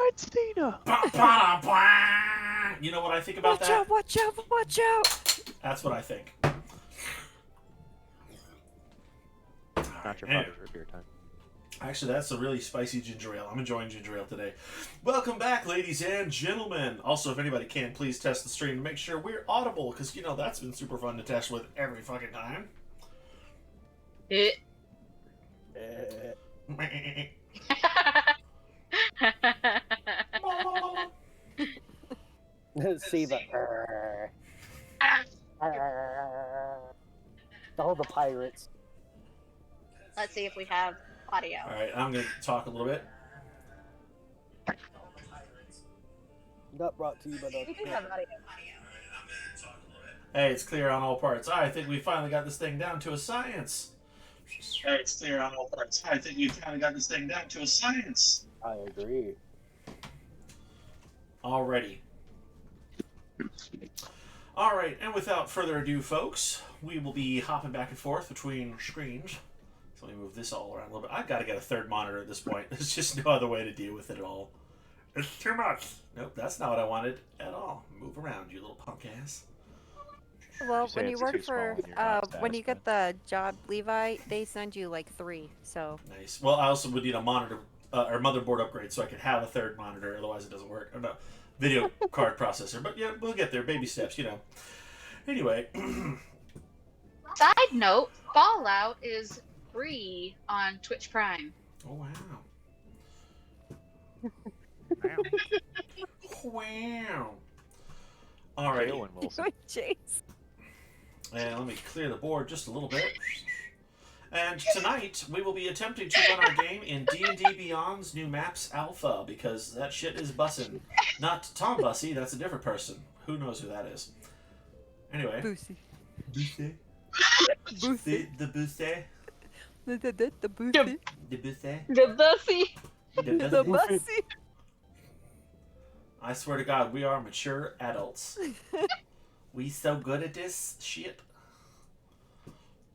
It's Cena. You know what I think about Watch that? out! Watch out! Watch out! That's what I think. Not your Anyway. father's root beer time. Actually, that's a really spicy ginger ale. I'm enjoying ginger ale today. Welcome back, ladies and gentlemen. Also, if anybody can, please test the stream to make sure we're audible, because, you know, that's been super fun to test with every fucking time. Siva. All the pirates. Let's see if we have audio. Alright, I'm going to talk a little bit. Not brought to you by We do have audio. Hey, it's clear on all parts. I think we finally got this thing down to a science. Hey, it's clear on all parts. I think we finally got this thing down to a science. I agree. Alrighty. Alright, and without further ado, folks, we will be hopping back and forth between screens. So let me move this all around a little bit. I've got to get a third monitor at this point. There's just no other way to deal with it at all. It's too much. Nope, that's not what I wanted at all. Move around, you little punk ass. Well, You say when you it's work too small for, and you're not when you get the job Levi, they send you like 3. So Nice. Well, I also would need a monitor or motherboard upgrade so I could have a third monitor. Otherwise, it doesn't work. Or no, video card processor. But yeah, we'll get there. Baby steps, you know. Anyway. Side note, Fallout is free on Twitch Prime. Oh, wow. Wow. Alright. Jalen Wilson. Chase. And let me clear the board just a little bit. And tonight, we will be attempting to run our game in D&D Beyond's new Maps Alpha, because that shit is bussin'. Not Tom Bussy, that's a different person. Who knows who that is? Anyway. Boosie. Bussy. Boosie. The Bussy. The Boosie. The Bussy. The bussy. The Bussy. I swear to God, we are mature adults. We so good at this shit.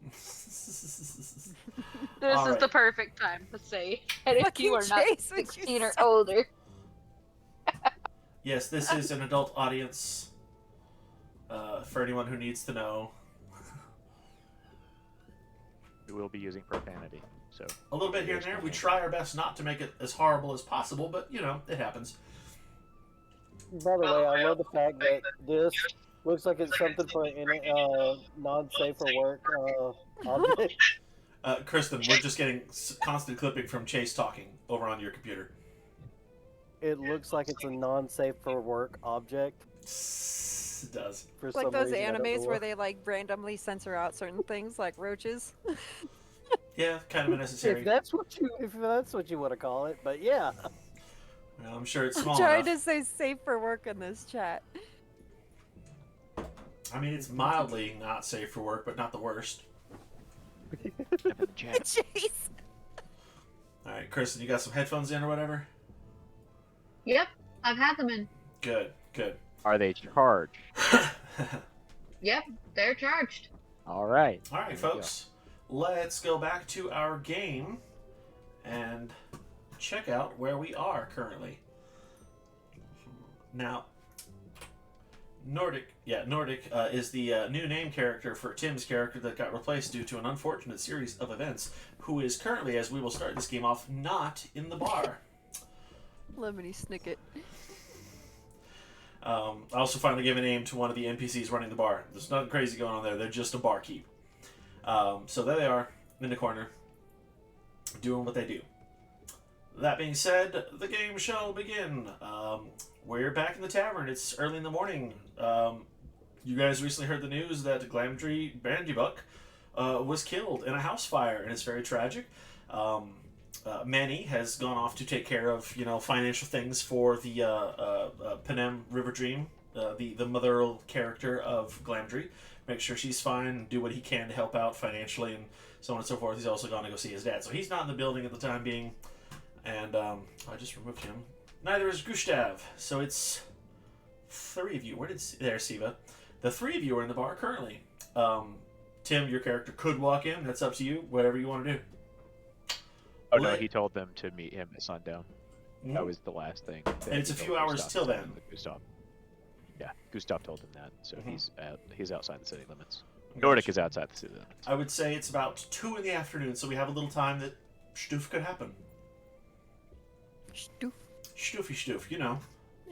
This All is right. the perfect time to say, and if Fucking you are not Chase, would you 16 or say- older, Yes, this is an adult audience. For anyone who needs to know. We will be using profanity. So A little bit here and there. We try our best not to make it as horrible as possible, but, you know, it happens. By the way, I love the fact that this looks like it's something for an non-safe for work object. Kristen, we're just getting constant clipping from Chase talking over on your computer. It looks like it's a non-safe for work object. It does. For Like some those reason, I don't know animes where why. they like randomly censor out certain things, like roaches. Yeah, kind of unnecessary. If that's what you want to call it, but yeah. Well, I'm sure it's I'm small trying enough. to say safe for work in this chat. I mean, it's mildly not safe for work, but not the worst. Chase. Alright, Kristen, you got some headphones in or whatever? yep, I've had them in. Good, good. are they charged? Yep, they're charged. All right. Alright, Here we go. folks. Let's go back to our game and check out where we are currently. Now, Nordic is the new name character for Tim's character that got replaced due to an unfortunate series of events, who is currently, as we will start this game off, not in the bar. Lemony Snicket. I also finally gave a name to one of the NPCs running the bar. There's nothing crazy going on there. They're just a barkeep. So there they are, in the corner, doing what they do. That being said, the game shall begin. We're back in the tavern. It's early in the morning. You guys recently heard the news that Glamdry Bandybuck was killed in a house fire, and it's very tragic. Manny has gone off to take care of, financial things for the Panem River Dream, the mother character of Glamdry. Make sure she's fine, do what he can to help out financially, and so on and so forth. He's also gone to go see his dad, so he's not in the building at the time being. And I just removed him. Neither is Gustav, so it's 3 of you. There's Siva. The 3 of you are in the bar currently. Tim, your character could walk in. That's up to you. Whatever you want to do. Oh no, he told them to meet him at sundown. Mhm. That was the last thing. And it's a few hours till then. Gustav. Yeah, Gustav told him that, so Mhm. he's outside the city limits. Gotcha. Nordic is outside the city limits. I would say it's about 2 in the afternoon, so we have a little time that stoof could happen. Stoof. Stoofy stoof, you know.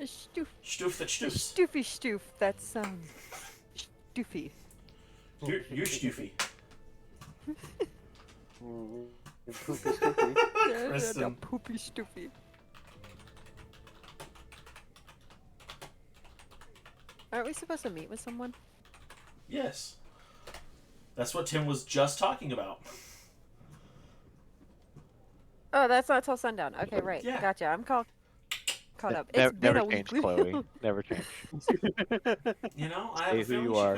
Stoof. Stoof that stoofs. Stoofy stoof. That sounds stoofy. You're stoofy. You're poopy stoopy. Kristen. Poopy stoofy. Aren't we supposed to meet with someone? Yes. That's what Tim was just talking about. Oh, that's not till sundown. Okay, right. Yeah. Gotcha. I'm caught up. It's Never, been never a week. change, Chloe. Never change. You know, I have a Stay feeling who you she are.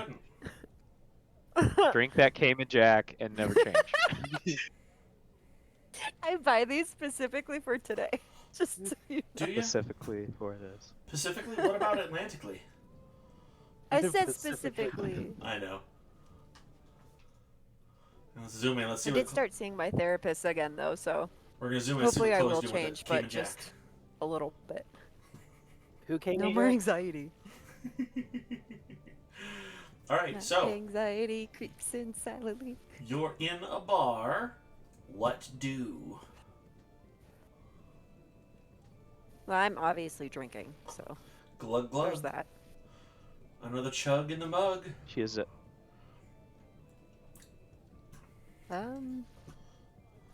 couldn't. Drink that Cayman Jack and never change. I buy these specifically for today. Just so you Do you? Specifically for this. Specifically, what about Atlantically? I said Specifically. specifically. I know. Let's zoom in. Let's see I what did start seeing my therapist again, though, so we're gonna zoom in. And see hopefully what I Chloe's will doing with change, the Cayman but Jack. just a little bit. Who came No in more here? anxiety. All right, My so anxiety creeps in silently. you're in a bar. What do? Well, I'm obviously drinking, so Glug there's glug. that. Another chug in the mug. She is a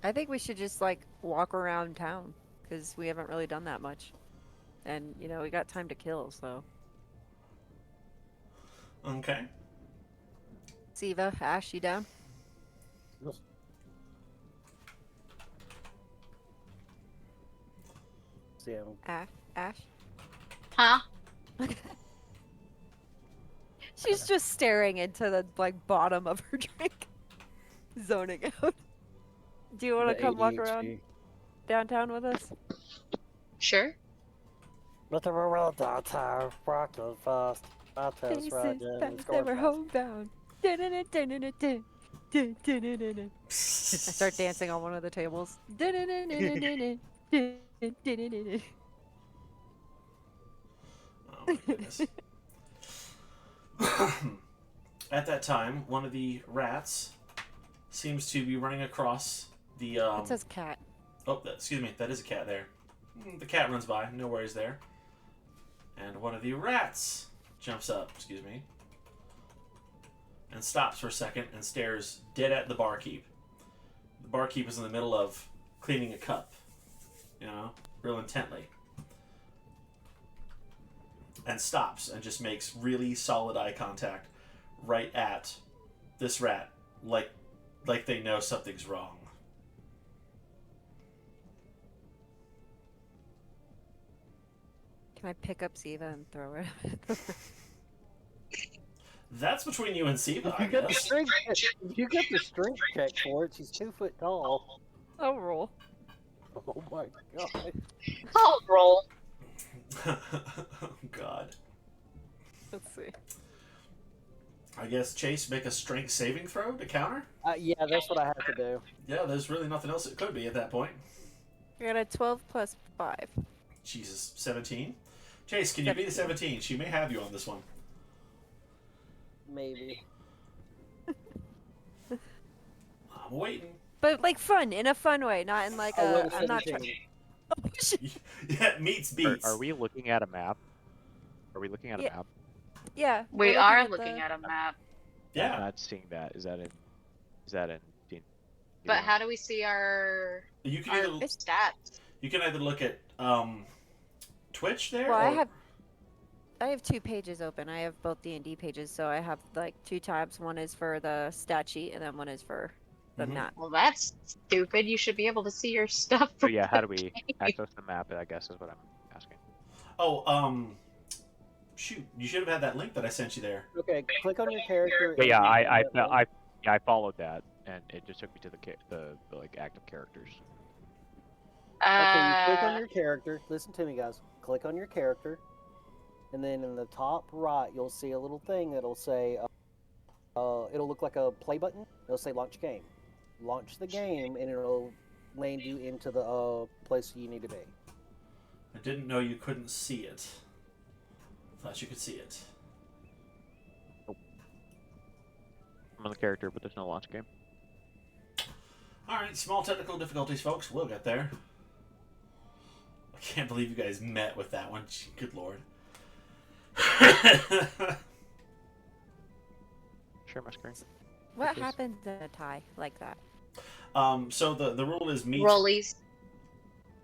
I think we should just like walk around town because we haven't really done that much, and you know we got time to kill. So, Okay. Siva, Ash, you down? Yeah. Ash. Huh? She's just staring into the like bottom of her drink, zoning out. Do you want to The come walk ADHD. around downtown with us? Sure. Let them around downtown, rockin' fast. My toes Faces riding, fast, it's they going were fast. homebound. Dun-dun-dun-dun-dun-dun. Dun-dun-dun-dun-dun. I start dancing on one of the tables. Dun-dun-dun-dun-dun-dun. Dun-dun-dun-dun-dun. Oh my goodness. At that time, one of the rats seems to be running across the. It says cat. Oh, excuse me. That is a cat there. The cat runs by. No worries there. And one of the rats jumps up. Excuse me. And stops for a second and stares dead at the barkeep. The barkeep is in the middle of cleaning a cup. You know, real intently. And stops and just makes really solid eye contact right at this rat, like they know something's wrong. Can I pick up Siva and throw it? That's between you and Siva, I You got the guess. strength. You got the strength check for it. She's 2 foot tall. I'll roll. Oh my god. I'll roll. Oh, God. Let's see. I guess Chase make a strength saving throw to counter? Yeah, that's what I have to do. Yeah, there's really nothing else it could be at that point. I got a 12 plus 5. Jesus, 17? Chase, can you beat a 17? She may have you on this one. Maybe. I'm waiting. But like fun, in a fun way, not in like I rolled a. a I'm not 17. trying. Yeah, meets beats. Are we looking at a map? Are we looking at a Yeah. map? Yeah. We we're are the- looking at a map. I'm Yeah. not seeing that. Is that in D- But yeah. how do we see our You can our either stats? you can either look at Twitch there Well, or I have 2 pages open. I have both D&D pages, so I have like 2 tabs. One is for the stat sheet, and then one is for the Mhm. map. Well, that's stupid. You should be able to see your stuff. So yeah, how do we access the map? I guess is what I'm asking. shoot, you should have had that link that I sent you there. Okay, click on your character. But yeah, and- I followed that, and it just took me to the like active characters. Okay, you click on your character. Listen to me, guys. Click on your character, and then in the top right, you'll see a little thing that'll say, it'll look like a play button. It'll say launch game. Launch the game, and it'll land you into the place you need to be. I didn't know you couldn't see it. Thought you could see it. I'm on the character, but there's no launch game. Alright, small technical difficulties, folks. We'll get there. I can't believe you guys met with that one. Good lord. Share my screen. What Please. happens in a tie like that? So the rule is meets... Rollies.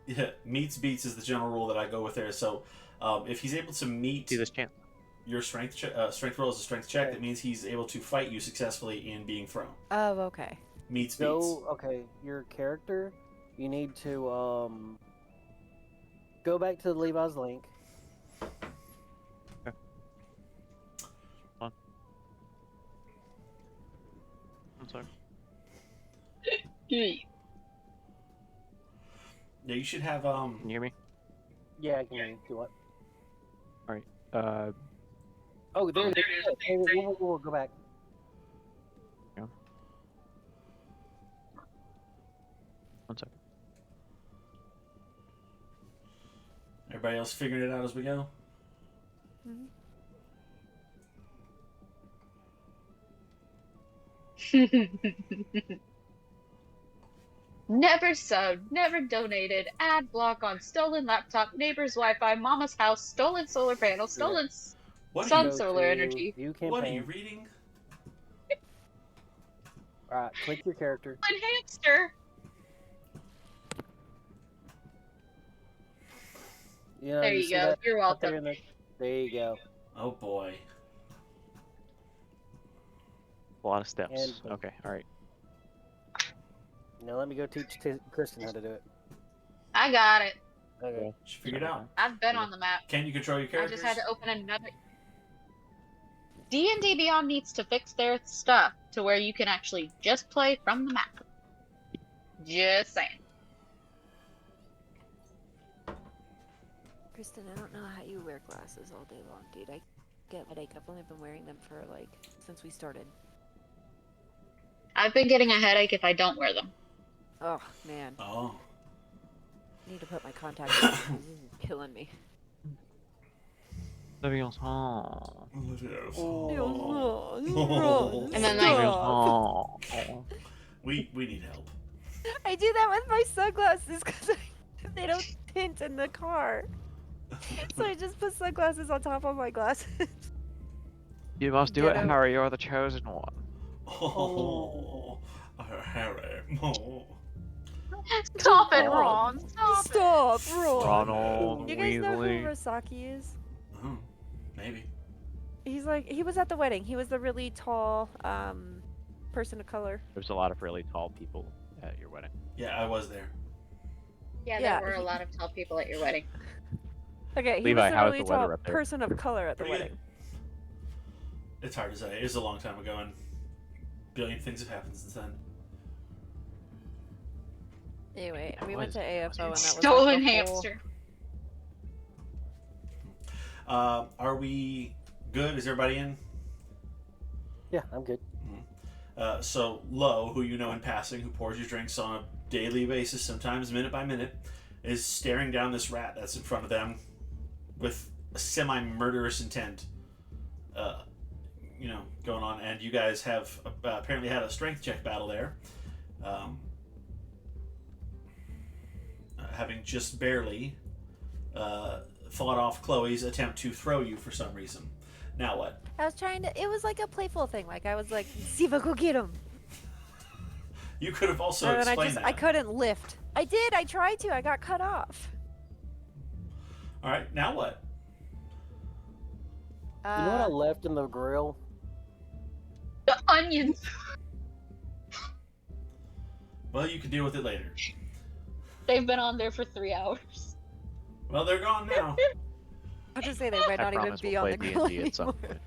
Yeah, meets beats is the general rule that I go with there. So if he's able to meet See this chance. your strength roll is a strength check, that means he's able to fight you successfully in being thrown. Oh, okay. Meets beats. So, okay, your character, you need to go back to Levi's link. I'm sorry. Yeah, you should have Can you hear me? Yeah, I can hear you. Do what? Uh, Oh, there it is. Hey, whoa, go back. one second. everybody else figuring it out as we go. Mhm. Never subbed, never donated, ad block on stolen laptop, neighbor's Wi-Fi, mama's house, stolen solar panel, stolen What are sun you, Go solar to energy. View what are you campaign. reading? Alright, click your character. Stolen hamster. You know, There you see go. that You're up there welcome. in the... There you go. Oh boy. A lot of steps. And- Okay, all right. Now let me go teach Kristen how to do it. I got it. Okay. She figured it out. I've been on the map. Can you control your I characters? just had to open another. D&D Beyond needs to fix their stuff to where you can actually just play from the map. Just saying. Kristen, I don't know how you wear glasses all day long, dude. I get a headache. I've only been wearing them for like since we started. I've been getting a headache if I don't wear them. Oh man, Oh. I need to put my contacts in. This is killing me. Leviosa. Oh. And then Oh. We need help. I do that with my sunglasses because they don't tint in the car. So I just put sunglasses on top of my glasses. You must do it, Ditto. Harry. You're the chosen one. Oh, Harry. Oh. Stop it, Ron. Stop it. Stop, Ron. Ronald You guys know who Weasley. Rosaki is? Oh, maybe. He was at the wedding. He was the really tall person of color. There's a lot of really tall people at your wedding. Yeah, I was there. Yeah, Yeah, there were a he- lot of tall people at your wedding. Okay, he Levi, was the how is really the weather tall up there? person of color at the Pretty wedding. good. It's hard to say. It was a long time ago, and a billion things have happened since then. Anyway, we What went is to it? AFO and that was Stolen like the whole- hamster. Are we good? Is everybody in? Yeah, I'm good. So Lo, who you know in passing, who pours your drinks on a daily basis, sometimes minute by minute, is staring down this rat that's in front of them with a semi-murderous intent, going on. And you guys have apparently had a strength check battle there, having just barely fought off Chloe's attempt to throw you for some reason. Now what? I was trying to. It was like a playful thing. Like I was like, "Siva, go get him!" You could have also And then explained I that. couldn't lift. I did. I tried to. I got cut off. All right, now what? You know what I left in the grill? The onions. Well, you can deal with it later. They've been on there for 3 hours. Well, they're gone now. I'll just say they might I not even promise be we'll on play the grill D&D at some anymore.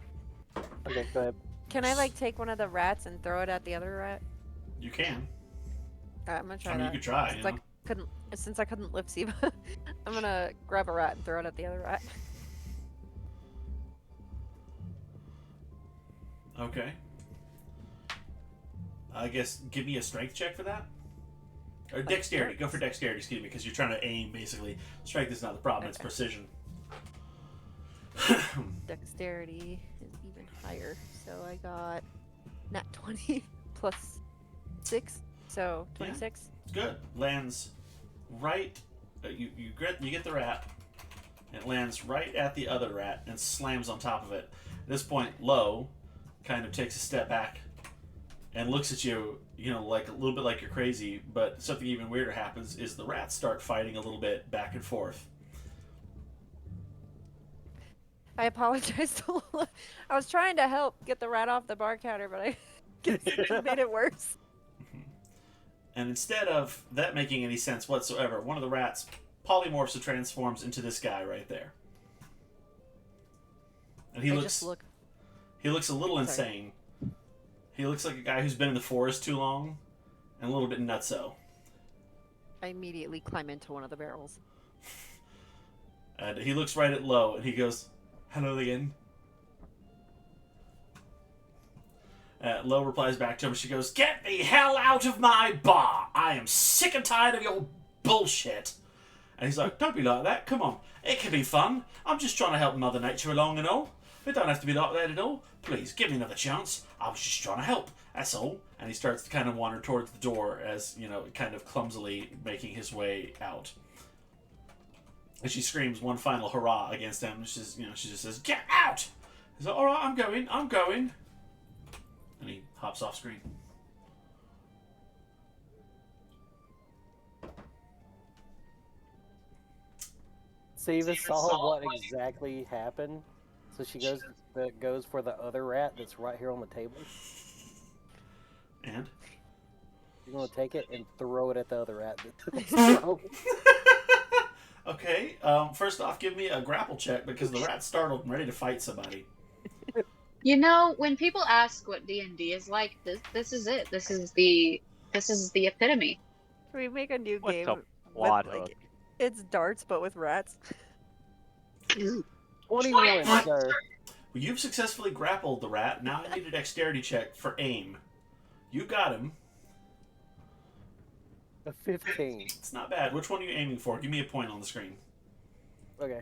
point. Okay, go ahead. Can I like take one of the rats and throw it at the other rat? You can. Alright, I'm gonna try I mean, that. you could try. Since since I couldn't lift Siva, I'm gonna grab a rat and throw it at the other rat. Okay. I guess give me a strength check for that. Or dexterity. Go for dexterity, excuse me, because you're trying to aim, basically. Strength is not the problem, it's Okay. precision. Dexterity is even higher. So I got nat 20 plus 6, so 26. It's good. Lands right... you get the rat. It lands right at the other rat and slams on top of it. At this point, Lo kind of takes a step back and looks at you, you know, like a little bit like you're crazy, but something even weirder happens is the rats start fighting a little bit back and forth. I apologize to Lola. I was trying to help get the rat off the bar counter, but I guess it just made it worse. And instead of that making any sense whatsoever, one of the rats polymorphs and transforms into this guy right there. And he I looks just look. he looks a little Sorry. insane. He looks like a guy who's been in the forest too long and a little bit nutso. I immediately climb into one of the barrels. And he looks right at Lo and he goes, "Hello again." Lo replies back to him. She goes, "Get the hell out of my bar! I am sick and tired of your bullshit." And he's like, "Don't be like that. Come on. It can be fun. I'm just trying to help Mother Nature along and all. It don't have to be like that at all. Please, give me another chance. I was just trying to help. That's all." And he starts to kind of wander towards the door as, you know, kind of clumsily making his way out. And she screams one final hurrah against him. She just says, "Get out!" He's like, "All right, I'm going. And he hops off screen. Siva saw what exactly happened, so she goes for the other rat that's right here on the table. And? You're gonna take it and throw it at the other rat. So, Okay, first off, give me a grapple check because the rat's startled and ready to fight somebody. You know, when people ask what D&D is like, this is it. This is the epitome. We make a new What's game. a plot with, like, hook? it's darts, but with rats. 21, sir. Well, you've successfully grappled the rat. Now I need a dexterity check for aim. You got him. A 15. It's not bad. Which one are you aiming for? Give me a point on the screen. Okay.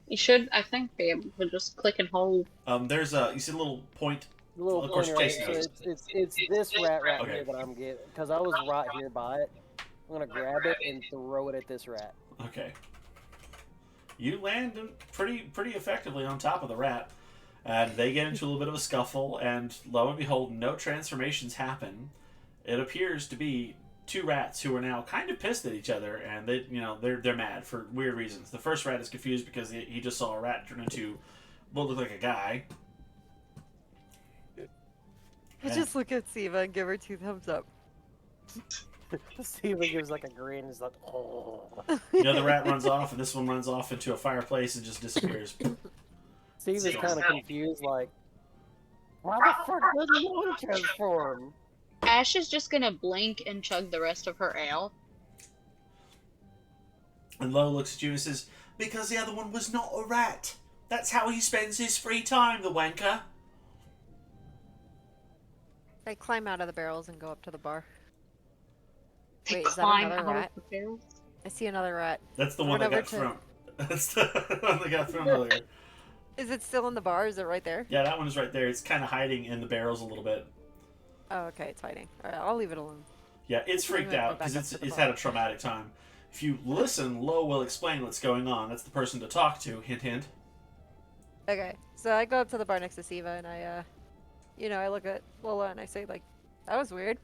You should, I think, be able to just click and hold. There's a, you see a little point. The little Of course, pointer right Jason here. knows. It's this rat right Okay. here that I'm getting, because I was right here by it. I'm gonna grab it and throw it at this rat. Okay. You land pretty effectively on top of the rat, and they get into a little bit of a scuffle. And lo and behold, no transformations happen. It appears to be two rats who are now kind of pissed at each other, and they're mad for weird reasons. The first rat is confused because he just saw a rat turn into what looked like a guy. I just look at Siva and give her 2 thumbs up. Siva gives like a grin. He's like, oh. The other rat runs off, and this one runs off into a fireplace and just disappears. Siva's kind of confused, like, why the fuck didn't one transform? Ash is just gonna blink and chug the rest of her ale. And Lo looks at you and says, "Because the other one was not a rat. That's how he spends his free time, the wanker." I climb out of the barrels and go up to the bar. They Wait, is that climb another out rat? of the barrel. I see another rat. That's the one that Run got over thrown. That's the one that got thrown earlier. Is it still in the bar? Is it right there? Yeah, that one is right there. It's kind of hiding in the barrels a little bit. Oh, okay, it's hiding. Alright, I'll leave it alone. Yeah, it's I'm freaked gonna go out back because up it's to the had a bar. traumatic time. If you listen, Lo will explain what's going on. That's the person to talk to. Hint, hint. Okay, so I go up to the bar next to Siva and I look at Lola and I say, like, that was weird.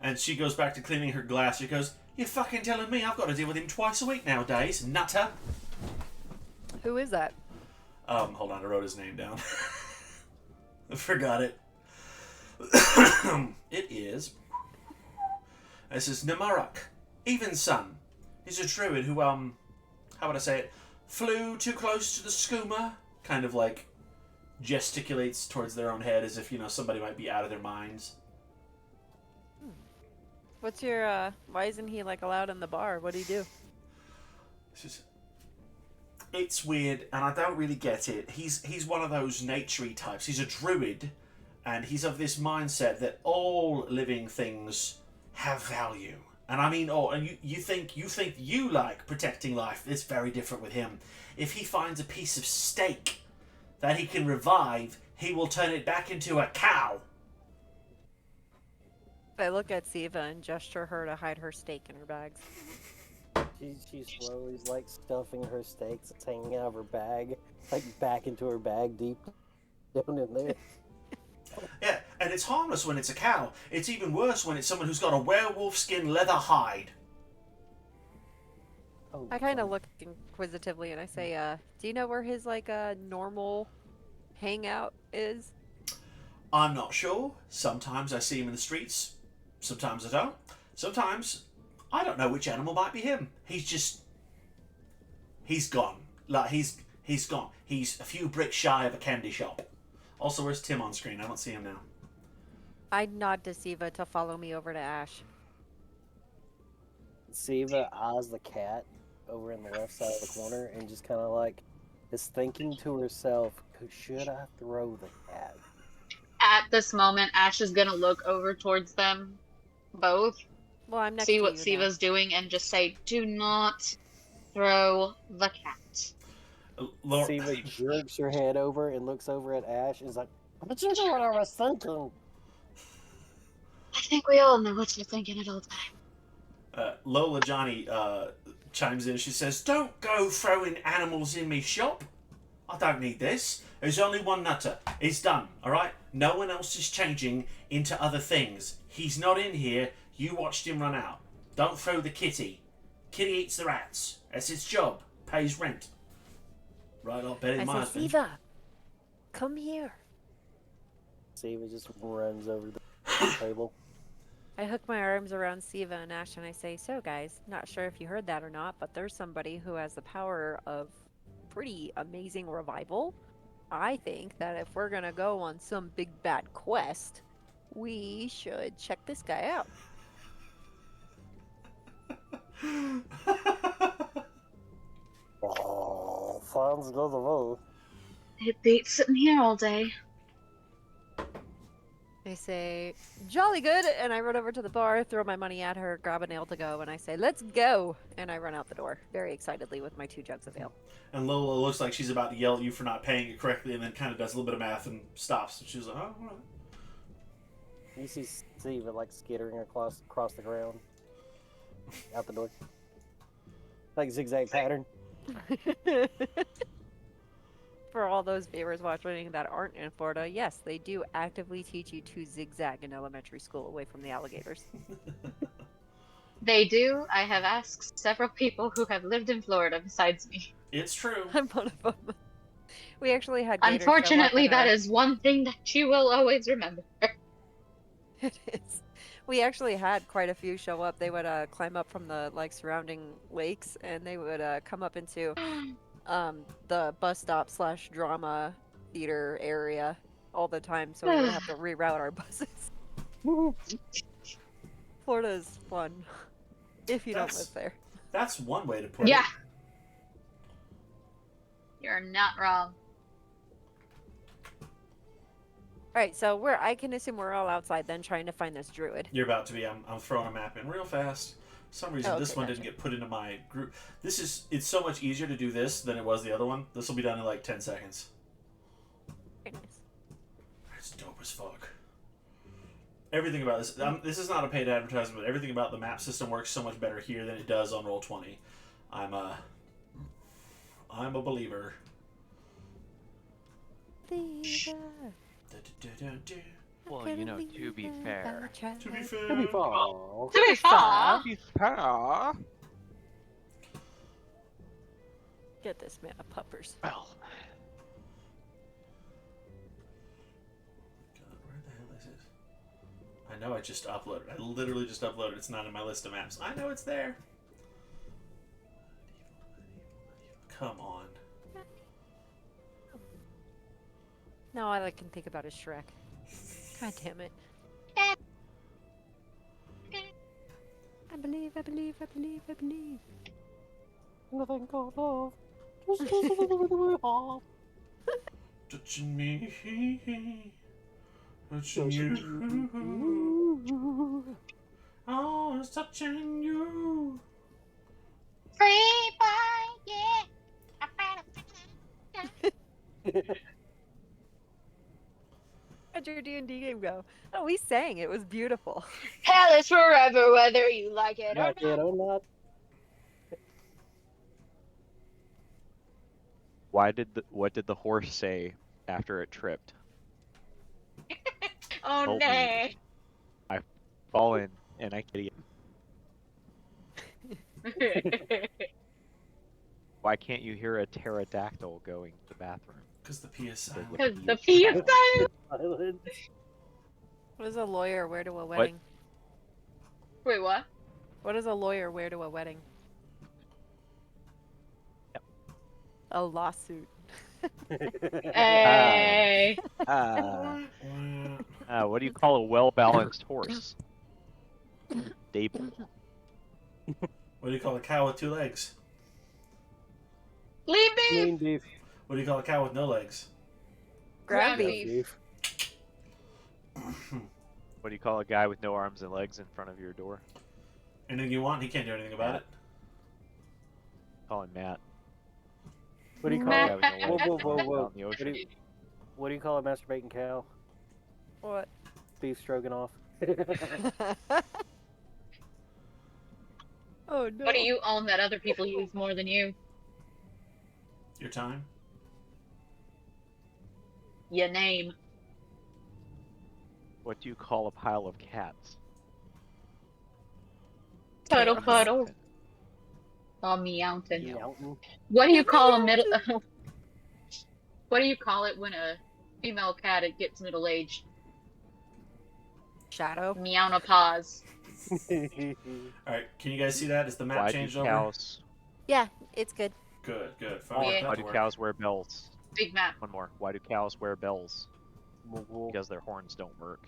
And she goes back to cleaning her glass. She goes, "You're fucking telling me I've got to deal with him twice a week nowadays, nutter." Who is that? Hold on, I wrote his name down. I forgot it. It is. This is Namaruk, Even's son. He's a druid who, how would I say it? Flew too close to the skooma. Kind of like gesticulates towards their own head as if, somebody might be out of their minds. What's your, why isn't he, like, allowed in the bar? What'd he do? It's weird, and I don't really get it. He's one of those naturey types. He's a druid, and he's of this mindset that all living things have value. And I mean, and you think you like protecting life. It's very different with him. If he finds a piece of steak that he can revive, he will turn it back into a cow. I look at Siva and gesture her to hide her steak in her bags. She slowly is like stuffing her steaks that's hanging out of her bag, like back into her bag deep down in there. Yeah, and it's harmless when it's a cow. It's even worse when it's someone who's got a werewolf skin leather hide. Oh, I kind of look inquisitively and I say, do you know where his, like, normal hangout is? I'm not sure. Sometimes I see him in the streets. Sometimes I don't. Sometimes I don't know which animal might be him. He's gone. Like, he's gone. He's a few bricks shy of a candy shop. Also, where's Tim on screen? I don't see him now. I nod to Siva to follow me over to Ash. Siva eyes the cat over in the left side of the corner and just kind of like is thinking to herself, should I throw the cat? At this moment, Ash is gonna look over towards them both, Well, I'm next see to what you Siva's doing, and just say, "Do not throw the cat." Siva jerks her head over and looks over at Ash and is like, but you know what I was thinking. I think we all know what you're thinking at all times. Lola Johnny chimes in. She says, "Don't go throwing animals in me shop. I don't need this. There's only one nutter. It's done, all right? No one else is changing into other things. He's not in here. You watched him run out. Don't throw the kitty. Kitty eats the rats. That's its job. Pays rent. Right up, bet in my I say, husband." Siva, come here. Siva just runs over the table. I hook my arms around Siva and Ash and I say, so guys, not sure if you heard that or not, but there's somebody who has the power of pretty amazing revival. I think that if we're gonna go on some big bad quest, we should check this guy out. Oh, sounds good to me. It beats sitting here all day. I say, jolly good, and I run over to the bar, throw my money at her, grab a nail to go, and I say, let's go! And I run out the door, very excitedly with my 2 jugs of ale. And Lola looks like she's about to yell at you for not paying it correctly, and then kind of does a little bit of math and stops. And she's like, "Oh, all right." You see Siva like skittering across the ground, out the door, like zigzag pattern. For all those viewers watching that aren't in Florida, yes, they do actively teach you to zigzag in elementary school away from the alligators. They do. I have asked several people who have lived in Florida besides me. It's true. I'm one of them. We actually had gators show up Unfortunately, in that our- is one thing that you will always remember. It is. We actually had quite a few show up. They would climb up from the like surrounding lakes, and they would come up into the bus stop / drama theater area all the time, so we would have to reroute our buses. Florida is fun if you don't live there. That's one way to put Yeah. it. You're not wrong. All right, so I can assume we're all outside then, trying to find this druid. You're about to be. I'm throwing a map in real fast. For some reason, Oh, this okay, one gotcha. didn't get put into my group. It's so much easier to do this than it was the other one. This will be done in like 10 seconds. Very nice. It's dope as fuck. Everything about this. This is not a paid advertisement, but everything about the map system works so much better here than it does on Roll20. I'm a believer. Well, you know, to be fair. To be fair. To be fair. To be fair, Be fair. Get this man a puppers. Well, God, where the hell is it? I know I just uploaded. I literally just uploaded. It's not in my list of maps. I know it's there. Come on. No, all I can think about is Shrek. God damn it. I believe, I believe, I believe, I believe. Nothing called love. Just a little heart. Touching me. Touching you. Oh, it's touching you. Free boy, yeah. How'd your D&D game go? Oh, we sang. It was beautiful. Hell is forever, whether you like it or Like it not. or not. What did the horse say after it tripped? Oh Told no. me I've fallen and I can't get. Why can't you hear a pterodactyl going to the bathroom? Because the P is Because silent. Because the is P is silent. silent. Silence. What does a lawyer wear to a wedding? Wait, what? What does a lawyer wear to a wedding? Yep. A lawsuit. Hey. What do you call a well-balanced horse? Stable. What do you call a cow with 2 legs? Leave me. Mean beef. What do you call a cow with no legs? Ground Ground beef. beef. What do you call a guy with no arms and legs in front of your door? Anything you want, he can't do anything about it. Call him Matt. What do you Call call a it? guy with no legs Whoa, and whoa, arms whoa. out in the ocean. What do you call a masturbating cow? What? Beef stroganoff. Oh no. What do you own that other people use more than you? Your time? Your name. What do you call a pile of cats? Puddle Chaos. puddle. Oh, meowton. Mountain. What do you call a middle? What do you call it when a female cat it gets middle aged? Shadow. Meownopause. Alright, can you guys see that? Is the map Why changed do over? cows? Yeah, it's good. Good, good. Yeah. Finally, Why do cows wear bells? Big map. One more. Why do cows wear bells? Because their horns don't work.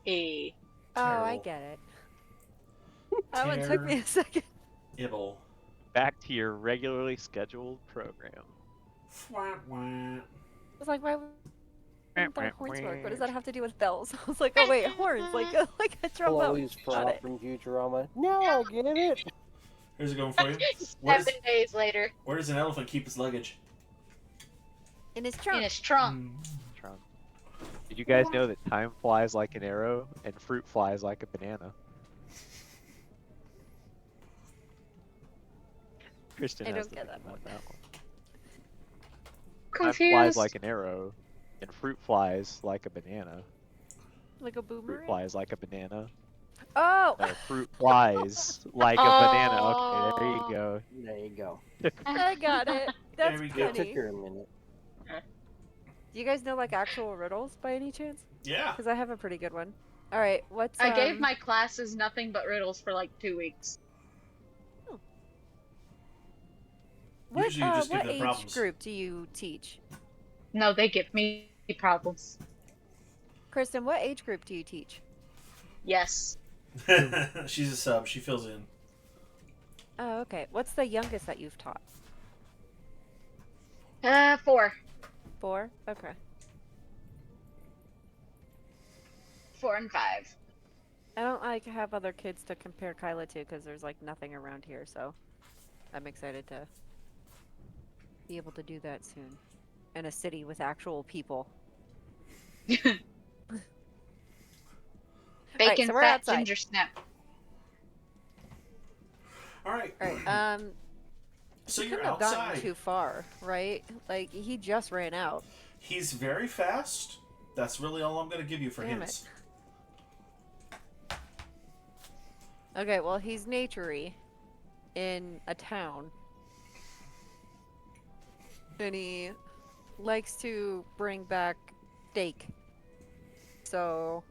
Hey. Oh, I Terrible. get it. That one took me a second. Ibble. Back to your regularly scheduled program. Wah, wah. I was like, why wouldn't their horns work? What does that have to do with bells? I was like, oh wait, horns, like a trombone. Chloe's Got Frog it. from Futurama. Now I get it. Here's it going for you. Where 7 does, days later, where does an elephant keep his luggage? In his in trunk. his trunk. Trump. Did you guys know that time flies like an arrow and fruit flies like a banana? Kristen I has don't to get think that about one. that one. Time Confused. flies like an arrow, and fruit flies like a banana. Like a Fruit boomerang? flies like a banana. Oh! No, fruit flies like a banana. Okay, there you Oh. go. There you go. I got it. That's There we go. It took funny. her a minute. Do you guys know like actual riddles by any chance? Yeah. Because I have a pretty good one. All right, what's I gave my classes nothing but riddles for like 2 weeks. what, Usually you just give what them age problems. group do you teach? No, they give me problems. Kristen, what age group do you teach? Yes. She's a sub. She fills in. Oh, okay. What's the youngest that you've taught? 4. 4? Okay. 4 and 5. I don't like have other kids to compare Kyla to because there's like nothing around here, so I'm excited to be able to do that soon. In a city with actual people. Bacon, so we're fat, outside. ginger snap. All right. Alright, So he you're couldn't have gotten outside. too far, right? Like, he just ran out. He's very fast. That's really all I'm going to give you for Damn hints. Okay, well, he's naturey in a town. And he likes to bring back steak. So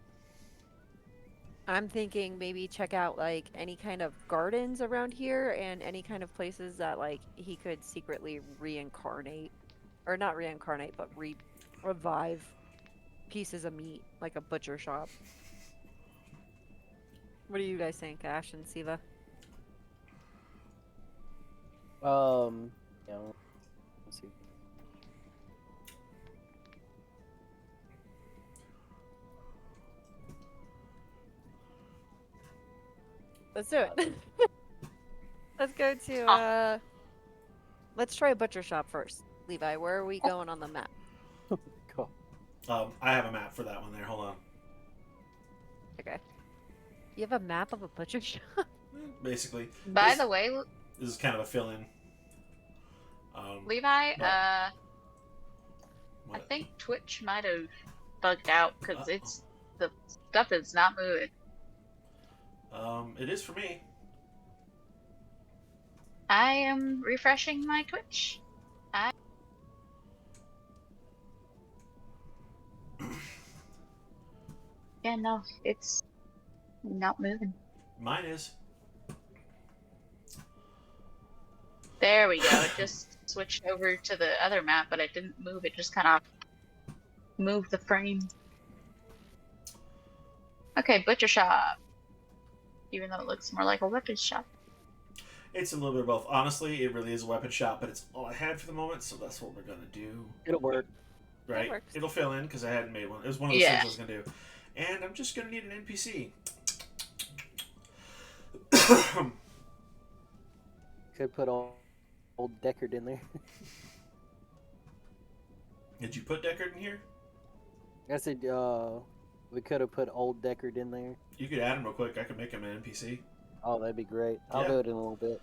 I'm thinking maybe check out like any kind of gardens around here and any kind of places that like he could secretly reincarnate. Or not reincarnate, but revive pieces of meat, like a butcher shop. What do you guys think, Ash and Siva? Yeah. Let's see. Let's do it. Let's go to let's try a butcher shop first. Levi, where are we going on the map? Cool. I have a map for that one there. Hold on. Okay. You have a map of a butcher shop? Basically, By This- the way, this is kind of a fill-in. Levi, What? I What? think Twitch might have bugged out because Uh-oh. it's the stuff is not moving. It is for me. I am refreshing my Twitch. Yeah, no, it's not moving. Mine is. There we go. It just switched over to the other map, but it didn't move. It just kind of moved the frame. Okay, butcher shop. Even though it looks more like a weapons shop. It's a little bit of both. Honestly, it really is a weapon shop, but it's all I had for the moment, so that's what we're gonna do. It'll work. Right? works. It'll fill in because I hadn't made one. It was one of those Yeah. things I was gonna do, and I'm just gonna need an NPC. Could put old Deckard in there. Did you put Deckard in here? I said, we could have put old Deckard in there. You could add him real quick. I could make him an NPC. Oh, that'd be great. I'll Yeah. do it in a little bit.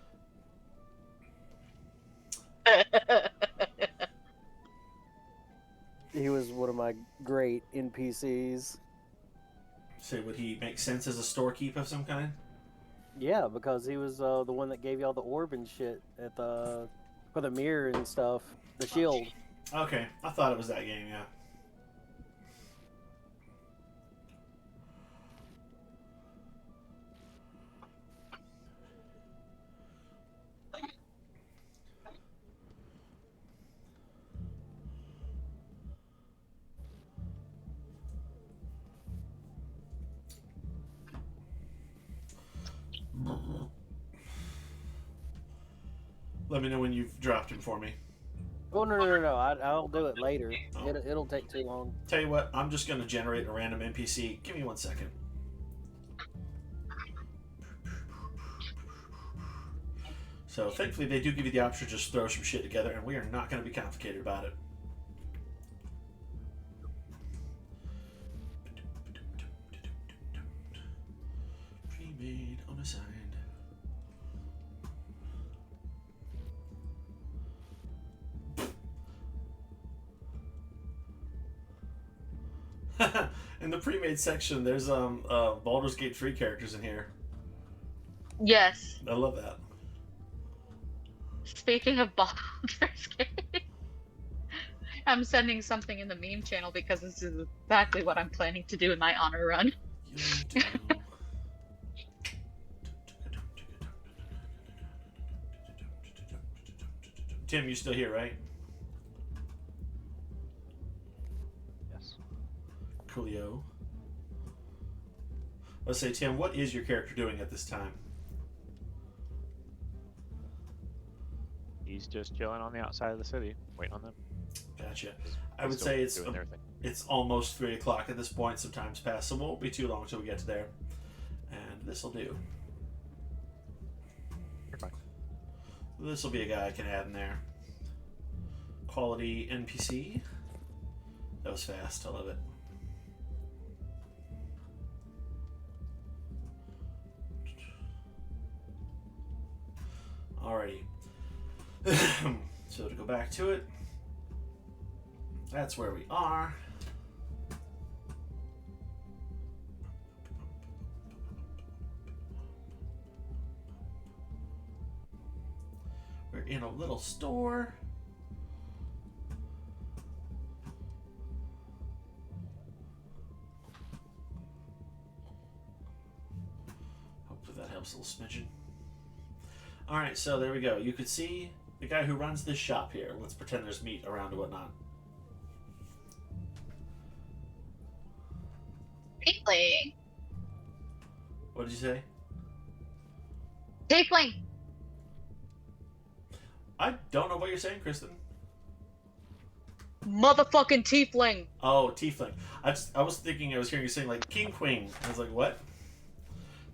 He was one of my great NPCs. Say, would he make sense as a storekeep of some kind? Yeah, because he was the one that gave y'all the orb and shit at the for the mirror and stuff. The shield. Okay, I thought it was that game. Yeah. Let me know when you've dropped him for me. Oh no! I'll do it later. Oh. It'll take too long. Tell you what, I'm just going to generate a random NPC. Give me 1 second. So thankfully they do give you the option to just throw some shit together, and we are not going to be complicated about it. Pre-made, unassigned. In the pre-made section, there's Baldur's Gate 3 characters in here. Yes. I love that. Speaking of Baldur's Gate, I'm sending something in the meme channel because this is exactly what I'm planning to do in my honor run. You do. Tim, you still here, right? Yes. Coolio. Let's say, Tim, what is your character doing at this time? He's just chilling on the outside of the city, waiting on them. Gotcha. He's I would still say it's doing their thing. it's almost 3 o'clock at this point. Sometimes past, so it won't be too long until we get to there. And this will do. You're fine. This will be a guy I can add in there. Quality NPC. That was fast. I love it. Alrighty. So to go back to it, that's where we are. We're in a little store. Hopefully that helps a little smidgen. Alright, so there we go. You could see the guy who runs this shop here. Let's pretend there's meat around and whatnot. Tiefling. What did you say? Tiefling. I don't know what you're saying, Kristen. Motherfucking tiefling. Oh, tiefling. I was thinking I was hearing you saying like king queen. I was like, what?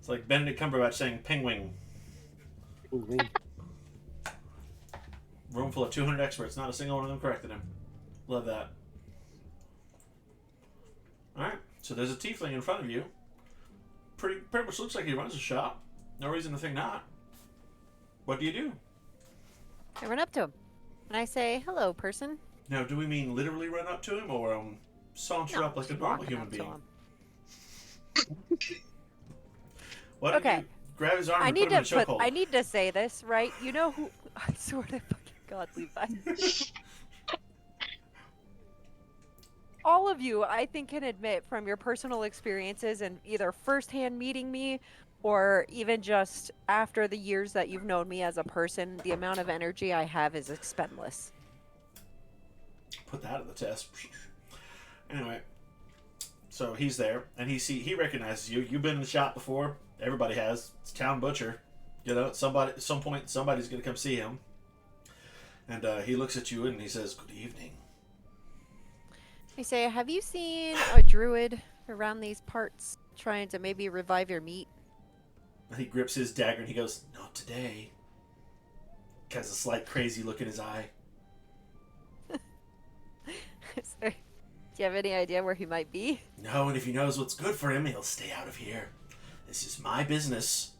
It's like Benedict Cumberbatch saying penguin. Room full of 200 experts. Not a single one of them corrected him. Love that. Alright, so there's a tiefling in front of you. Pretty much looks like he runs a shop. No reason to think not. What do you do? I run up to him and I say, "Hello, person." Now, do we mean literally run up to him or saunter No, up like a just normal walking human up to being? him. Why don't Okay. you grab his arm I and need put him in a to put. chokehold? I need to say this, right? You know who? I swear to fucking God, Levi. All of you, I think, can admit from your personal experiences and either firsthand meeting me or even just after the years that you've known me as a person, the amount of energy I have is expendless. Put that to the test. Anyway, so he's there, and he recognizes you. You've been in the shop before. Everybody has. It's Town Butcher. You know, at some point, somebody's gonna come see him. And he looks at you and he says, "Good evening." I say, "Have you seen a druid around these parts trying to maybe revive your meat?" And he grips his dagger and he goes, "Not today." Has a slight crazy look in his eye. Sorry. Do you have any idea where he might be? No, and if he knows what's good for him, he'll stay out of here. This is my business.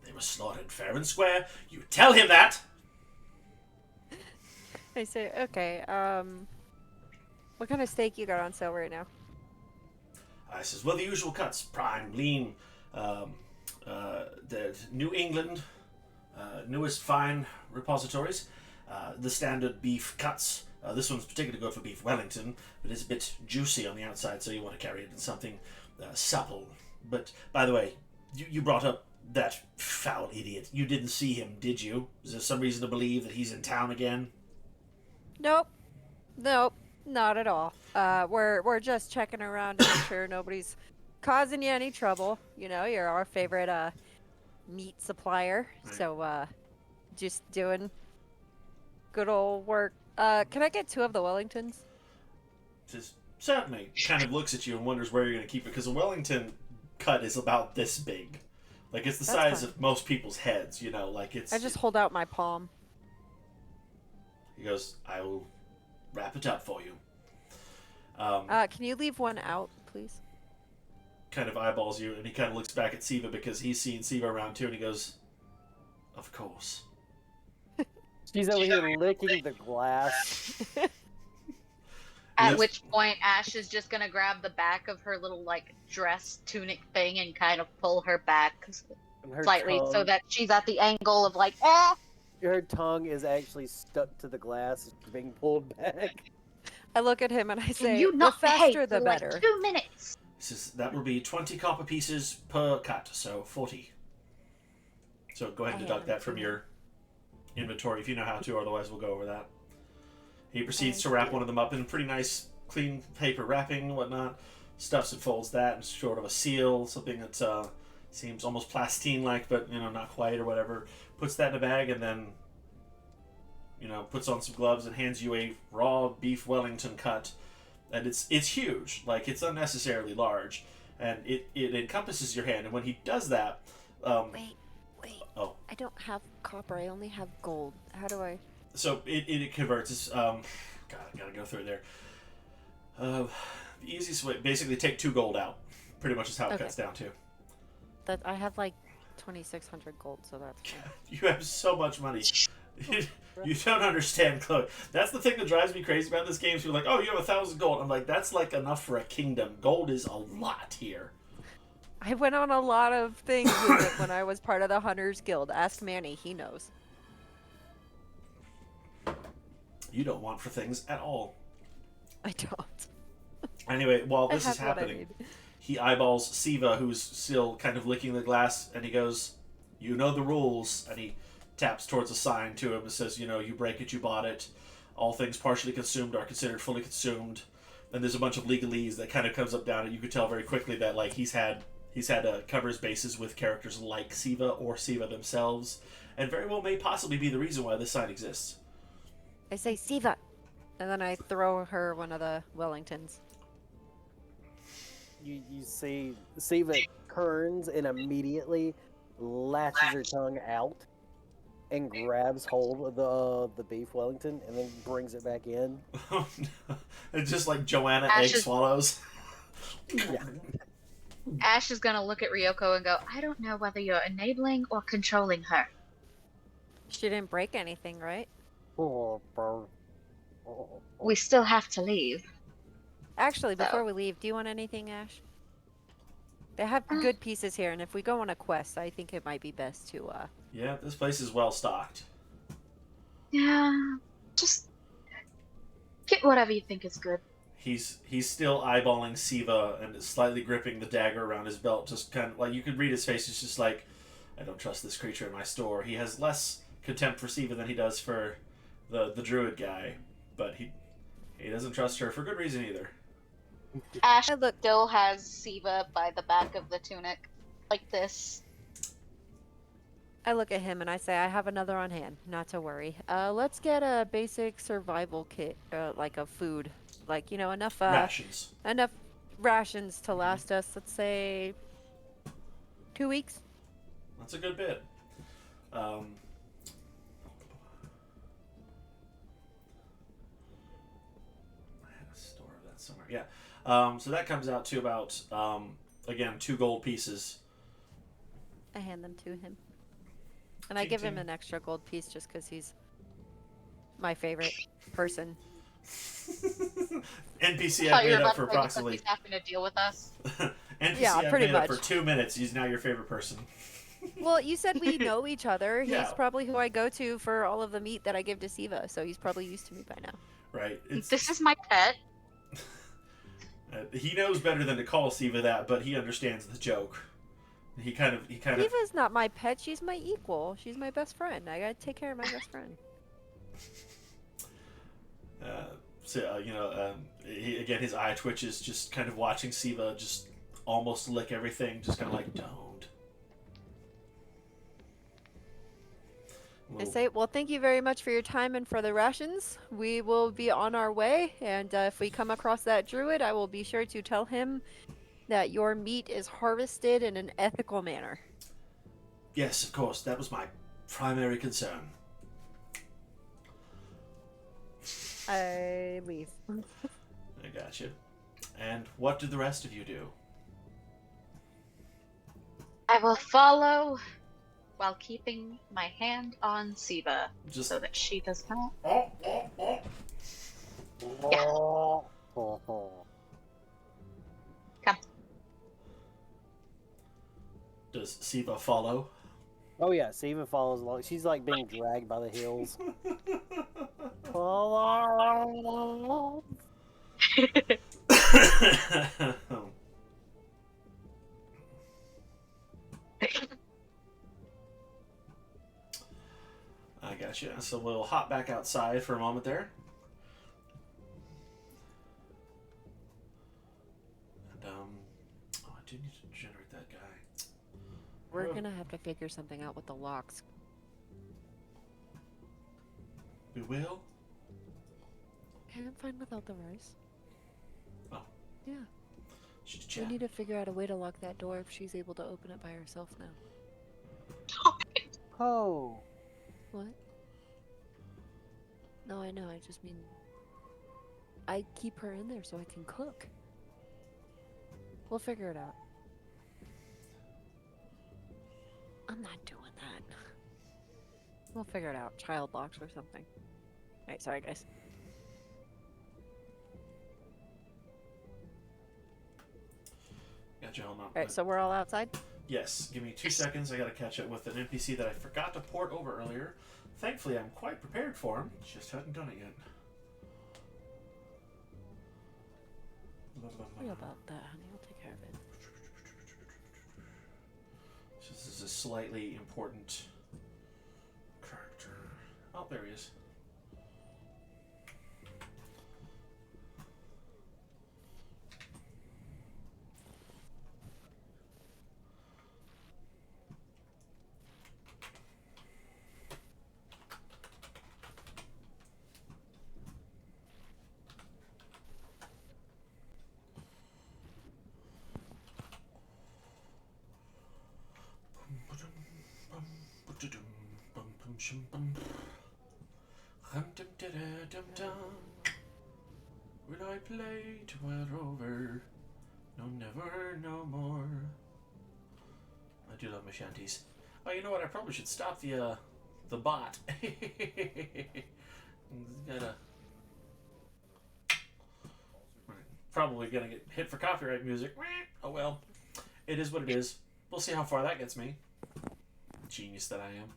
They were slaughtered fair and square. You tell him that! I say, "Okay, what kind of steak you got on sale right now?" I says, well, the usual cuts. Prime, lean, the New England, newest fine repositories. The standard beef cuts. This one's particularly good for beef Wellington, but it's a bit juicy on the outside, so you want to carry it in something supple. But, by the way, you brought up that foul idiot. You didn't see him, did you? Is there some reason to believe that he's in town again? Nope, not at all. We're just checking around to make sure nobody's causing you any trouble. You know, you're our favorite meat supplier, Right. so just doing good old work. Can I get 2 of the Wellingtons? Says, certainly. Kind of looks at you and wonders where you're going to keep it, because a Wellington cut is about this big. Like, it's the That's size fine. of most people's heads, you know, like it's... I just hold out my palm. He goes, I will wrap it up for you. Can you leave one out, please? Kind of eyeballs you, and he kind of looks back at Siva because he's seen Siva around too, and he goes, of course. She's over here licking the glass. At Yes. which point, Ash is just gonna grab the back of her little like dress tunic thing and kind of pull her back And her slightly so tongue- that she's at the angle of like, ah. her tongue is actually stuck to the glass, it's being pulled back. I look at him and I Can say, you "The not behave faster the for like better." 2 minutes? He says, that will be 20 copper pieces per cut, so 40. So go ahead and I deduct that haven't from seen your inventory if you know how to, otherwise we'll go over that. He proceeds to Thank wrap you. one of them up in pretty nice, clean paper wrapping and whatnot. Stuffs and folds that in sort of a seal, something that seems almost plastine-like, but, you know, not quite or whatever. Puts that in a bag and then, you know, puts on some gloves and hands you a raw beef Wellington cut. And it's huge, like it's unnecessarily large, and it encompasses your hand. And when he does that, Wait. Oh. I don't have copper. I only have gold. How do I? so it converts. It's, God, I gotta go through there. The easiest way, basically, take 2 gold out. Pretty much is how it Okay. cuts down to. That I have like 2,600 gold, so that's fine. You have so much money. You don't understand, Chloe. That's the thing that drives me crazy about this game. So you're like, oh, you have 1,000 gold. I'm like, that's like enough for a kingdom. Gold is a lot here. I went on a lot of things with it when I was part of the Hunters Guild. Ask Manny, he knows. You don't want for things at all. I don't. Anyway, while I this is have what I happening, need. he eyeballs Siva, who's still kind of licking the glass, and he goes, you know the rules. And he taps towards a sign to him that says, you know, you break it, you bought it. All things partially consumed are considered fully consumed. And there's a bunch of legalese that kind of comes up down, and you could tell very quickly that, like, he's had cover his bases with characters like Siva or Siva themselves, and very well may possibly be the reason why this sign exists. I say, "Siva," and then I throw her one of the Wellingtons. you see Siva turns and immediately latches her tongue out and grabs hold of the beef Wellington and then brings it back in. Oh, no. It's just like Joanna Ash egg is- swallows. Yeah. Ash is gonna look at Ryoko and go, I don't know whether you're enabling or controlling her. She didn't break anything, right? Oh, bro. Oh. We still have to leave. Actually, So- before we leave, do you want anything, Ash? They have good pieces here, and if we go on a quest, I think it might be best to, Yeah, this place is well stocked. Yeah, just get whatever you think is good. He's still eyeballing Siva and slightly gripping the dagger around his belt. Just kind of like you could read his face. It's just like, I don't trust this creature in my store. He has less contempt for Siva than he does for the druid guy, but he doesn't trust her for good reason either. Ash I look- still has Siva by the back of the tunic, like this. I look at him and I say, I have another on hand, not to worry. Let's get a basic survival kit, like of food. Like, you know, enough Rations. rations to last us, let's say, 2 weeks. That's a good bit. I had a store of that somewhere. Yeah. So that comes out to about again 2 gold pieces. I hand them to him. And I Ting, give him ting. an extra gold piece just because he's my favorite person. NPC Thought I've you were made about up for to say because approximately he's having to deal with us. NPC Yeah, I've pretty made up much. for 2 minutes. He's now your favorite person. Well, you said we know each other. He's Yeah. probably who I go to for all of the meat that I give to Siva, so he's probably used to me by now. Right? This is my pet. He knows better than to call Siva that, but he understands the joke. He kind of Siva's not my pet. She's my equal. She's my best friend. I gotta take care of my best friend. again, his eye twitches, just kind of watching Siva just almost lick everything, just kind of like, don't. I say, well, thank you very much for your time and for the rations. We will be on our way, and if we come across that druid, I will be sure to tell him that your meat is harvested in an ethical manner. Yes, of course, that was my primary concern. I leave. I gotcha. And what do the rest of you do? I will follow while keeping my hand on Siva Just so that she does not. Yeah. Come. does Siva follow? Oh yeah, Siva follows along. She's like being dragged by the heels. Follow. I gotcha. So we'll hop back outside for a moment there. And, oh, I do need to generate that guy. We're Oh. gonna have to figure something out with the locks. We will? I'm fine without the rice. Oh. Yeah. Should We chat. need to figure out a way to lock that door if she's able to open it by herself now. Oh. What? No, I know. I just mean I keep her in there so I can cook. We'll figure it out. I'm not doing that. We'll figure it out. Child locks or something. Alright, sorry guys. Gotcha, hold on. Alright, so we're all outside? Yes, give me 2 seconds. I gotta catch up with an NPC that I forgot to port over earlier. Thankfully, I'm quite prepared for him. Just hadn't done it yet. Sorry about that, honey. I'll take care of it. This is a slightly important character. Oh, there he is. Da-da-dum-dum. Will I play to Wild Rover? No, never, no more. I do love my shanties. Oh, you know what? I probably should stop the bot. Gotta. Probably gonna get hit for copyright music. Oh well. It is what it is. We'll see how far that gets me. Genius that I am.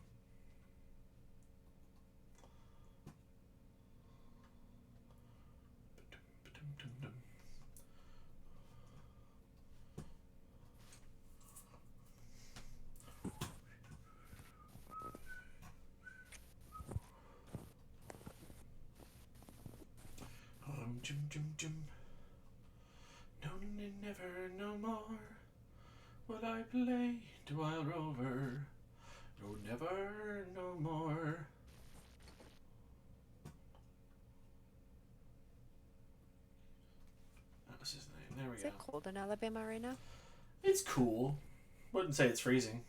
Jum, jum, jum. No, never, no more will I play to Wild Rover. No, never, no more. That was his name. There we Is go. it cold in Alabama right now? It's cool. Wouldn't say it's freezing.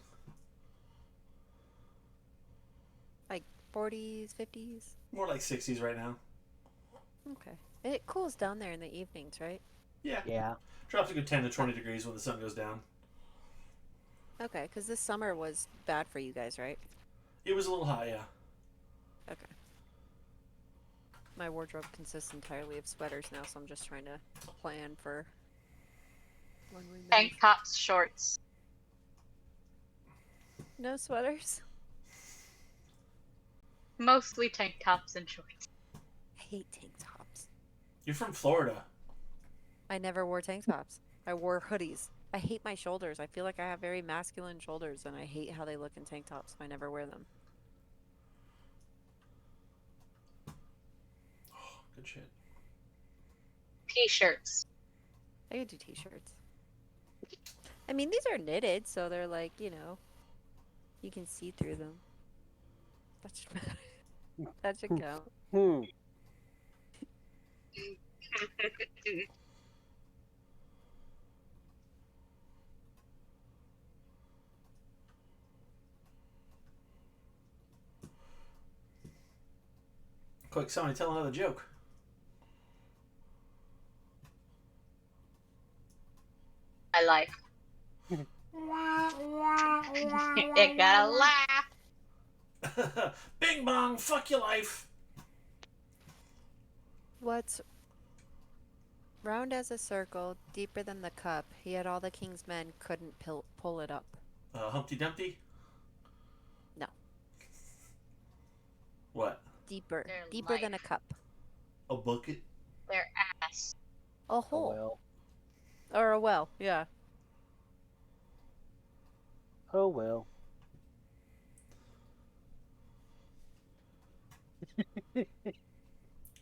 Like 40s, 50s? More like 60s right now. Okay. It cools down there in the evenings, right? Yeah. Yeah. Drops a good 10 to 20 degrees when the sun goes down. Okay, because this summer was bad for you guys, right? It was a little high, yeah. Okay. My wardrobe consists entirely of sweaters now, so I'm just trying to plan for when we move. Tank tops, shorts. No sweaters? Mostly tank tops and shorts. I hate tank tops. You're from Florida. I never wore tank tops. I wore hoodies. I hate my shoulders. I feel like I have very masculine shoulders, and I hate how they look in tank tops, so I never wear them. Oh, good shit. T-shirts. I could do t-shirts. I mean, these are knitted, so they're like, you know, you can see through them. That should matter. That should count. Hmm. Quick, somebody tell another joke. I like. It got a laugh. Bing bong, fuck your life. What's round as a circle, deeper than the cup, yet all the king's men couldn't pull it up. Humpty Dumpty? No. What? Deeper. Their Deeper than a life. cup. A bucket? Their ass. A Oh, hole. well. Or a well, yeah. Oh, well.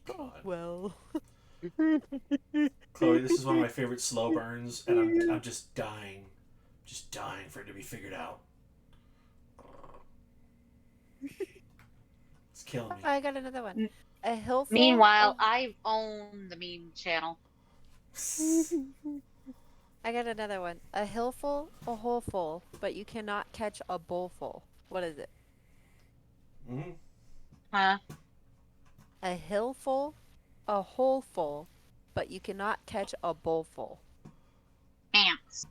God. Well. Chloe, this is one of my favorite slow burns, and I'm just dying. Just dying for it to be figured out. It's killing me. I got another one. A hill full Meanwhile, of- I own the meme channel. I got another one. A hill full, a hole full, but you cannot catch a bowl full. What is it? Mm-hmm. Huh? A hill full, a hole full, but you cannot catch a bowl full. Ants.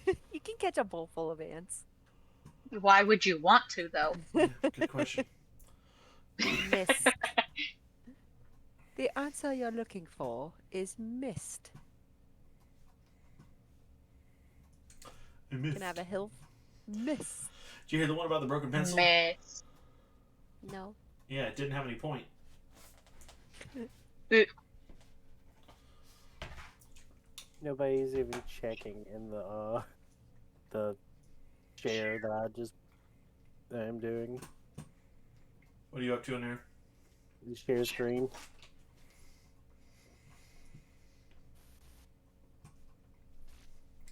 You can catch a bowl full of ants. Why would you want to, though? Good question. Mist. The answer you're looking for is mist. You can have a hill. Mist. Did you hear the one about the broken pencil? Miss. No. Yeah, it didn't have any point. Nobody's even checking in the share that I'm doing. What are you up to in there? The share screen.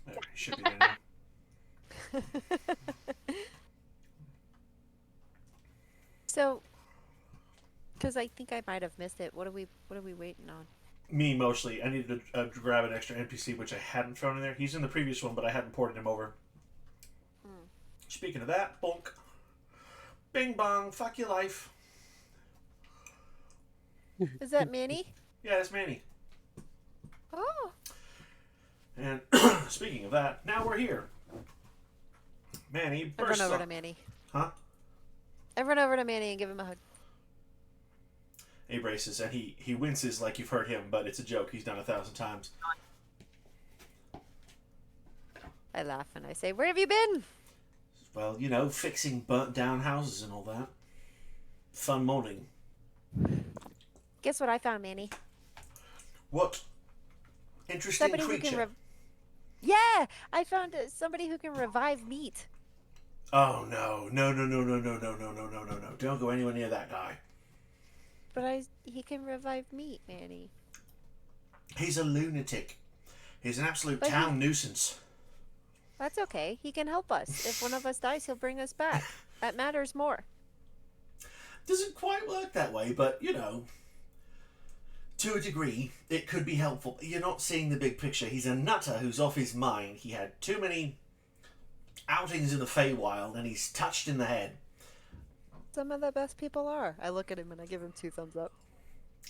There, it should be there now. So, because I think I might have missed it. What are we waiting on? Me mostly. I needed to grab an extra NPC, which I hadn't thrown in there. He's in the previous one, but I hadn't ported him over. Speaking of that, bonk. Bing bong, fuck your life. Is that Manny? Yeah, that's Manny. Oh. And speaking of that, now we're here. Manny I run bursts over on. to Manny. Huh? I run over to Manny and give him a hug. He braces and he winces like you've heard him, but it's a joke he's done 1,000 times. I laugh and I say, "Where have you been?" Well, you know, fixing burnt down houses and all that. Fun morning. Guess what I found, Manny? What interesting Somebody who creature. can Yeah, I found somebody who can revive meat. Oh no. No, no, no, no, no, no, no, no, no, no, no. Don't go anywhere near that guy. But he can revive meat, Manny. He's a lunatic. He's an absolute But town nuisance. That's okay. He can help us. If one of us dies, he'll bring us back. That matters more. Doesn't quite work that way, but you know, to a degree, it could be helpful. You're not seeing the big picture. He's a nutter who's off his mind. He had too many outings in the Feywild, and he's touched in the head. Some of the best people are. I look at him and I give him 2 thumbs up.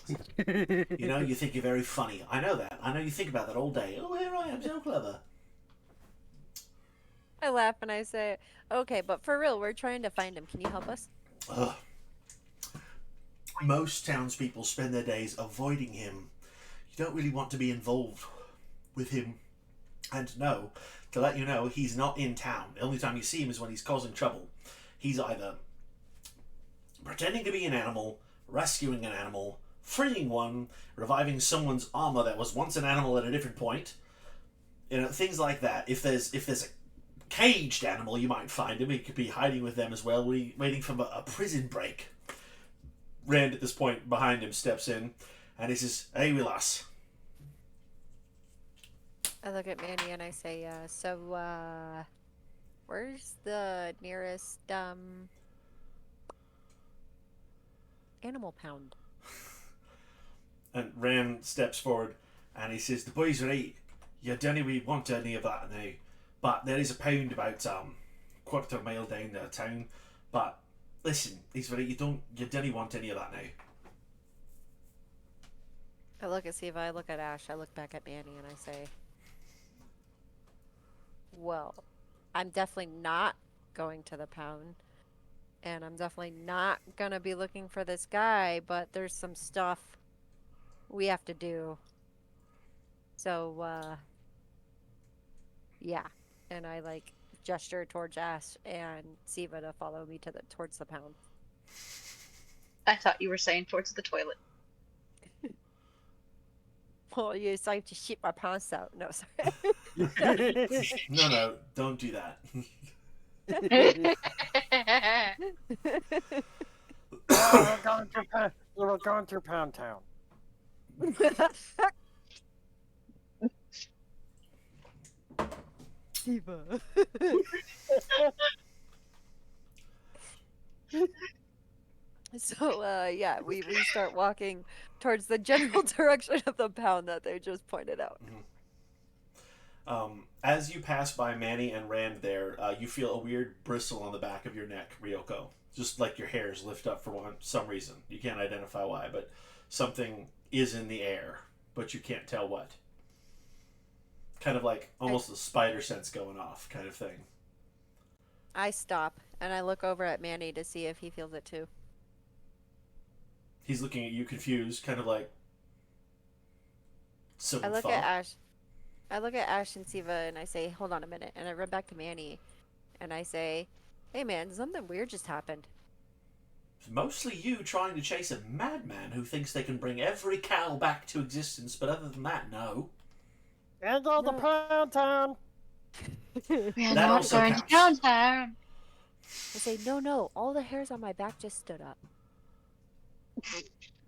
You know, you think you're very funny. I know that. I know you think about that all day. Oh, here I am, so clever. I laugh and I say, "Okay, but for real, we're trying to find him. Can you help us?" Ugh. Most townspeople spend their days avoiding him. You don't really want to be involved with him. And no, to let you know, he's not in town. The only time you see him is when he's causing trouble. He's either pretending to be an animal, rescuing an animal, freeing one, reviving someone's armor that was once an animal at a different point. You know, things like that. If there's a caged animal, you might find him. He could be hiding with them as well, waiting for a prison break. Rand, at this point, behind him, steps in, and he says, "Hey, Willas." I look at Manny and I say, so, where's the nearest, animal pound? And Rand steps forward, and he says, "The boys are right. You don't really want any of that now. But there is a pound about, quarter mile down the town. But, listen, he's right, you don't want any of that now." I look at Siva, I look at Ash, I look back at Manny and I say, "Well, I'm definitely not going to the pound. And I'm definitely not gonna be looking for this guy, but there's some stuff we have to do. So, yeah." And I like gesture towards Ash and Siva to follow me towards the pound. I thought you were saying towards the toilet. Well, you decided to shit my pants out. No, sorry. No, don't do that. We're going through Pound Town. Siva. So, yeah, we start walking towards the general direction of the pound that they just pointed out. As you pass by Manny and Rand there, you feel a weird bristle on the back of your neck, Ryoko. Just like your hairs lift up for some reason. You can't identify why, but something is in the air, but you can't tell what. Kind of like almost a spider sense going off kind of thing. I stop and I look over at Manny to see if he feels it too. He's looking at you confused, kind of like... So I look at Ash. I look at Ash and Siva and I say, "Hold on a minute." And I run back to Manny and I say, "Hey man, something weird just happened." It's mostly you trying to chase a madman who thinks they can bring every cow back to existence, but other than that, no. And all the Pound Town. We are That not also going to counts. downtown. I say, no, all the hairs on my back just stood up.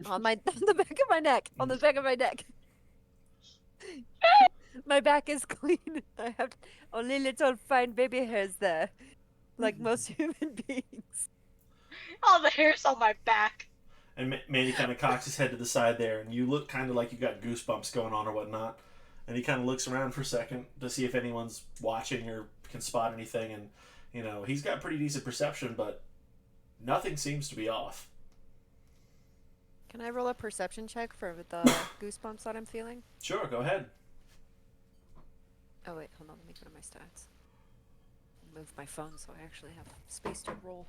on the back of my neck. On the back of my neck. My back is clean. I have only little fine baby hairs there. Like most human beings. All the hairs on my back. And Manny kind of cocks his head to the side there, and you look kind of like you got goosebumps going on or whatnot. And he kind of looks around for a second to see if anyone's watching or can spot anything. And, you know, he's got pretty decent perception, but nothing seems to be off. Can I roll a perception check for the goosebumps that I'm feeling? Sure, go ahead. Oh wait, hold on. Let me go to my stats. Move my phone so I actually have space to roll.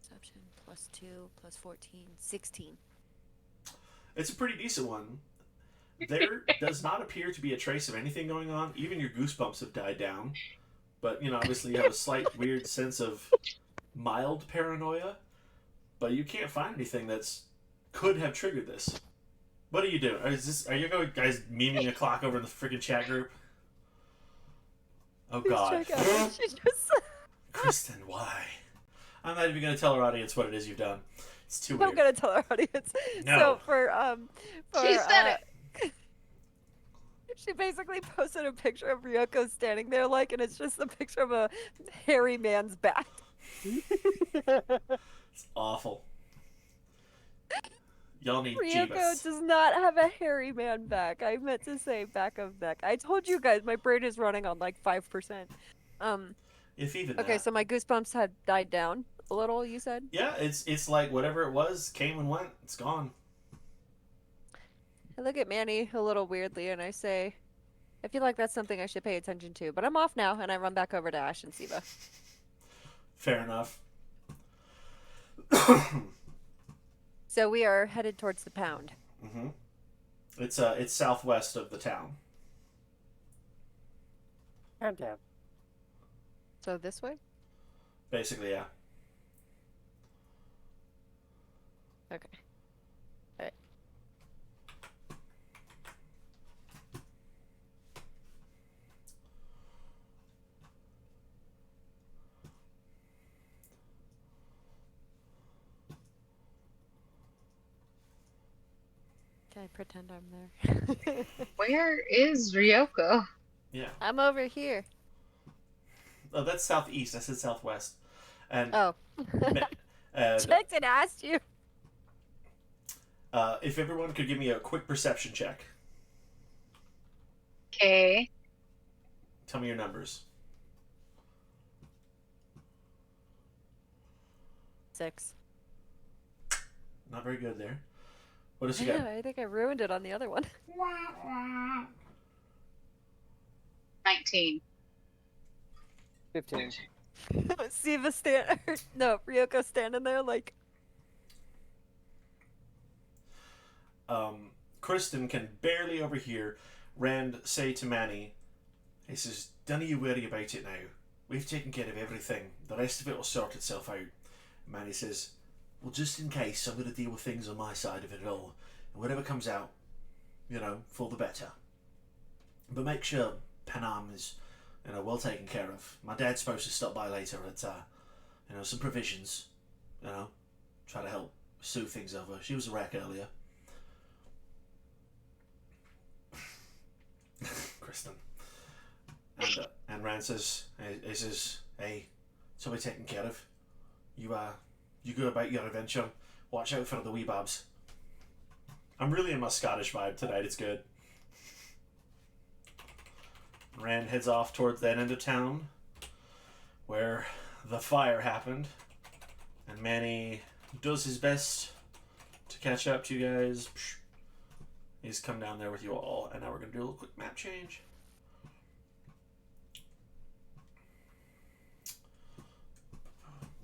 Perception +2 +14, 16. It's a pretty decent one. There does not appear to be a trace of anything going on. Even your goosebumps have died down. But, you know, obviously you have a slight weird sense of mild paranoia. But you can't find anything that's could have triggered this. What are you doing? Are you guys memeing a clock over in the freaking chat group? Oh Please God. check out what she just Kristen, why? I'm not even going to tell our audience what it is you've done. It's too I'm weird. gonna tell our audience. No. So for She said it. She basically posted a picture of Ryoko standing there, like, and it's just a picture of a hairy man's back. It's awful. Y'all need Ryoko Jeebus. does not have a hairy man back. I meant to say back of neck. I told you guys my brain is running on like 5%. If even Okay, that. so my goosebumps had died down a little. You said. Yeah, it's like whatever it was came and went. It's gone. I look at Manny a little weirdly and I say, I feel like that's something I should pay attention to, but I'm off now and I run back over to Ash and Siva. Fair enough. So we are headed towards the pound. Mm-hmm. It's southwest of the town. Calm down. So this way? Basically, yeah. Okay. Alright. Can I pretend I'm there? Where is Ryoko? Yeah. I'm over here. Oh, that's southeast. I said southwest. And Oh. and Checked and asked you. if everyone could give me a quick perception check. Okay. Tell me your numbers. 6. Not very good there. What does she Yeah, got? I think I ruined it on the other one. 19. 15. Siva Ryoko standing there like. Kristen can barely overhear Rand say to Manny, he says, "Don't you worry about it now. We've taken care of everything. The rest of it will sort itself out." Manny says, "Well, just in case, I'm going to deal with things on my side of it all. And whatever comes out, for the better. But make sure Panam is, well taken care of. My dad's supposed to stop by later at, some provisions. Try to help soothe things over. She was a wreck earlier." Kristen. And Rand says, he says, "Hey, it's all taken care of. You go about your adventure. Watch out for the wee babs." I'm really in my Scottish vibe tonight. It's good. Rand heads off towards that end of town where the fire happened. And Manny does his best to catch up to you guys. He's come down there with you all. And now we're going to do a little quick map change.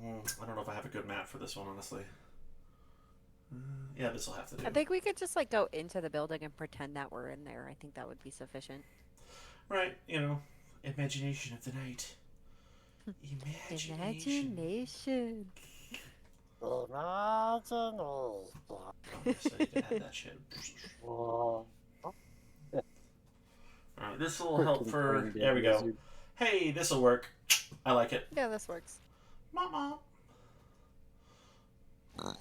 I don't know if I have a good map for this one, honestly. Yeah, this will have to do. I think we could just like go into the building and pretend that we're in there. I think that would be sufficient. Right, imagination of the night. Imagination. Imagination. Oh, yes, I need to add that shit. Alright, this will help for... There we go. Hey, this will work. I like it. Yeah, this works. Mama. Oh,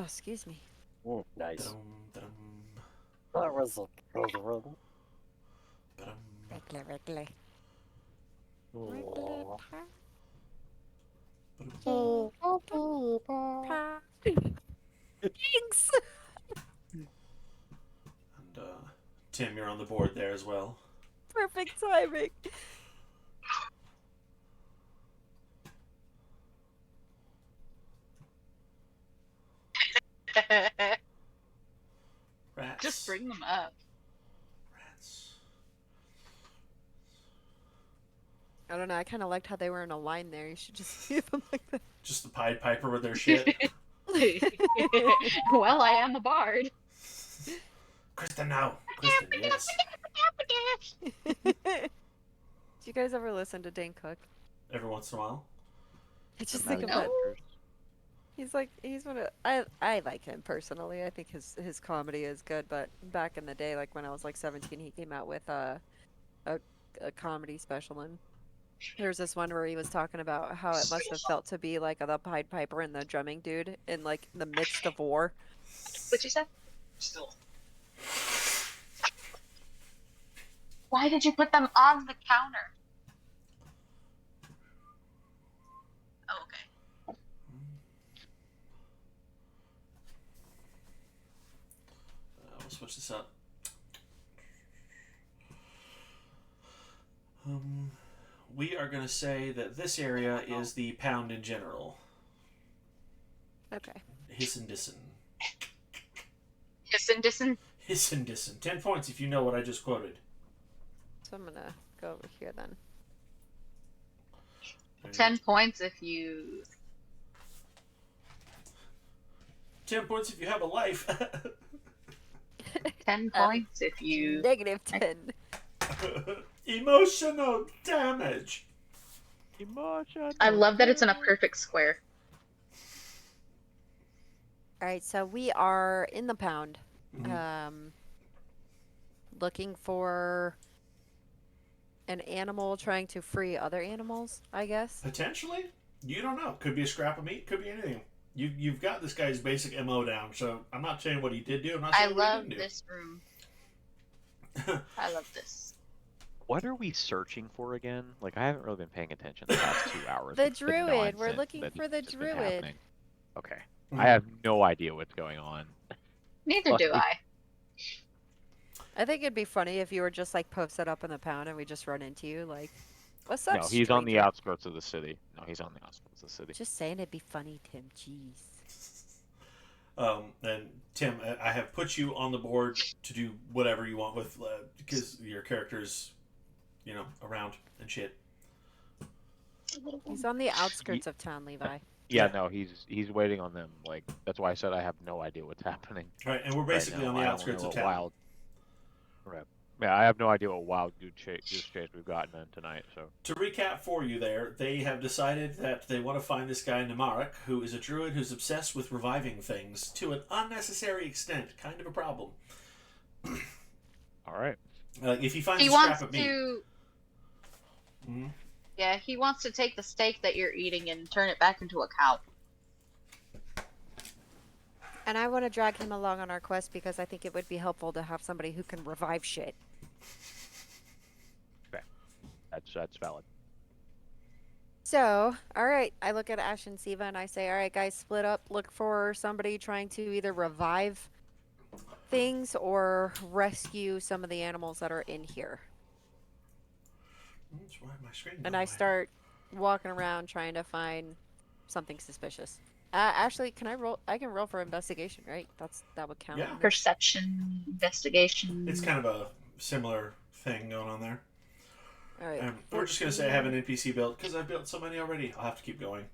excuse me. Nice. Dum, dum, That was a run. dum. Regular. Oh. Thanks. And Tim, you're on the board there as well. Perfect timing. Rats. Just bring them up. Rats. I don't know. I kind of liked how they were in a line there. You should just leave them like that. Just the Pied Piper with their shit. Well, I am a bard. Kristen, now. Kristen, yes. Do you guys ever listen to Dane Cook? Every once in a while. I just From think Magic about. Adventures. He's one of I like him personally. I think his comedy is good. But back in the day, like when I was like 17, he came out with a comedy special, and there's this one where he was talking about how it must have felt to be like the Pied Piper and the drumming dude in like the midst of war. What you said? Still. Why did you put them on the counter? Oh, okay. We'll switch this up. We are going to say that this area is the pound in general. Okay. Hissin-dissin. Hissin-dissin. Hissin-dissin. 10 points if you know what I just quoted. So I'm gonna go over here then. 10 points if you... 10 points if you have a life. 10 points if you... Negative 10. Emotional damage. Emotion. I love that it's in a perfect square. All right, so we are in the pound, Mhm. looking for an animal trying to free other animals, I guess. Potentially? You don't know. Could be a scrap of meat. Could be anything. You've got this guy's basic MO down, so I'm not saying what he did do. I'm not I saying what love he didn't this room. I love this. What are we searching for again? Like, I haven't really been paying attention the past 2 hours. The with druid. We're nonsense looking that for the has been druid. happening. Okay. Mhm. I have no idea what's going on. Neither do I. I think it'd be funny if you were just like posted up in the pound and we just run into you, like, what's up, No, he's on the stranger?" outskirts of the city. No, he's on the outskirts of the city. Just saying it'd be funny, Tim. Jeez. And Tim, I have put you on the board to do whatever you want with, because your character's, around and shit. He's on the outskirts of town, Levi. Yeah, Yeah. no, he's waiting on them. Like, that's why I said I have no idea what's happening. Right, and we're right basically now. on the I don't outskirts know of what town. Wild... Right. Yeah, I have no idea what wild goose chase we've gotten in tonight. So To recap for you there, they have decided that they want to find this guy Namarik, who is a druid who's obsessed with reviving things to an unnecessary extent. Kind of a problem. all right. If he finds He a scrap wants of meat... to... Mhm. Yeah, he wants to take the steak that you're eating and turn it back into a cow. And I want to drag him along on our quest because I think it would be helpful to have somebody who can revive shit. That's valid. So, all right, I look at Ash and Siva and I say, all right, guys, split up. Look for somebody trying to either revive things or rescue some of the animals that are in here. That's why my screen And went I away. start walking around trying to find something suspicious. Actually, can I roll? I can roll for investigation, right? That would count. Yeah. Perception, investigation. It's kind of a similar thing going on there. All right. We're just going to say I have an NPC built, because I've built so many already. I'll have to keep going.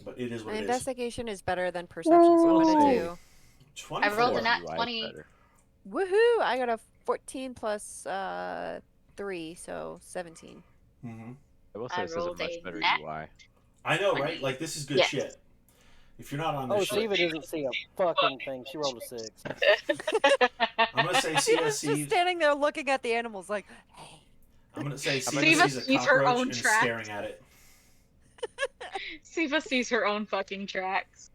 But it is what My it is. investigation is better than perception, so I'm We'll gonna see. do. 24. I rolled a nat UI is 20. better. Woohoo! I got a 14 plus 3, so 17. Mm-hmm. I will I say this is a rolled much a better nat- UI. I know, right? Like, this is good Yes. shit. If you're not on Oh, this shit, Siva doesn't see a fucking thing. She rolled a 6. I'm going to say She was just CSC. standing there looking at the animals like, hey. I'm going to say Siva CSC is a sees her cockroach own and tracks. staring at it. Siva sees her own fucking tracks.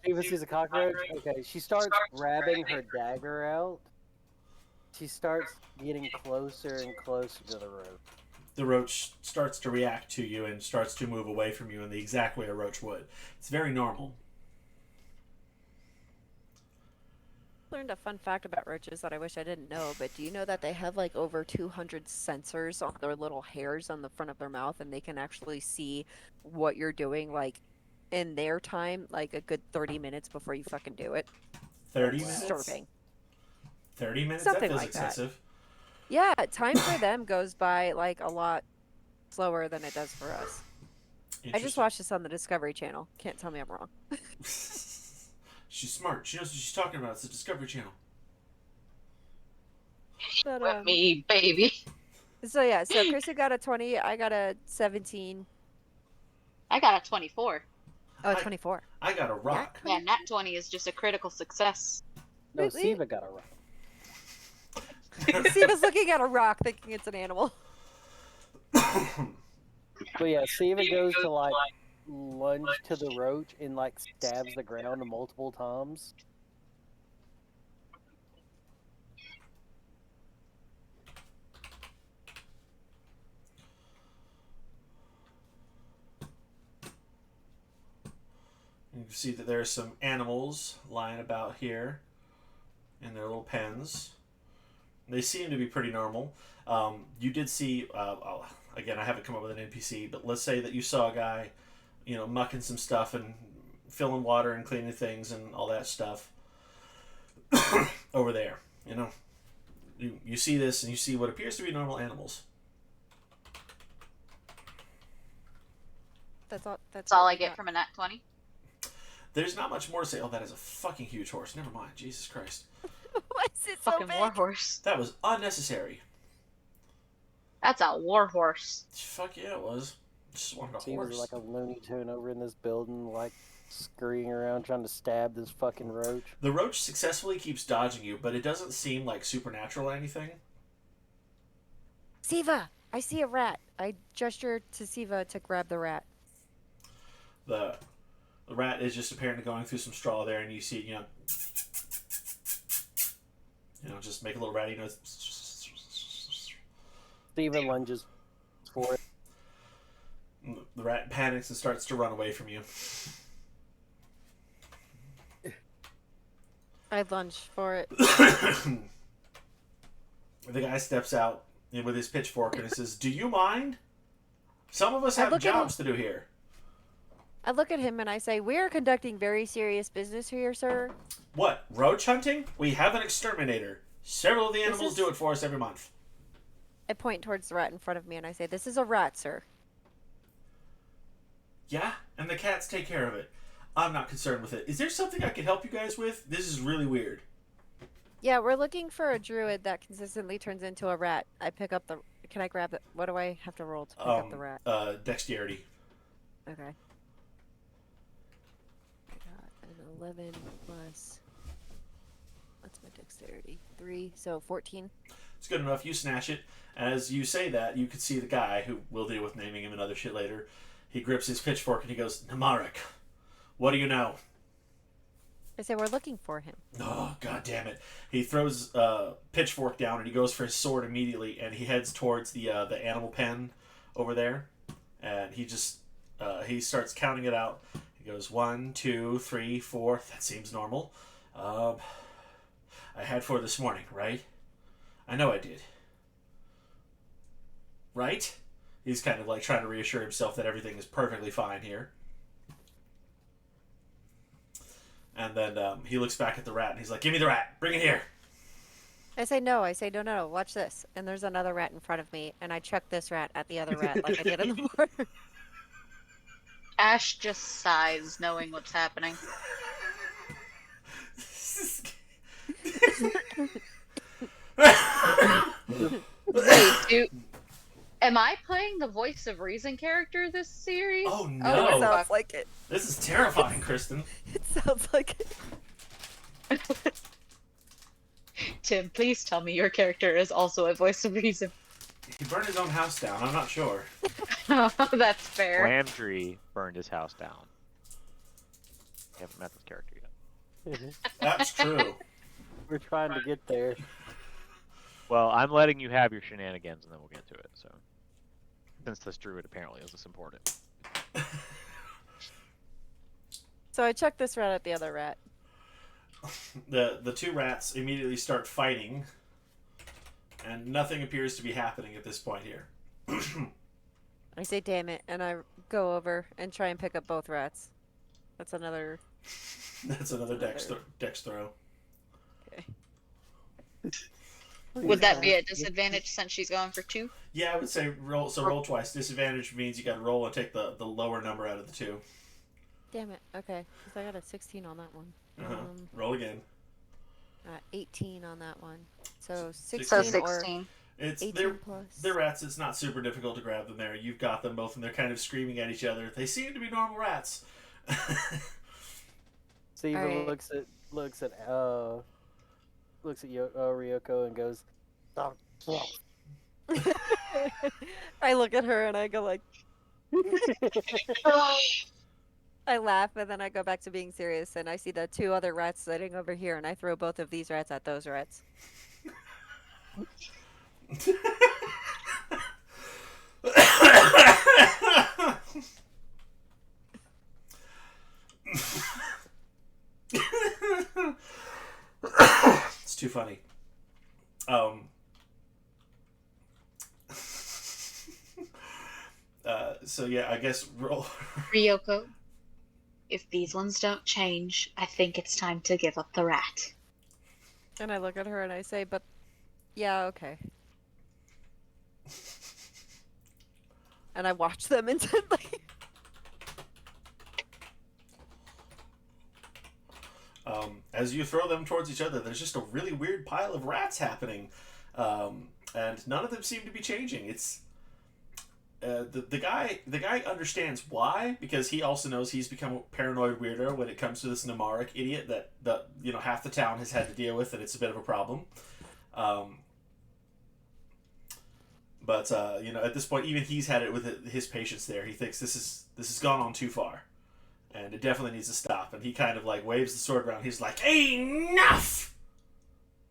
Siva sees a cockroach. Okay, she starts grabbing her dagger out. She starts getting closer and closer to the rope. The roach starts to react to you and starts to move away from you in the exact way a roach would. It's very normal. Learned a fun fact about roaches that I wish I didn't know, but do you know that they have like over 200 sensors on their little hairs on the front of their mouth, and they can actually see what you're doing like in their time like a good 30 minutes before you fucking do it. 30 Wow. minutes? Disturbing. 30 minutes? Something That feels like that. excessive. Yeah, time for them goes by like a lot slower than it does for us. I just Interesting. watched this on the Discovery Channel. Can't tell me I'm wrong. She's smart. She knows what she's talking about. It's the Discovery Channel. But, With me, baby. so yeah, so Kristen got a 20, I got a 17. I got a 24. Oh, I- 24. I got a rock. Yeah, nat 20 is just a critical success. No, Really? Siva got it right. Siva's looking at a rock thinking it's an animal. But yeah, Siva goes to like lunge to the roach and like stabs the ground multiple times. You can see that there's some animals lying about here in their little pens. They seem to be pretty normal. You did see, again, I haven't come up with an NPC, but let's say that you saw a guy, mucking some stuff and filling water and cleaning things and all that stuff over there. You see this and you see what appears to be normal animals. That's all. That's all what I we get got. from a nat 20. There's not much more to say. Oh, that is a fucking huge horse. Never mind. Jesus Christ. Why is it so Fucking big? warhorse. That was unnecessary. That's a warhorse. Fuck yeah, it was. Just wanted a Siva's horse. like a Looney Tune over in this building, like scurrying around trying to stab this fucking roach. The roach successfully keeps dodging you, but it doesn't seem like supernatural or anything. Siva, I see a rat. I gesture to Siva to grab the rat. The rat is just apparently going through some straw there, and you see, just make a little ratty noise. Siva lunges for it. The rat panics and starts to run away from you. I lunge for it. The guy steps out with his pitchfork and he says, "Do you mind? Some of us I have look at jobs to do here." I look at him and I say, "We are conducting very serious business here, sir." What? Roach hunting? We have an exterminator. Several of the animals is- do it for us every month. I point towards the rat in front of me and I say, "This is a rat, sir." Yeah, and the cats take care of it. I'm not concerned with it. Is there something I can help you guys with? This is really weird. Yeah, we're looking for a druid that consistently turns into a rat. I pick up the. Can I grab it? What do I have to roll to pick up the rat? Dexterity. Okay. I got an 11 plus. What's my dexterity? 3, so 14. It's good enough. You snatch it. As you say that, you can see the guy, who we'll deal with naming him and other shit later. He grips his pitchfork and he goes, "Namarek, what do you know?" I say, "We're looking for him." Oh, god damn it. He throws pitchfork down and he goes for his sword immediately, and he heads towards the animal pen over there. And he just, he starts counting it out. He goes, 1, 2, 3, 4. That seems normal. I had 4 this morning, right? I know I did. Right? He's kind of like trying to reassure himself that everything is perfectly fine here. And then he looks back at the rat and he's like, "Give me the rat. Bring it here." I say, "No." I say, no, watch this." And there's another rat in front of me, and I chuck this rat at the other rat like I did in the morning. Ash just sighs, knowing what's happening. Wait, am I playing the voice of reason character this series? Oh Oh, it no. sounds like it. This is terrifying, Kristen. It sounds like it. Tim, please tell me your character is also a voice of reason. He burned his own house down. I'm not sure. That's fair. Landry burned his house down. You haven't met this character yet. That's true. We're trying to get there. Well, I'm letting you have your shenanigans, and then we'll get to it. So, since this druid apparently is this important. So I chuck this rat at the other rat. The two rats immediately start fighting, and nothing appears to be happening at this point here. I say, "Damn it," and I go over and try and pick up both rats. That's another. That's another dex throw. Okay. Would that be a disadvantage since she's going for 2? Yeah, I would say roll. So roll twice. Disadvantage means you got to roll and take the lower number out of the 2. Damn it. Okay. Because I got a 16 on that one. Roll again. 18 on that one. So 16 So or 16. It's 18 plus. they're rats. It's not super difficult to grab them there. You've got them both, and they're kind of screaming at each other. They seem to be normal rats. Steven Alright. looks at Ryoko and goes, "Stop, stop." I look at her and I go like, I laugh and then I go back to being serious and I see the 2 other rats sitting over here and I throw both of these rats at those rats. It's too funny. So yeah, I guess roll. Ryoko, if these ones don't change, I think it's time to give up the rat. And I look at her and I say, but yeah, okay. And I watch them intently. As you throw them towards each other, there's just a really weird pile of rats happening, and none of them seem to be changing. It's the guy understands why, because he also knows he's become a paranoid weirdo when it comes to this Namaric idiot that half the town has had to deal with, and it's a bit of a problem. But at this point, even he's had it with his patients there. He thinks this has gone on too far, and it definitely needs to stop. And he kind of like waves the sword around. He's like, "Enough!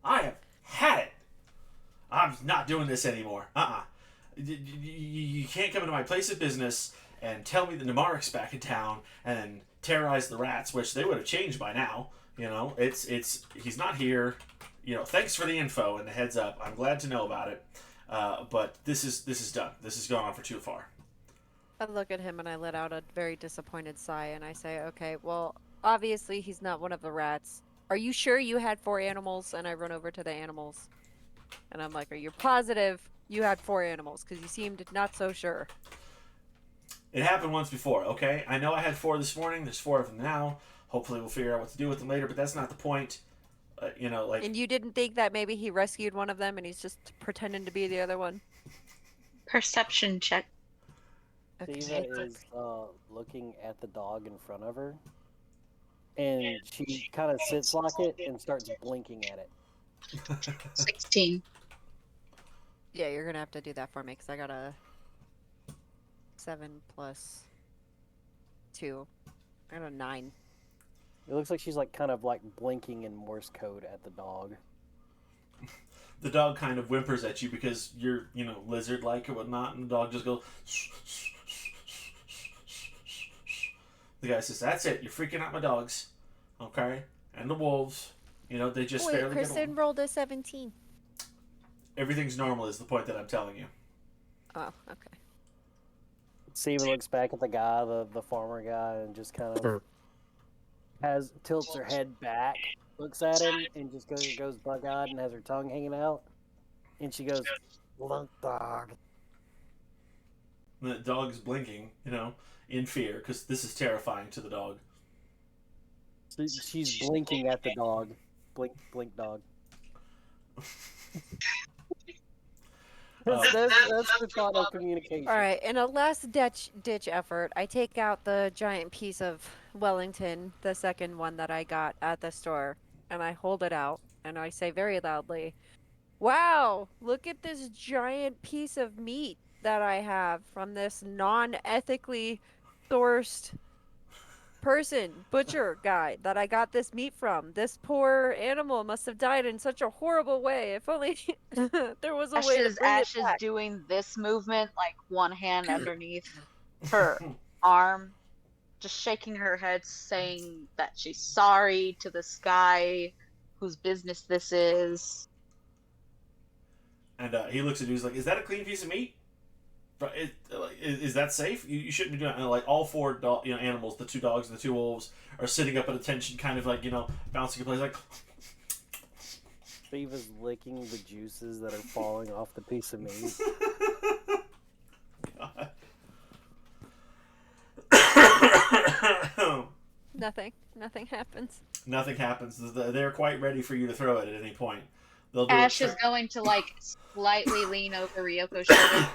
I have had it. I'm not doing this anymore. You can't come into my place of business and tell me the Namaric's back in town and then terrorize the rats, which they would have changed by now. He's not here. Thanks for the info and the heads up. I'm glad to know about it. But this is done. This has gone on for too far." I look at him and I let out a very disappointed sigh and I say, okay, well, obviously he's not one of the rats. Are you sure you had 4 animals? And I run over to the animals. And I'm like, are you positive you had 4 animals? Because you seemed not so sure. It happened once before, okay? I know I had 4 this morning. There's 4 of them now. Hopefully we'll figure out what to do with them later, but that's not the point. And you didn't think that maybe he rescued one of them and he's just pretending to be the other one? Perception check. Steva is looking at the dog in front of her, and she kind of sits like it and starts blinking at it. 16. Yeah, you're gonna have to do that for me because I got a 7 plus 2. I got a 9. It looks like she's like kind of like blinking in Morse code at the dog. The dog kind of whimpers at you because you're, lizard-like or whatnot, and the dog just goes. The guy says, "That's it. You're freaking out my dogs, okay? And the wolves. They just Wait, barely get Kristen along." rolled a 17. Everything's normal is the point that I'm telling you. Oh, okay. Steva looks back at the guy, the farmer guy, and just kind of tilts her head back, looks at him, and just goes bug-eyed and has her tongue hanging out. And she goes, "Look, dog." And the dog's blinking, in fear, because this is terrifying to the dog. She's blinking at the dog. Blink, blink, dog. That's the thought of communication. All right, in a last ditch effort, I take out the giant piece of Wellington, the second one that I got at the store, and I hold it out, and I say very loudly, "Wow, look at this giant piece of meat that I have from this non-ethically sourced butcher guy that I got this meat from. This poor animal must have died in such a horrible way. If only there was a way to bring Ash it is back." doing this movement, like one hand underneath her arm, just shaking her head, saying that she's sorry to this guy whose business this is. And he looks at you, he's like, "Is that a clean piece of meat? But is that safe? You shouldn't be doing that. Like all four animals, the two dogs and the two wolves, are sitting up at attention, kind of like bouncing in place, like. Steve is licking the juices that are falling off the piece of meat. Nothing happens. Nothing happens. They're quite ready for you to throw it at any point. They'll do Ash it. is going to like slightly lean over Ryoko's shoulder.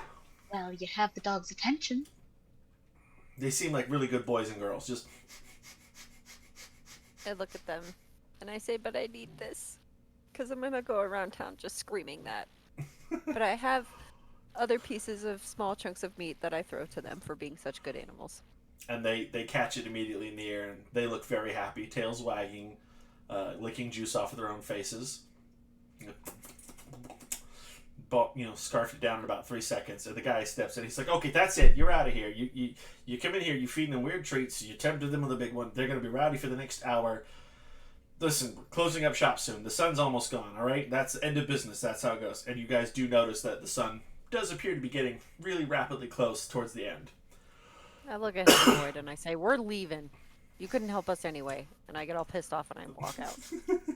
Well, you have the dog's attention. They seem like really good boys and girls. Just I look at them and I say, but I need this. Because I'm going to go around town just screaming that. But I have other pieces of small chunks of meat that I throw to them for being such good animals. and they catch it immediately in the air, and they look very happy, tails wagging, licking juice off of their own faces. But, scarf it down in about 3 seconds, and the guy steps in. He's like, "Okay, that's it. You're out of here. You come in here. You feed them weird treats. You tempted them with a big one. They're gonna be rowdy for the next hour. Listen, we're closing up shop soon. The sun's almost gone. All right, that's the end of business. That's how it goes." And you guys do notice that the sun does appear to be getting really rapidly close towards the end. I look at Hemingway and I say, "We're leaving. You couldn't help us anyway." And I get all pissed off and I walk out.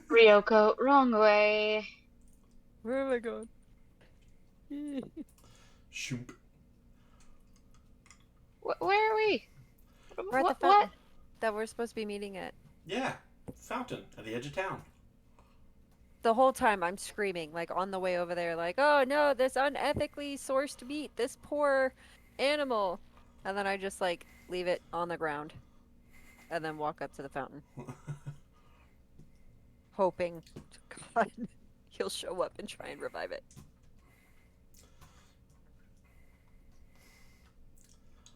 Ryoko, wrong way. Where am I going? Shoop. Where are we? We're at the fountain that we're supposed to be meeting at. Yeah, fountain at the edge of town. The whole time I'm screaming, like on the way over there, like, "Oh no, this unethically sourced meat, this poor animal." And then I just like leave it on the ground and then walk up to the fountain, hoping to God he'll show up and try and revive it.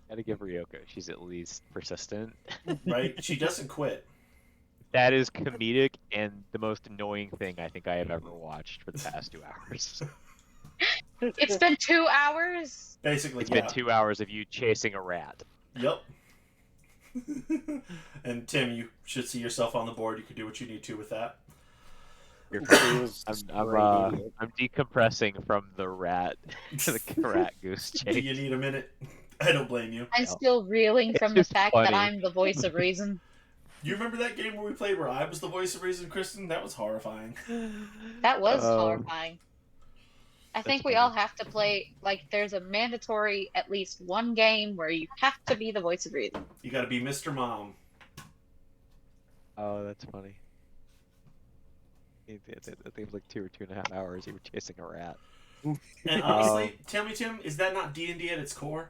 Gotta give Ryoko. She's at least persistent. Right? She doesn't quit. That is comedic and the most annoying thing I think I have ever watched for the past 2 hours. It's been 2 hours. Basically, It's yeah. been 2 hours of you chasing a rat. Yep. And Tim, you should see yourself on the board. You could do what you need to with that. You're It was I'm great idiot. I'm decompressing from the rat goose Do chase. you need a minute? I don't blame you. I'm No. still reeling It's from the just fact that funny. I'm the voice of reason. You remember that game where we played where I was the voice of reason, Kristen? That was horrifying. That was Oh. horrifying. I think we funny. all have to play, like, there's a mandatory at least one game where you have to be the voice of reason. You got to be Mr. Mom. Oh, that's funny. I think it was like 2 or 2.5 hours you were chasing a rat. And honestly, tell me, Tim, is that not D&D at its core?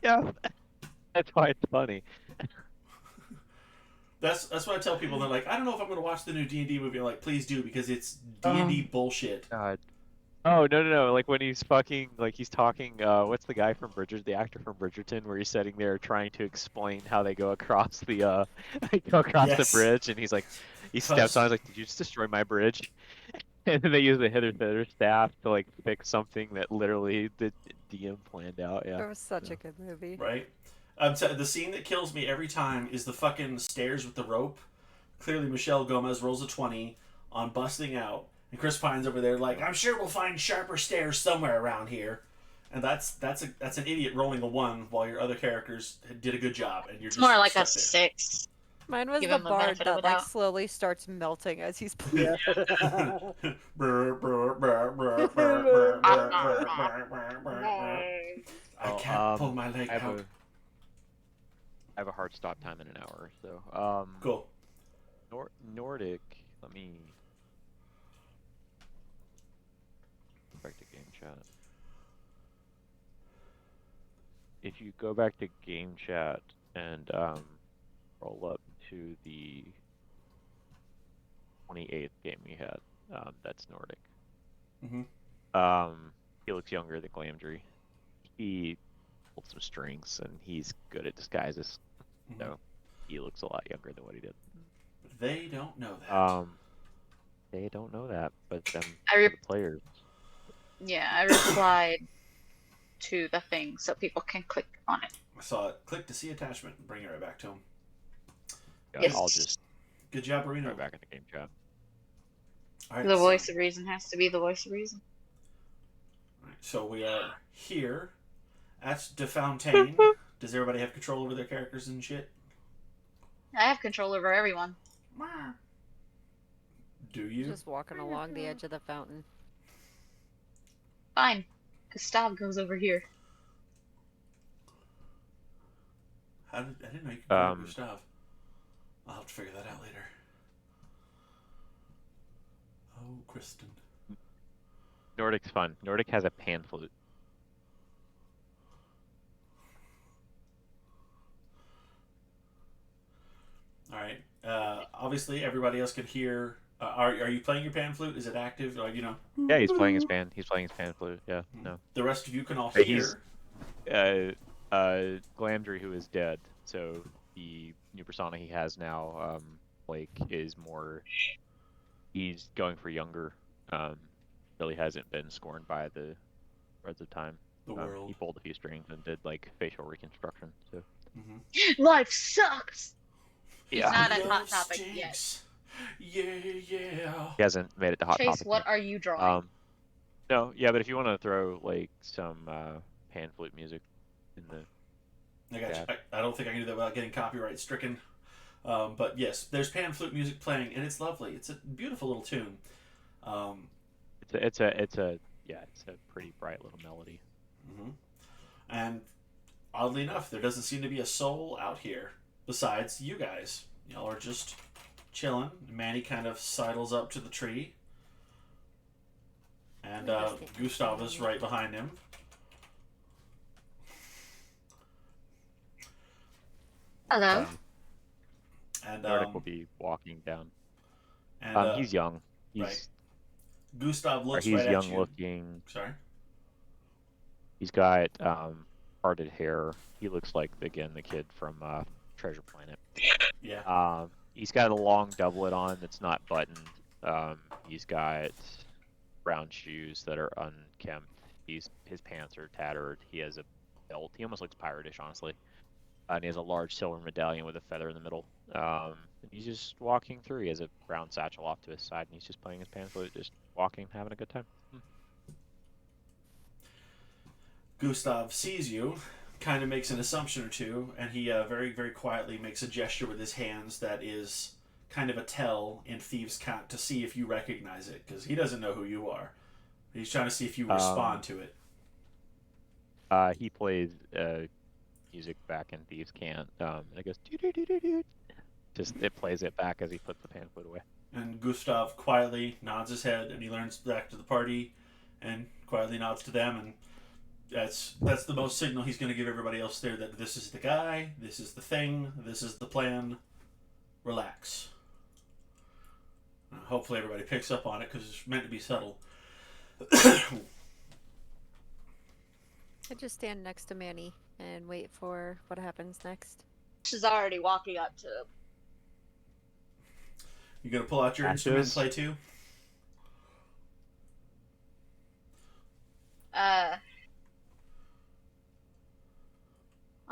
Yeah. That's why it's funny. That's what I tell people. They're like, "I don't know if I'm going to watch the new D&D movie." I'm like, "Please do, because it's D&D bullshit." God. Oh, no. Like when he's fucking, like he's talking, what's the guy from the actor from Bridgerton, where he's sitting there trying to explain how they go across the, Yes. the bridge, and he's like, he steps on, he's like, "Did you just destroy my bridge?" And then they use the hither staff to like fix something that literally the DM planned out. It Yeah. was such a good movie. Right? The scene that kills me every time is the fucking stairs with the rope. Clearly, Michelle Gomez rolls a 20 on busting out, and Chris Pine's over there like, "I'm sure we'll find sharper stairs somewhere around here." And that's an idiot rolling a 1 while your other characters did a good job, and you're It's just more like a stuck 6. Mine was Give the him the bard benefit of that the like doubt. slowly starts melting as he's playing. Yeah. Brr, brr, brr, brr, brr, brr, brr, brr, brr, brr. I Oh, can't pull my leg I have out. I have a hard stop time in an hour, so Cool. Nordic. Let me go back to game chat. If you go back to game chat and roll up to the 28th game we had, that's Nordic. Mhm. He looks younger than Glamdry. He pulled some strings and he's good at disguises. Mhm. So he looks a lot younger than what he did. They don't know that. They don't know that, but them I re- the players. Yeah, I replied to the thing so people can click on it. I saw it. Click to see attachment and bring it right back to him. Yes. I'll just Good job, Marino. right back in the game chat. All right, The so- voice of reason has to be the voice of reason. Right, so we are here at De Fontaine. Does everybody have control over their characters and shit? I have control over everyone. Do you? Just walking along the edge of the fountain. Fine. Gustav goes over here. I didn't know you could go over stuff. I'll have to figure that out later. Oh, Kristen. Nordic's fun. Nordic has a pan flute. All right. Obviously, everybody else can hear. Are you playing your pan flute? Is it active? Like, you know. Yeah, he's playing his pan. He's playing his pan flute. Yeah, no. The rest of you can all Hey, hear. Glamdry, who is dead. So the new persona he has now, like, is more. He's going for younger. Really hasn't been scorned by the Reds of Time. The world. He pulled a few strings and did like facial reconstruction. So. Life sucks. Yeah. Not a Love hot topic stinks. yet. Yeah. He hasn't made it to hot Chase, topic. what yet. are you drawing? No, yeah, but if you want to throw like some pan flute music in the I got Yeah. you. I don't think I can do that without getting copyright stricken. But yes, there's pan flute music playing, and it's lovely. It's a beautiful little tune. it's a pretty bright little melody. Mm-hmm. And oddly enough, there doesn't seem to be a soul out here besides you guys. Y'all are just chilling. Manny kind of sidles up to the tree, and Gustav is right behind him. Hello. And Nordic will be walking down. and He's young. He's right. Gustav or looks he's right young at you. looking. Sorry. He's got parted hair. He looks like the kid from Treasure Planet. Yeah. He's got a long doublet on that's not buttoned. He's got brown shoes that are unkempt. His pants are tattered. He has a belt. He almost looks pirate-ish, honestly. And he has a large silver medallion with a feather in the middle. He's just walking through. He has a brown satchel off to his side, and he's just playing his pan flute, just walking, having a good time. Gustav sees you, kind of makes an assumption or two, and he very, very quietly makes a gesture with his hands that is kind of a tell in Thieves' Cant to see if you recognize it, because he doesn't know who you are. He's trying to see if you respond to it. He plays music back in Thieves' Cant, and it goes doo-doo-doo-doo-doo. Just it plays it back as he puts the pan flute away. And Gustav quietly nods his head, and he learns back to the party, and quietly nods to them, and that's the most signal he's going to give everybody else there that this is the guy, this is the thing, this is the plan. Relax. Hopefully everybody picks up on it because it's meant to be subtle. I just stand next to Manny and wait for what happens next. She's already walking up to him. You gonna pull out your instrument and play too? I'd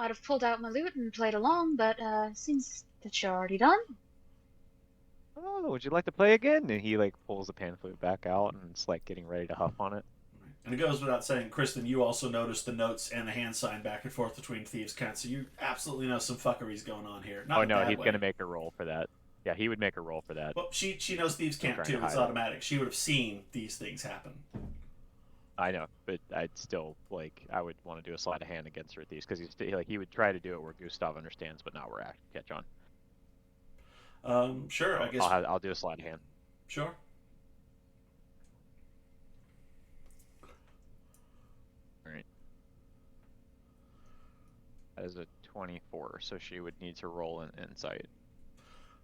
have pulled out my lute and played along, but seems that you're already done. Oh, would you like to play again? And he like pulls the pan flute back out, and it's like getting ready to huff on it. And it goes without saying, Kristen, you also noticed the notes and the hand sign back and forth between Thieves' Cant, so you absolutely know some fuckery's going on here. Not Oh in a no, bad he's way. gonna make a roll for that. Yeah, he would make a roll for that. Well, she knows Thieves' Cant trying to too. It's hide it. automatic. She would have seen these things happen. I know, but I'd still I would want to do a sleight of hand against her thieves because he would try to do it where Gustav understands, but not where I catch on. Sure, I guess. I'll do a sleight of hand. Sure. All right. That is a 24, so she would need to roll an insight.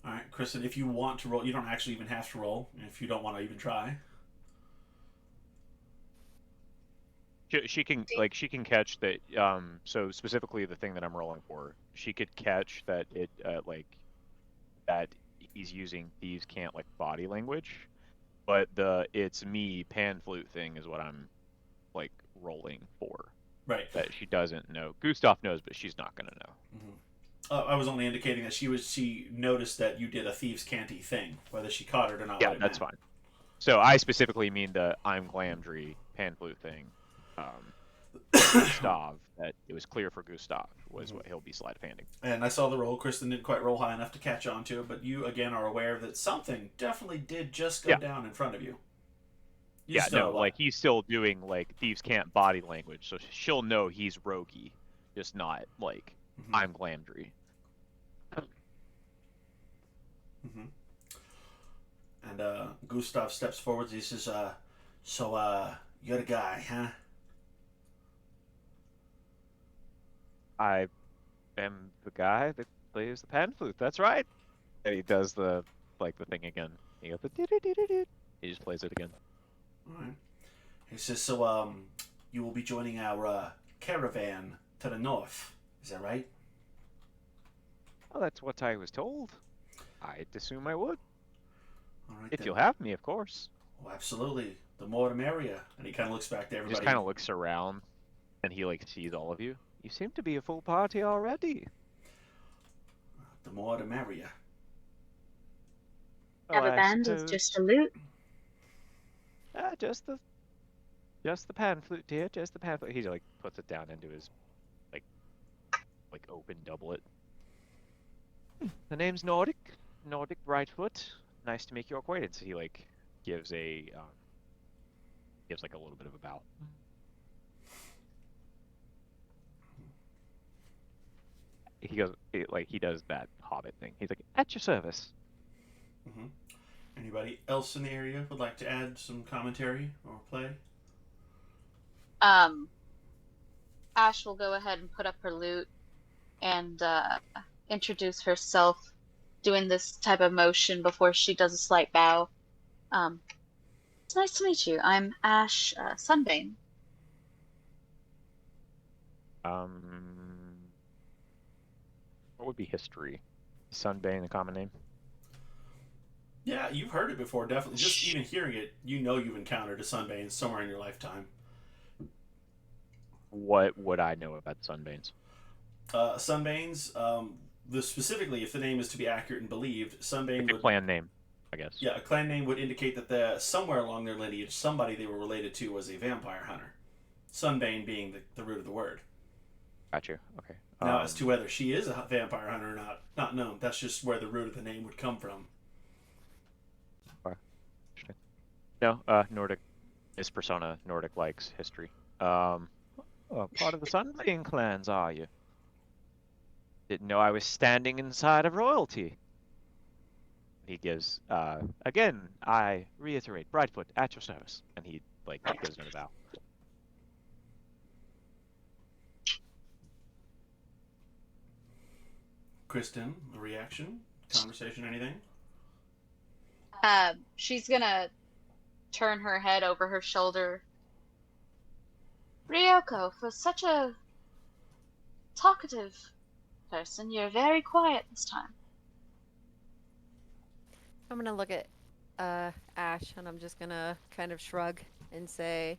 All right, Kristen, if you want to roll, you don't actually even have to roll if you don't want to even try. She can catch that. So specifically, the thing that I'm rolling for, she could catch that it that he's using Thieves' Cant like body language, but the it's me pan flute thing is what I'm like rolling for. Right. That she doesn't know. Gustav knows, but she's not gonna know. I was only indicating that she noticed that you did a Thieves' Canty thing, whether she caught it or not. Yeah, that's fine. So I specifically mean the I'm Glamdry pan flute thing. Gustav that it was clear for Gustav was what he'll be sleight of handing. And I saw the roll. Kristen didn't quite roll high enough to catch on to it, but you again are aware that something definitely did just go Yeah. down in front of you. You Yeah, just don't know no, what. like he's still doing like thieves can't body language, so she'll know he's roguey, just not like Mhm. I'm Glamdry. Mhm. And Gustav steps forward. He says, "So you're the guy, huh?" I am the guy that plays the pan flute. That's right. And he does the thing again. He goes the do-do-do-do-do. He just plays it again. All right. He says, "So you will be joining our caravan to the north. Is that right?" Well, that's what I was told. I'd assume I would. All right. If then. you'll have me, of course. Oh, absolutely. The more the merrier. And he kind of looks back to He everybody. just kind of looks around, and he like sees all of you. You seem to be a full party already. The more the merrier. Have a I band with suppose- just a lute. Just the pan flute, dear. Just the pan flute. He like puts it down into his like open doublet. The name's Nordic Brightfoot. Nice to make your acquaintance. He like gives like a little bit of a bow. He goes he does that Hobbit thing. He's like, at your service. Mm-hmm. Anybody else in the area would like to add some commentary or play? Ash will go ahead and put up her lute and introduce herself, doing this type of motion before she does a slight bow. It's nice to meet you. I'm Ash Sunbane. What would be history? Sunbane a common name? Yeah, you've heard it before, definitely. Just even hearing it, you know you've encountered a Sunbane somewhere in your lifetime. What would I know about Sunbanes? Sunbanes, specifically, if the name is to be accurate and believed, Sunbane Like a would... clan name, I guess. Yeah, a clan name would indicate that somewhere along their lineage, somebody they were related to was a vampire hunter. Sunbane being the root of the word. Got you. Okay. Now, as to whether she is a vampire hunter or not known. That's just where the root of the name would come from. No, Nordic is persona. Nordic likes history. Part of the Sunbane clans, are you? Didn't know I was standing inside of royalty. He gives, again, I reiterate, Brightfoot, at your service. And he gives another bow. Kristen, a reaction? Conversation, anything? She's gonna turn her head over her shoulder. Ryoko, for such a talkative person, you're very quiet this time. I'm gonna look at Ash and I'm just gonna kind of shrug and say,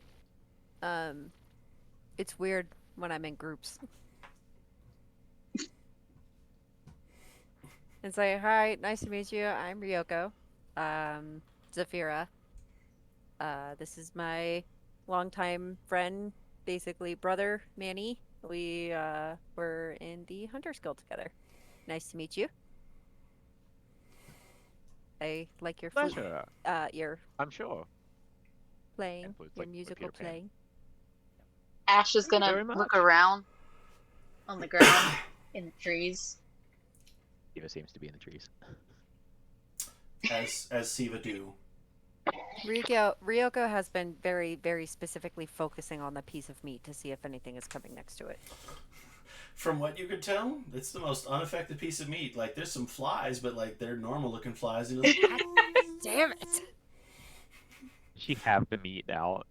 it's weird when I'm in groups. And say, hi, nice to meet you. I'm Ryoko. Zafira. This is my longtime friend, basically brother, Manny. We were in the Hunters Guild together. Nice to meet you. I like your flute, Pleasure. your I'm sure. playing, And flute's your like musical Peter Pan. playing. Ash is Thank you gonna very much. look around on the ground in the trees. Eva seems to be in the trees. As Siva do. Ryoko has been very, very specifically focusing on the piece of meat to see if anything is coming next to it. From what you could tell, it's the most unaffected piece of meat. Like, there's some flies, but they're normal looking flies. And Damn it! She have the meat out.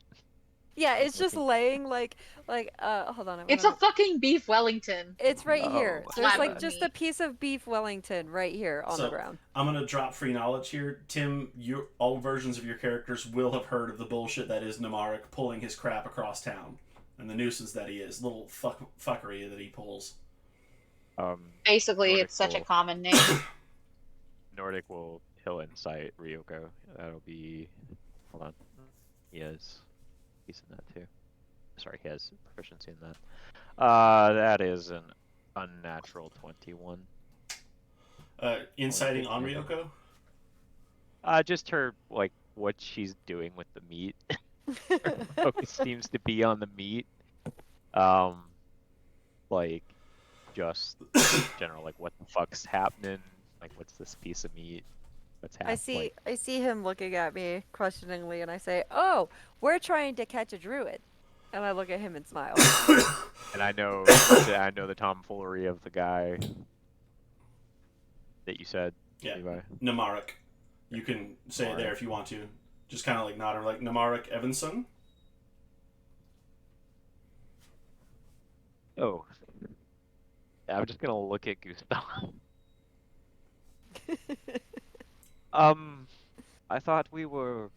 Yeah, it's just Looking- laying hold on. It's a fucking beef Wellington. It's right Oh, here. my There's God. just a piece of beef Wellington right here on the So- ground. I'm gonna drop free knowledge here. Tim, all versions of your characters will have heard of the bullshit that is Namarik pulling his crap across town. And the nuisance that he is. Little fuckery that he pulls. Basically, Nordic it's such a will- common name. Nordic he'll incite Ryoko. That'll be, hold on. He is. He's in that too. Sorry, he has proficiency in that. That is an unnatural 21. Inciting on Okay. Ryoko? Just her, like, what she's doing with the meat. Her focus seems to be on the meat. Like, just general, like, what the fuck's happening? Like, what's this piece of meat? What's happening? I see him looking at me questioningly, and I say, "Oh, we're trying to catch a druid," and I look at him and smile. And I know the tomfoolery of the guy that you said, Yeah. Levi. Namarik. You can say it there if you want to. Just kind of like nod her, like Namarik Evanson. Oh. I'm just gonna look at Gustav. I thought we were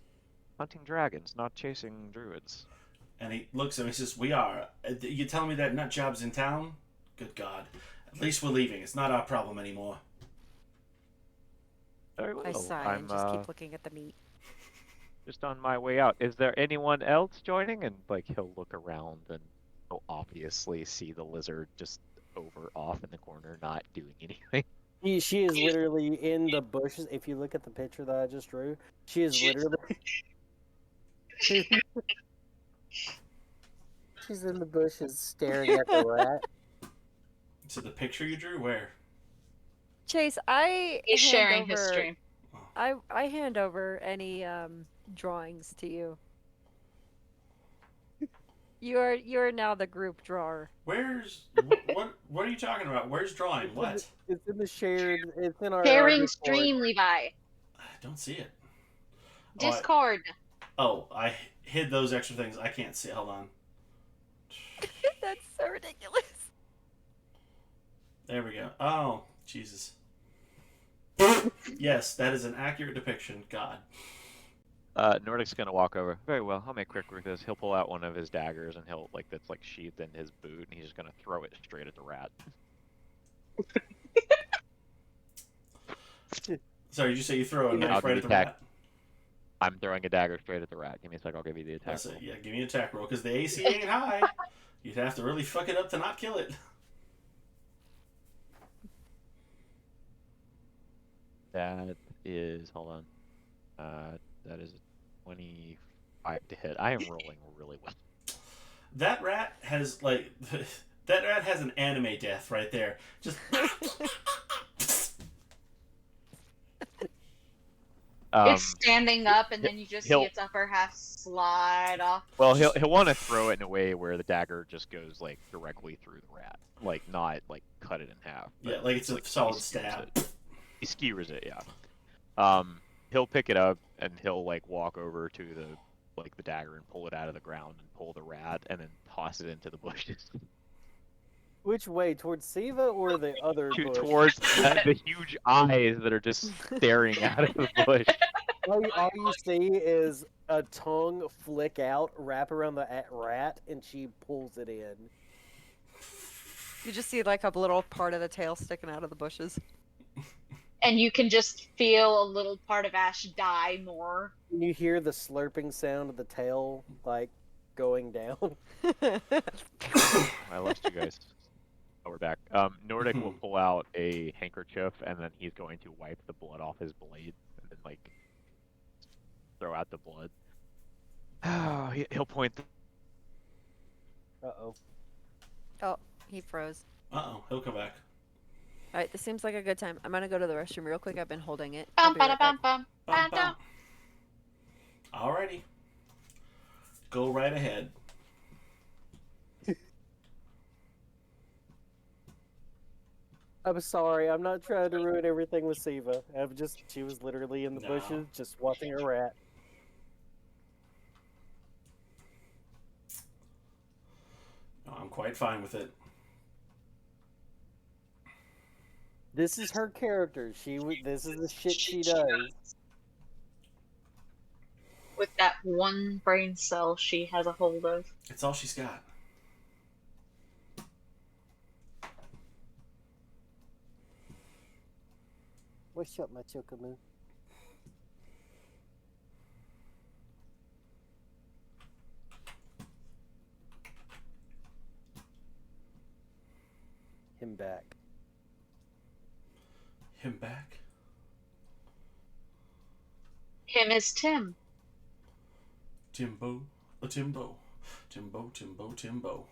hunting dragons, not chasing druids. And he looks at me and says, "We are. You telling me that nut job's in town? Good God. At least we're leaving. It's not our problem anymore." Very well. I sigh and just keep looking at the meat. Just on my way out. Is there anyone else joining? And like he'll look around and he'll obviously see the lizard just off in the corner, not doing anything. She is literally in the bushes. If you look at the picture that I just drew, she is literally. She's in the bushes staring at the rat. So the picture you drew, where? Chase, I He's hand sharing over, his stream. I hand over any drawings to you. You're now the group drawer. Where's what are you talking about? Where's drawing? What? It's in the shared. It's in our Sharing Discord. stream, Levi. I don't see it. Discord. I hid those extra things. I can't see. Hold on. That's so ridiculous. There we go. Oh, Jesus. Yes, that is an accurate depiction. God. Nordic's gonna walk over. Very well, I'll make quick work of this. He'll pull out one of his daggers and he'll that's like sheathed in his boot, and he's just gonna throw it straight at the rat. Sorry, did you say you throw a I'll knife give right you at the attack. rat? I'm throwing a dagger straight at the rat. Give me a sec, I'll give you the attack. That's it. roll. Yeah, give me an attack roll because the AC ain't high. You'd have to really fuck it up to not kill it. That is, hold on. That is 25 to hit. I am rolling really well. That rat has like that rat has an anime death right there. Just It's standing up, and then you just see he'll- its upper half slide off. Well, he'll want to throw it in a way where the dagger just goes like directly through the rat, like not like cut it in half. yeah, but like it's a solid he skewers stab. it. He skewers it, yeah. He'll pick it up and he'll like walk over to the dagger and pull it out of the ground and pull the rat and then toss it into the bushes. Which way? Towards Siva or the other bush? Towards the huge eyes that are just staring out of the bush. All you see is a tongue flick out, wrap around the rat, and she pulls it in. You just see like a little part of the tail sticking out of the bushes. And you can just feel a little part of Ash die more. And you hear the slurping sound of the tail, like, going down. I lost you guys. Oh, we're back. Nordic will pull out a handkerchief and then he's going to wipe the blood off his blade and then like throw out the blood. He'll point. Uh-oh. Oh, he froze. He'll come back. All right, this seems like a good time. I'm gonna go to the restroom real quick. I've been holding it. Bum, I'll be right bada, back. bum, Bum, bum, bum. Alrighty. Go right ahead. I'm sorry, I'm not trying to ruin everything with Siva. She was literally in the No. bushes, just watching a rat. No, I'm quite fine with it. This is her character. This is the shit she does. With that one brain cell she has a hold of. It's all she's got. What's up, my chocomoo? back. Him back? Him is Tim. Timbo. A Timbo. Timbo, Timbo, Timbo.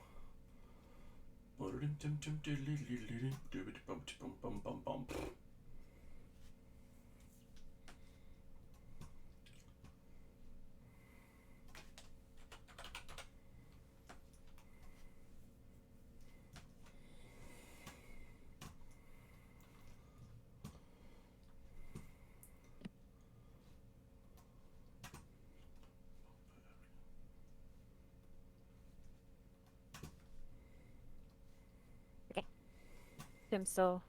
Tim still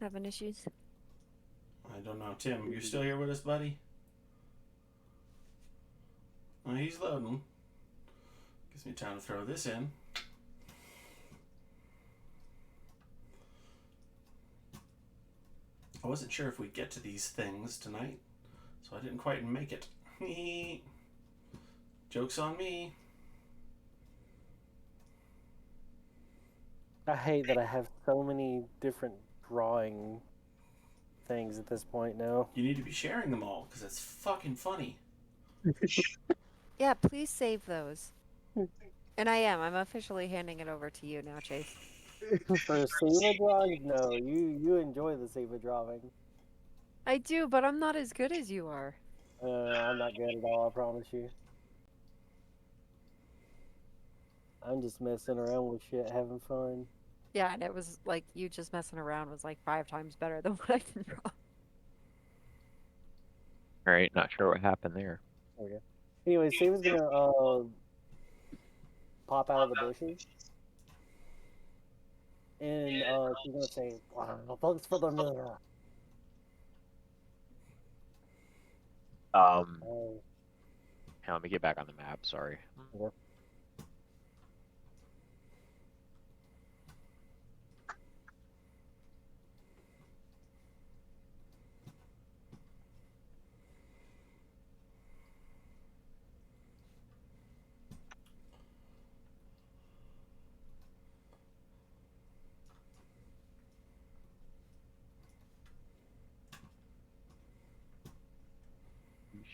having issues. I don't know. Tim, you still here with us, buddy? Well, he's loading. Gives me time to throw this in. I wasn't sure if we'd get to these things tonight, so I didn't quite make it. Joke's on me. I hate that I have so many different drawing things at this point now. You need to be sharing them all, because that's fucking funny. Yeah, please save those. And I am. I'm officially handing it over to you now, Chase. For Siva drawing, no, you enjoy the Siva drawing. I do, but I'm not as good as you are. I'm not good at all, I promise you. I'm just messing around with shit, having fun. Yeah, and it was like you just messing around was like 5 times better than what I can draw. Alright, not sure what happened there. Okay. Anyway, Siva's gonna pop out of the bushes. And she's gonna say, "Wow, thanks for the mirror." Hang on, let me get back on the map, sorry. Okay.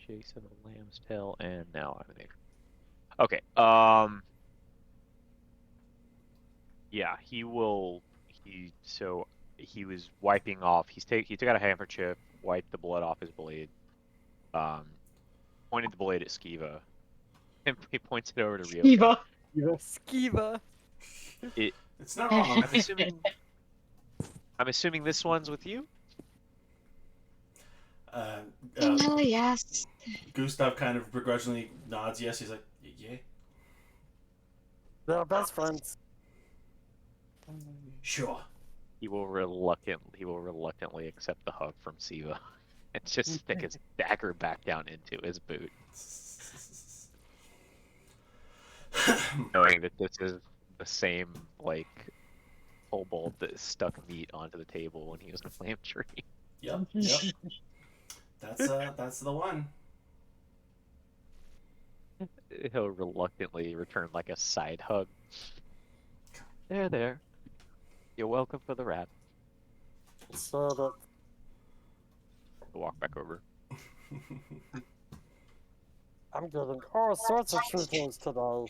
Chasing a lamb's tail, and now I'm there. Okay, yeah, he was wiping off, he took out a handkerchief, wiped the blood off his blade, pointed the blade at Skiva, and he points it over to Rio. Eva. Skiva. It's not wrong. I'm assuming this one's with you? Yes. Gustav kind of begrudgingly nods yes. He's like, yeah. They're best friends. Sure. He will reluctantly accept the hug from Siva and just stick his dagger back down into his boot, knowing that this is the same like kobold that stuck meat onto the table when he was in the flame tree. Yep. That's the one. He'll reluctantly return like a side hug. There. You're welcome for the rat. So that He'll walk back over. I'm getting all sorts of treatments today.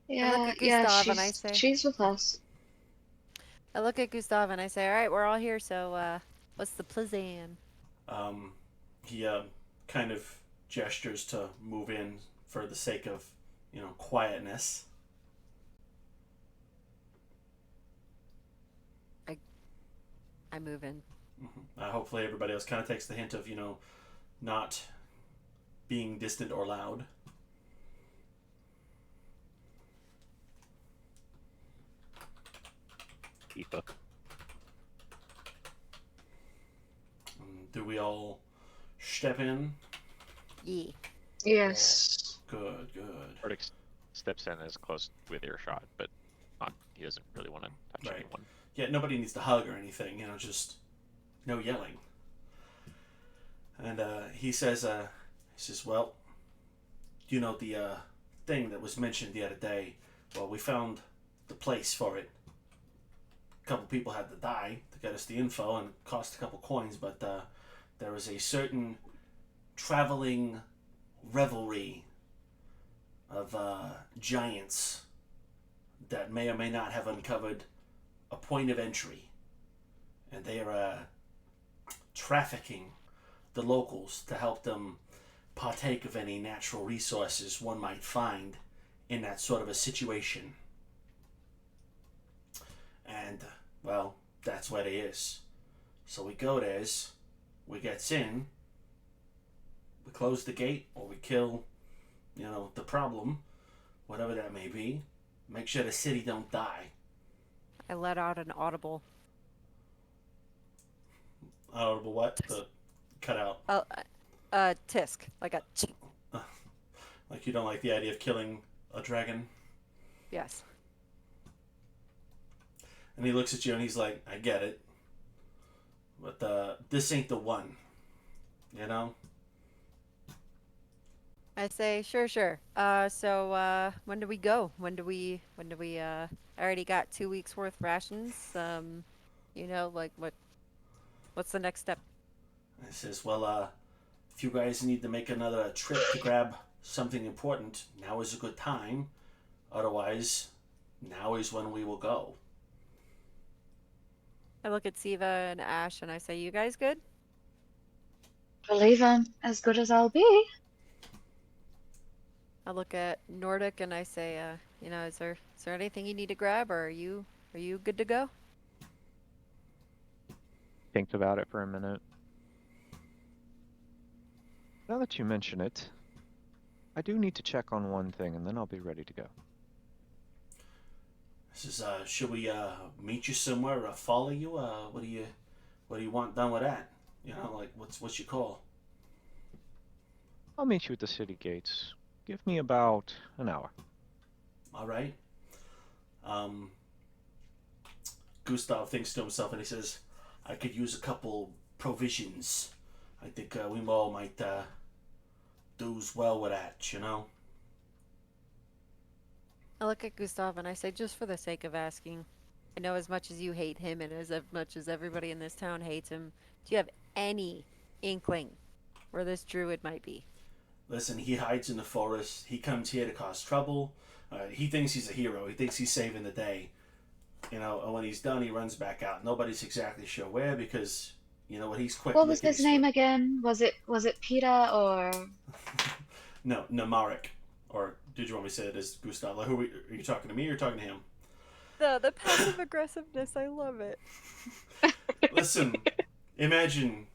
Yeah, at yeah, Gustav and I say- she's with us. I look at Gustav and I say, all right, we're all here, so what's the plan? He kind of gestures to move in for the sake of, quietness. I move in. Hopefully everybody else kind of takes the hint of, not being distant or loud. Tifa. Do we all step in? Yeah. Yes. Good. Arctic steps in as close with earshot, but he doesn't really want to touch Right. anyone. Yeah, nobody needs to hug or anything, just no yelling. And he says, well, the thing that was mentioned the other day. Well, we found the place for it. A couple people had to die to get us the info, and it cost a couple coins. But there was a certain traveling revelry of giants that may or may not have uncovered a point of entry, and they are trafficking the locals to help them partake of any natural resources one might find in that sort of a situation. And, well, that's where it is. So we go there, we gets in, we close the gate, or we kill, the problem, whatever that may be. Make sure the city don't die. I let out an audible. Audible what? The cut out. Tisk. Like a. Like you don't like the idea of killing a dragon? Yes. And he looks at you and he's like, I get it. But this ain't the one. You know? I say, sure. So when do we go? When do we I already got 2 weeks worth rations. Like what's the next step? I says, well, if you guys need to make another trip to grab something important, now is a good time. Otherwise, now is when we will go. I look at Siva and Ash and I say, you guys good? Believe I'm as good as I'll be. I look at Nordic and I say, is there anything you need to grab, or are you good to go? Think about it for a minute. Now that you mention it, I do need to check on one thing, and then I'll be ready to go. Says, should we meet you somewhere or follow you? What do you want done with that? Like what's your call? I'll meet you at the city gates. Give me about an hour. All right. Gustav thinks to himself and he says, I could use a couple provisions. I think we all might do well with that, I look at Gustav and I say, just for the sake of asking, I know as much as you hate him and as much as everybody in this town hates him, do you have any inkling where this druid might be? Listen, he hides in the forest. He comes here to cause trouble. He thinks he's a hero. He thinks he's saving the day. And when he's done, he runs back out. Nobody's exactly sure where because, he's quick. What was his name again? Was it Peter or? No, Namarek. Or did you want me to say it as Gustav? Like, are you talking to me or talking to him? The passive aggressiveness, I love it. Listen, imagine,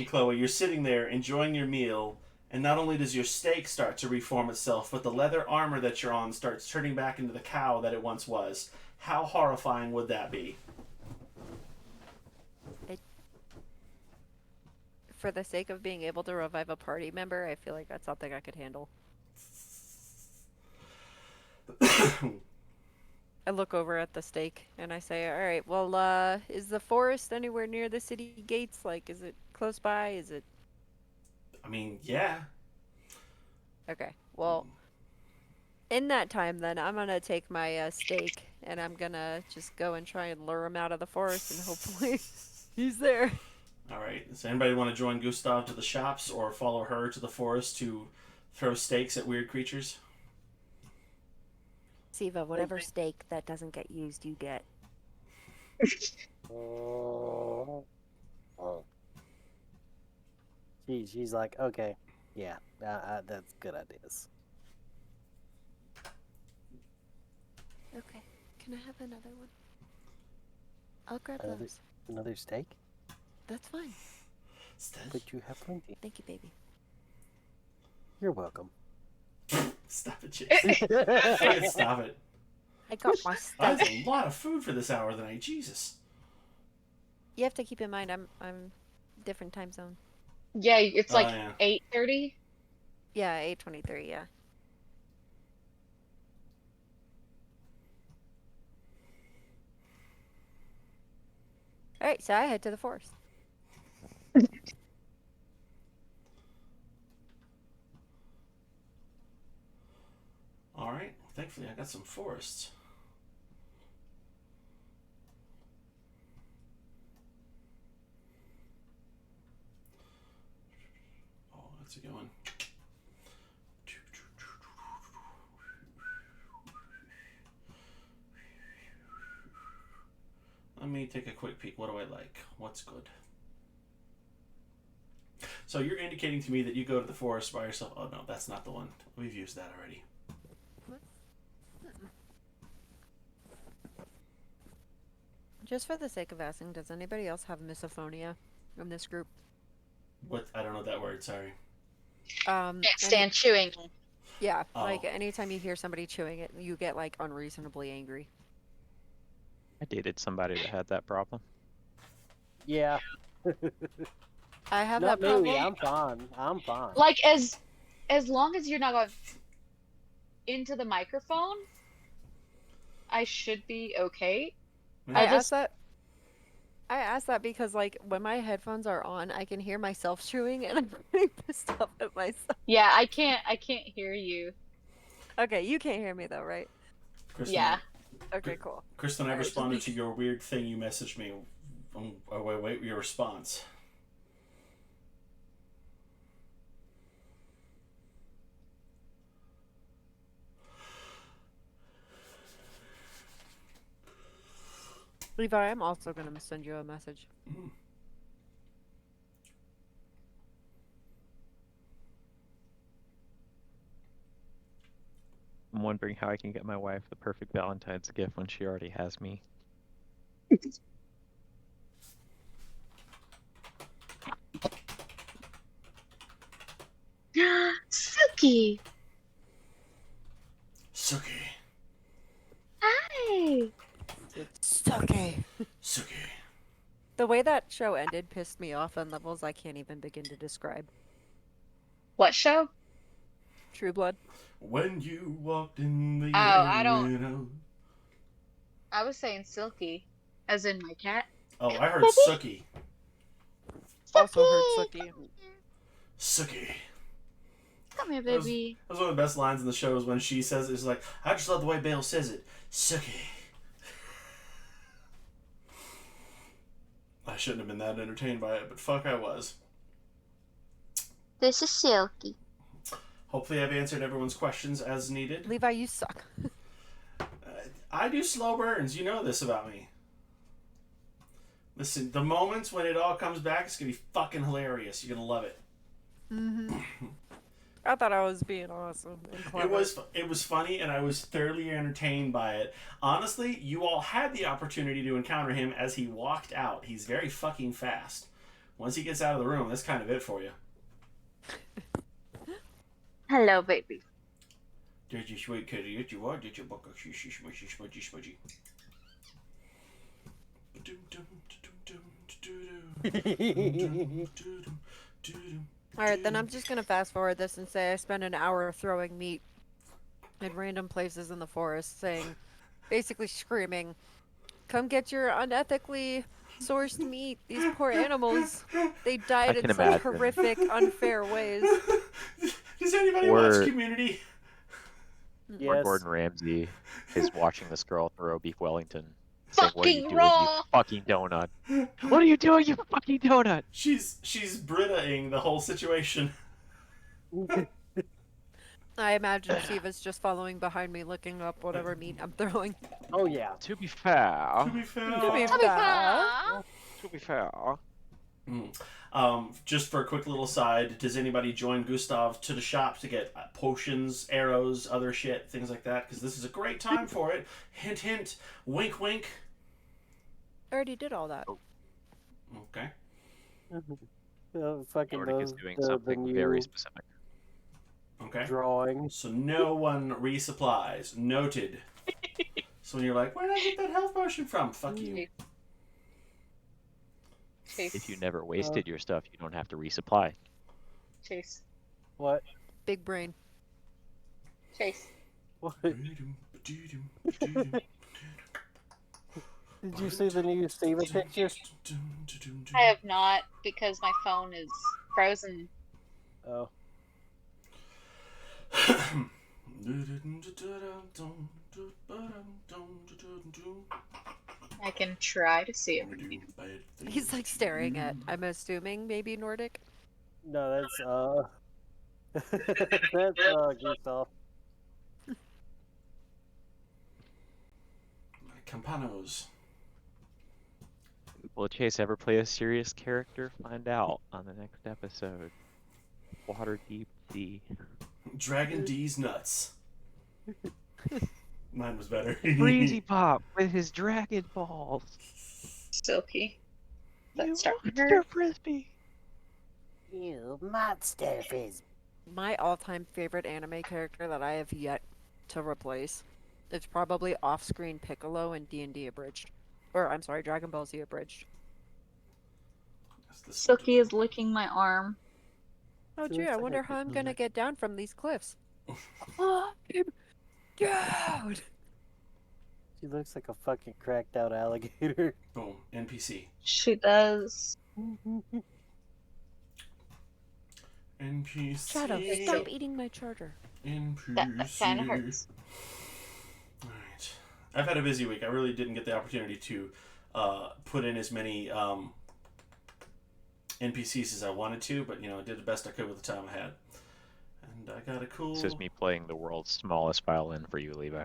Chloe, you're sitting there enjoying your meal, and not only does your steak start to reform itself, but the leather armor that you're on starts turning back into the cow that it once was. How horrifying would that be? For the sake of being able to revive a party member, I feel like that's something I could handle. I look over at the steak and I say, all right, well, is the forest anywhere near the city gates? Like, is it close by? Is it? I mean, yeah. Okay, well, in that time then, I'm gonna take my steak and I'm gonna just go and try and lure him out of the forest and hopefully he's there. All right, does anybody want to join Gustav to the shops or follow her to the forest to throw steaks at weird creatures? Siva, whatever steak that doesn't get used, you get. She's like, okay, yeah, that's good ideas. Okay, can I have another one? I'll grab Another- those. Another steak? That's fine. But you have plenty. Thank you, baby. You're welcome. Stop it, Chase. Fucking stop it. I got my That's steak. a lot of food for this hour of the night. Jesus. You have to keep in mind, I'm different time zone. Yeah, it's like yeah. 8:30. Yeah, 8:23. Yeah. All right, so I head to the forest. Thankfully, I got some forests. Oh, that's a good one. Let me take a quick peek. What do I like? What's good? So you're indicating to me that you go to the forest by yourself. Oh no, that's not the one. We've used that already. Just for the sake of asking, does anybody else have misophonia in this group? What? I don't know that word. Sorry. Can't Any- stand chewing. yeah, Oh. like anytime you hear somebody chewing it, you get like unreasonably angry. I dated somebody that had that problem. Yeah. I have Not that me. problem. I'm fine. Like as long as you're not going into the microphone, I should be okay. I I asked just that. I asked that because like when my headphones are on, I can hear myself chewing, and I'm pretty pissed off at myself. yeah, I can't hear you. Okay, you can't hear me though, right? Kristen, Yeah. Okay, cool. Kristen, I Alright, just responded make- to your weird thing you messaged me. Wait, your response. Levi, I'm also gonna send you a message. I'm wondering how I can get my wife the perfect Valentine's gift when she already has me. Suki. Suki. Hi. It's okay. Suki. The way that show ended pissed me off on levels I can't even begin to describe. What show? True Blood. When you walked in the Oh, I don't- window. I was saying Silky, as in my cat. Oh, I heard Suki. Also heard Suki. Suki. Come here, That was- baby. That was one of the best lines in the show is when she says it. It's like, I just love the way Bale says it. Suki. I shouldn't have been that entertained by it, but fuck I was. This is Silky. Hopefully I've answered everyone's questions as needed. Levi, you suck. I do slow burns. You know this about me. Listen, the moments when it all comes back, it's going to be fucking hilarious. You're going to love it. I thought I was being awesome and clever. It was funny, and I was thoroughly entertained by it. Honestly, you all had the opportunity to encounter him as he walked out. He's very fucking fast. Once he gets out of the room, that's kind of it for you. Hello, baby. Did you sweet kitty? Did you what? Did you buck a smudgy smudgy? Alright, then I'm just gonna fast forward this and say I spent an hour throwing meat in random places in the forest, saying, basically screaming, come get your unethically sourced meat. These poor animals, they died can in such imagine. horrific, unfair ways. Does anybody Or- watch Community? Or Yes. Gordon Ramsay is watching this girl throw beef Wellington. saying, "What are you Fucking doing, raw." you fucking donut? What are you doing, you fucking donut?" She's Brita-ing the whole situation. I imagine Shiva's just following behind me, looking up whatever meat I'm throwing. Oh yeah. To be fair, To be fair. To be to be fair, Just for a quick little side, does anybody join Gustav to the shop to get potions, arrows, other shit, things like that? Because this is a great time for it. Hint, hint. Wink, wink. I already did all that. Okay. Fucking Nordic is doing the something new very specific. Okay. drawing. So no one resupplies. Noted. So when you're like, where did I get that health potion from? Fuck you. Chase. If you never wasted your stuff, you don't have to resupply. Chase. What? Big brain. Chase. What? Did you see the new Steven pictures? I have not because my phone is frozen. Oh. I can try to see it. He's like staring at, I'm assuming, maybe Nordic. No, that's Gustav. Campanos. Will Chase ever play a serious character? Find out on the next episode. Waterdeep D. Dragon D's nuts. Mine was better. Breezy Pop with his Dragon Balls. Silky. You That start with monster her. frisbee. You monster fizz. My all-time favorite anime character that I have yet to replace is probably off-screen Piccolo in D&D Abridged. Or, I'm sorry, Dragon Ball Z Abridged. That's the Silky is licking my arm. Oh, She gee, looks I like wonder a how I'm good gonna loser. get down from these cliffs. Oh, down! She looks like a fucking cracked out alligator. Boom. NPC. She does. NPC. Shadow, stop eating my charger. NPC. That kind of hurts. Alright. I've had a busy week. I really didn't get the opportunity to put in as many NPCs as I wanted to, but I did the best I could with the time I had. And I got a cool. This is me playing the world's smallest violin for you, Levi.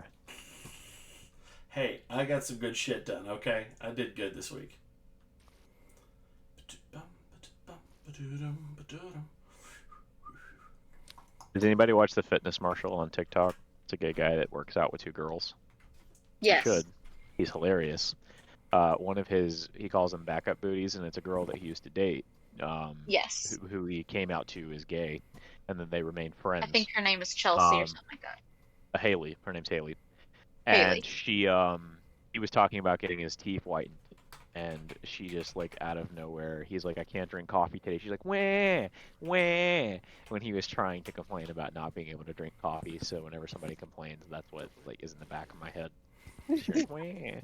Hey, I got some good shit done, okay? I did good this week. Does anybody watch the Fitness Marshal on TikTok? It's a gay guy that works out with two girls. Yes. You should. He's hilarious. One of his, he calls them backup booties, and it's a girl that he used to date. Yes. Who he came out to as gay, and then they remained friends. I think her name is Chelsea or Um, something like that. Haley. Her name's Haley. Haley. And he was talking about getting his teeth whitened, and she just like out of nowhere, he's like, I can't drink coffee today. She's like, wah, wah, when he was trying to complain about not being able to drink coffee. So whenever somebody complains, that's what like is in the back of my head. She's like, wah.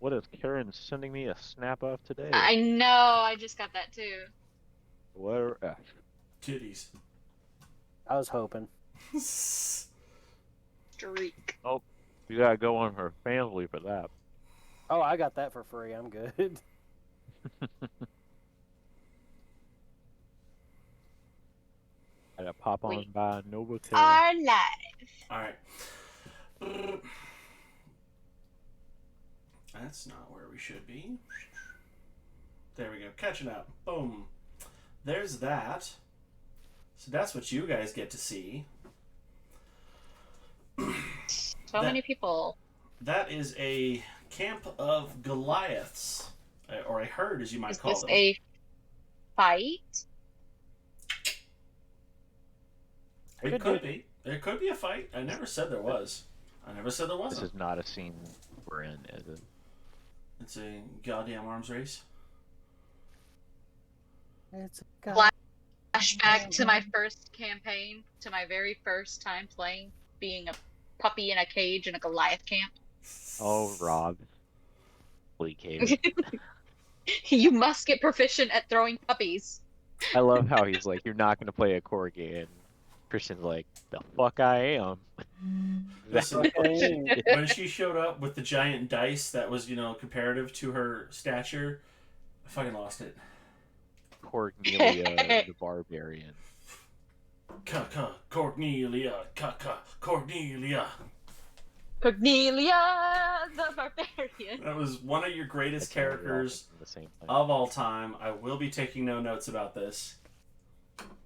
What is Karen sending me a snap of today? I know. I just got that too. What? Titties. I was hoping. Streak. You gotta go on her family for that. Oh, I got that for free. I'm good. Gotta pop on Wait. by Novotel. Our life. Alright. That's not where we should be. There we go. Catching up. Boom. There's that. So that's what you guys get to see. So many people. That is a camp of Goliaths. Or a herd, as you might Is call this them. a fight? It could be. It could be a fight. I never said there was. I never said there This wasn't. is not a scene we're in, is it? It's a goddamn arms race. It's a Flashback to my first campaign, to my very first time playing, being a puppy in a cage in a Goliath camp. Oh, Rob. Flea cave. You must get proficient at throwing puppies. I love how he's like, you're not gonna play a corgi, and Christian's like, the fuck I am. Listen, Dang. when she showed up with the giant dice that was, comparative to her stature, I fucking lost it. Cornelia the Barbarian. Kaka, Cornelia, Kaka, Cornelia. Cornelia the Barbarian. That was one of your greatest That's how we all characters think of the same thing. of all time. I will be taking no notes about this.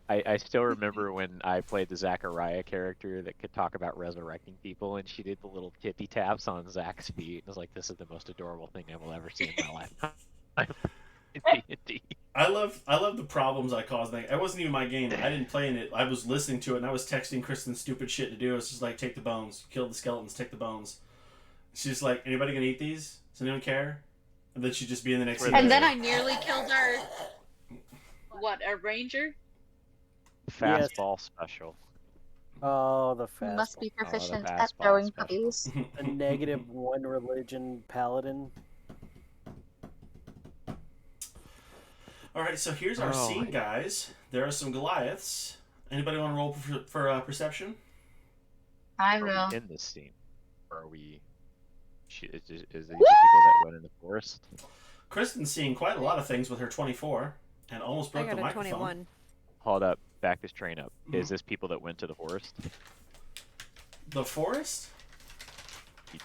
I still remember when I played the Zachariah character that could talk about resurrecting people, and she did the little tippy taps on Zach's feet. I was like, this is the most adorable thing I will ever see in my lifetime. in D&D. I love the problems I caused. Like, it wasn't even my game. I didn't play in it. I was listening to it, and I was texting Kristen stupid shit to do. It was just like, take the bones, kill the skeletons, take the bones. She's like, anybody gonna eat these? Does anyone care? And then she'd just be in the next scene. And then I nearly killed our a ranger? Fastball special. Oh, the You fast. must be the proficient fastball at throwing special. puppies. A -1 religion paladin. All right, so here's our Oh. scene, guys. There are some Goliaths. Anybody want to roll for perception? I Are will. we in this scene? Or are we? Is these the people that went in the forest? Kristen's seeing quite a lot of things with her 24 and almost I broke got the a microphone. 21. Hold up, back this train up. Is this people that went to the forest? The forest?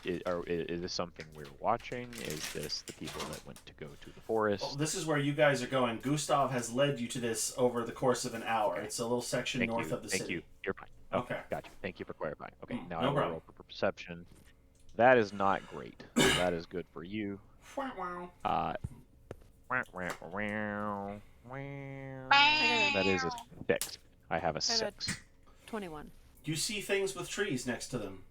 Is this something we're watching? Is this the people that went to go to the forest? Well, this is where you guys are going. Gustav has led you to this over the course of an hour. Okay. It's a little section Thank north you. of the Thank city. you. You're fine. Okay. Gotcha. Thank you for clarifying. Okay, now no I will problem. roll for perception. That is not great. That is good for you. Wow, wow. Wah, wah, wah, wah. That is a 6. I have a got 6. 21. You see things with trees next to them.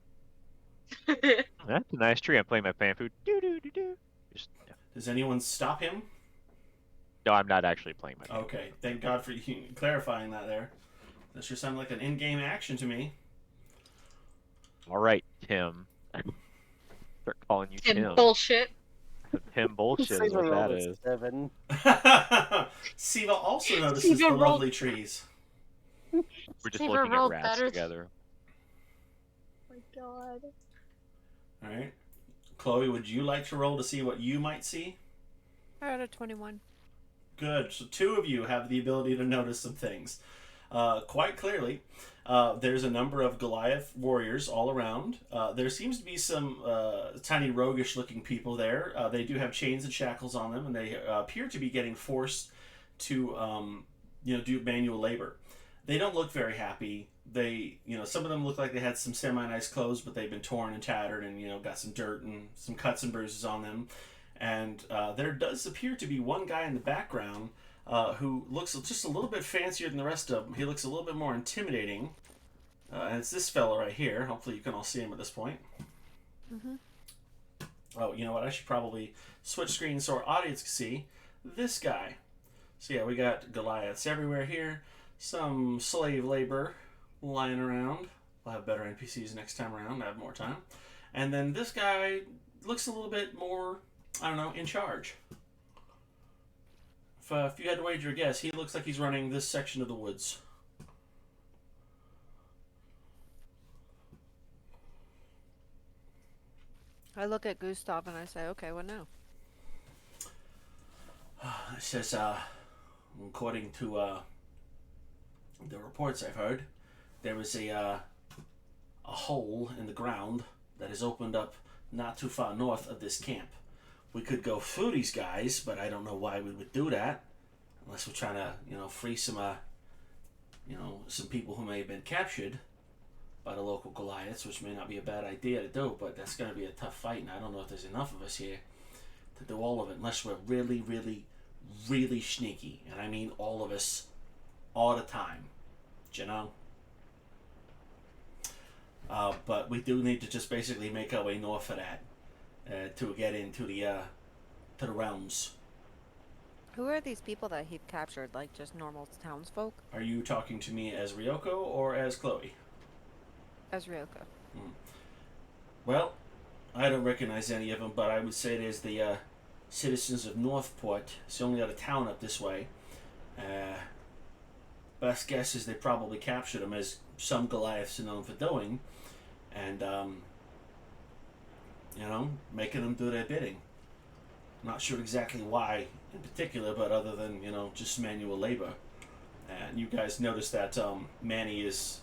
That's a nice tree. I'm playing my fan food. Do do do do. Just, yeah. Does anyone stop him? No, I'm not actually playing my. Fan Okay, thank God for you clarifying that there. That sure sounded like an in-game action to me. All right, Tim. Start calling you Tim. Bullshit. Tim bullshit is Siva what that rolled a is. 7. Siva also notices Siva the rolled- lovely trees. We're just Siva looking at rolled rats better. together. Oh my god. All right. Chloe, would you like to roll to see what you might see? I got a 21. Good. So two of you have the ability to notice some things. Quite clearly, there's a number of Goliath warriors all around. There seems to be some tiny roguish-looking people there. They do have chains and shackles on them, and they appear to be getting forced to, do manual labor. They don't look very happy. They, some of them look like they had some semi-nice clothes, but they've been torn and tattered, and got some dirt and some cuts and bruises on them. And there does appear to be one guy in the background who looks just a little bit fancier than the rest of them. He looks a little bit more intimidating. And it's this fella right here. Hopefully you can all see him at this point. Mm-hmm. Oh, you know what? I should probably switch screens so our audience can see this guy. So yeah, we got Goliaths everywhere here. Some slave labor lying around. We'll have better NPCs next time around. I have more time. And then this guy looks a little bit more, I don't know, in charge. If you had to wager a guess, he looks like he's running this section of the woods. I look at Gustav and I say, okay, what now? It says, according to the reports I've heard, there was a hole in the ground that has opened up not too far north of this camp. We could go through these guys, but I don't know why we would do that, unless we're trying to, free some, some people who may have been captured by the local Goliaths, which may not be a bad idea to do, but that's going to be a tough fight, and I don't know if there's enough of us here to do all of it, unless we're really, really, really sneaky, and I mean all of us, all the time, you know? But we do need to just basically make our way north of that to get into the realms. Who are these people that he captured? Like just normal townsfolk? Are you talking to me as Ryoko or as Chloe? As Ryoko. Well, I don't recognize any of them, but I would say there's the citizens of Northport. It's the only other town up this way. Best guess is they probably captured them, as some Goliaths are known for doing, and making them do their bidding. Not sure exactly why in particular, but other than just manual labor. And you guys notice that Manny is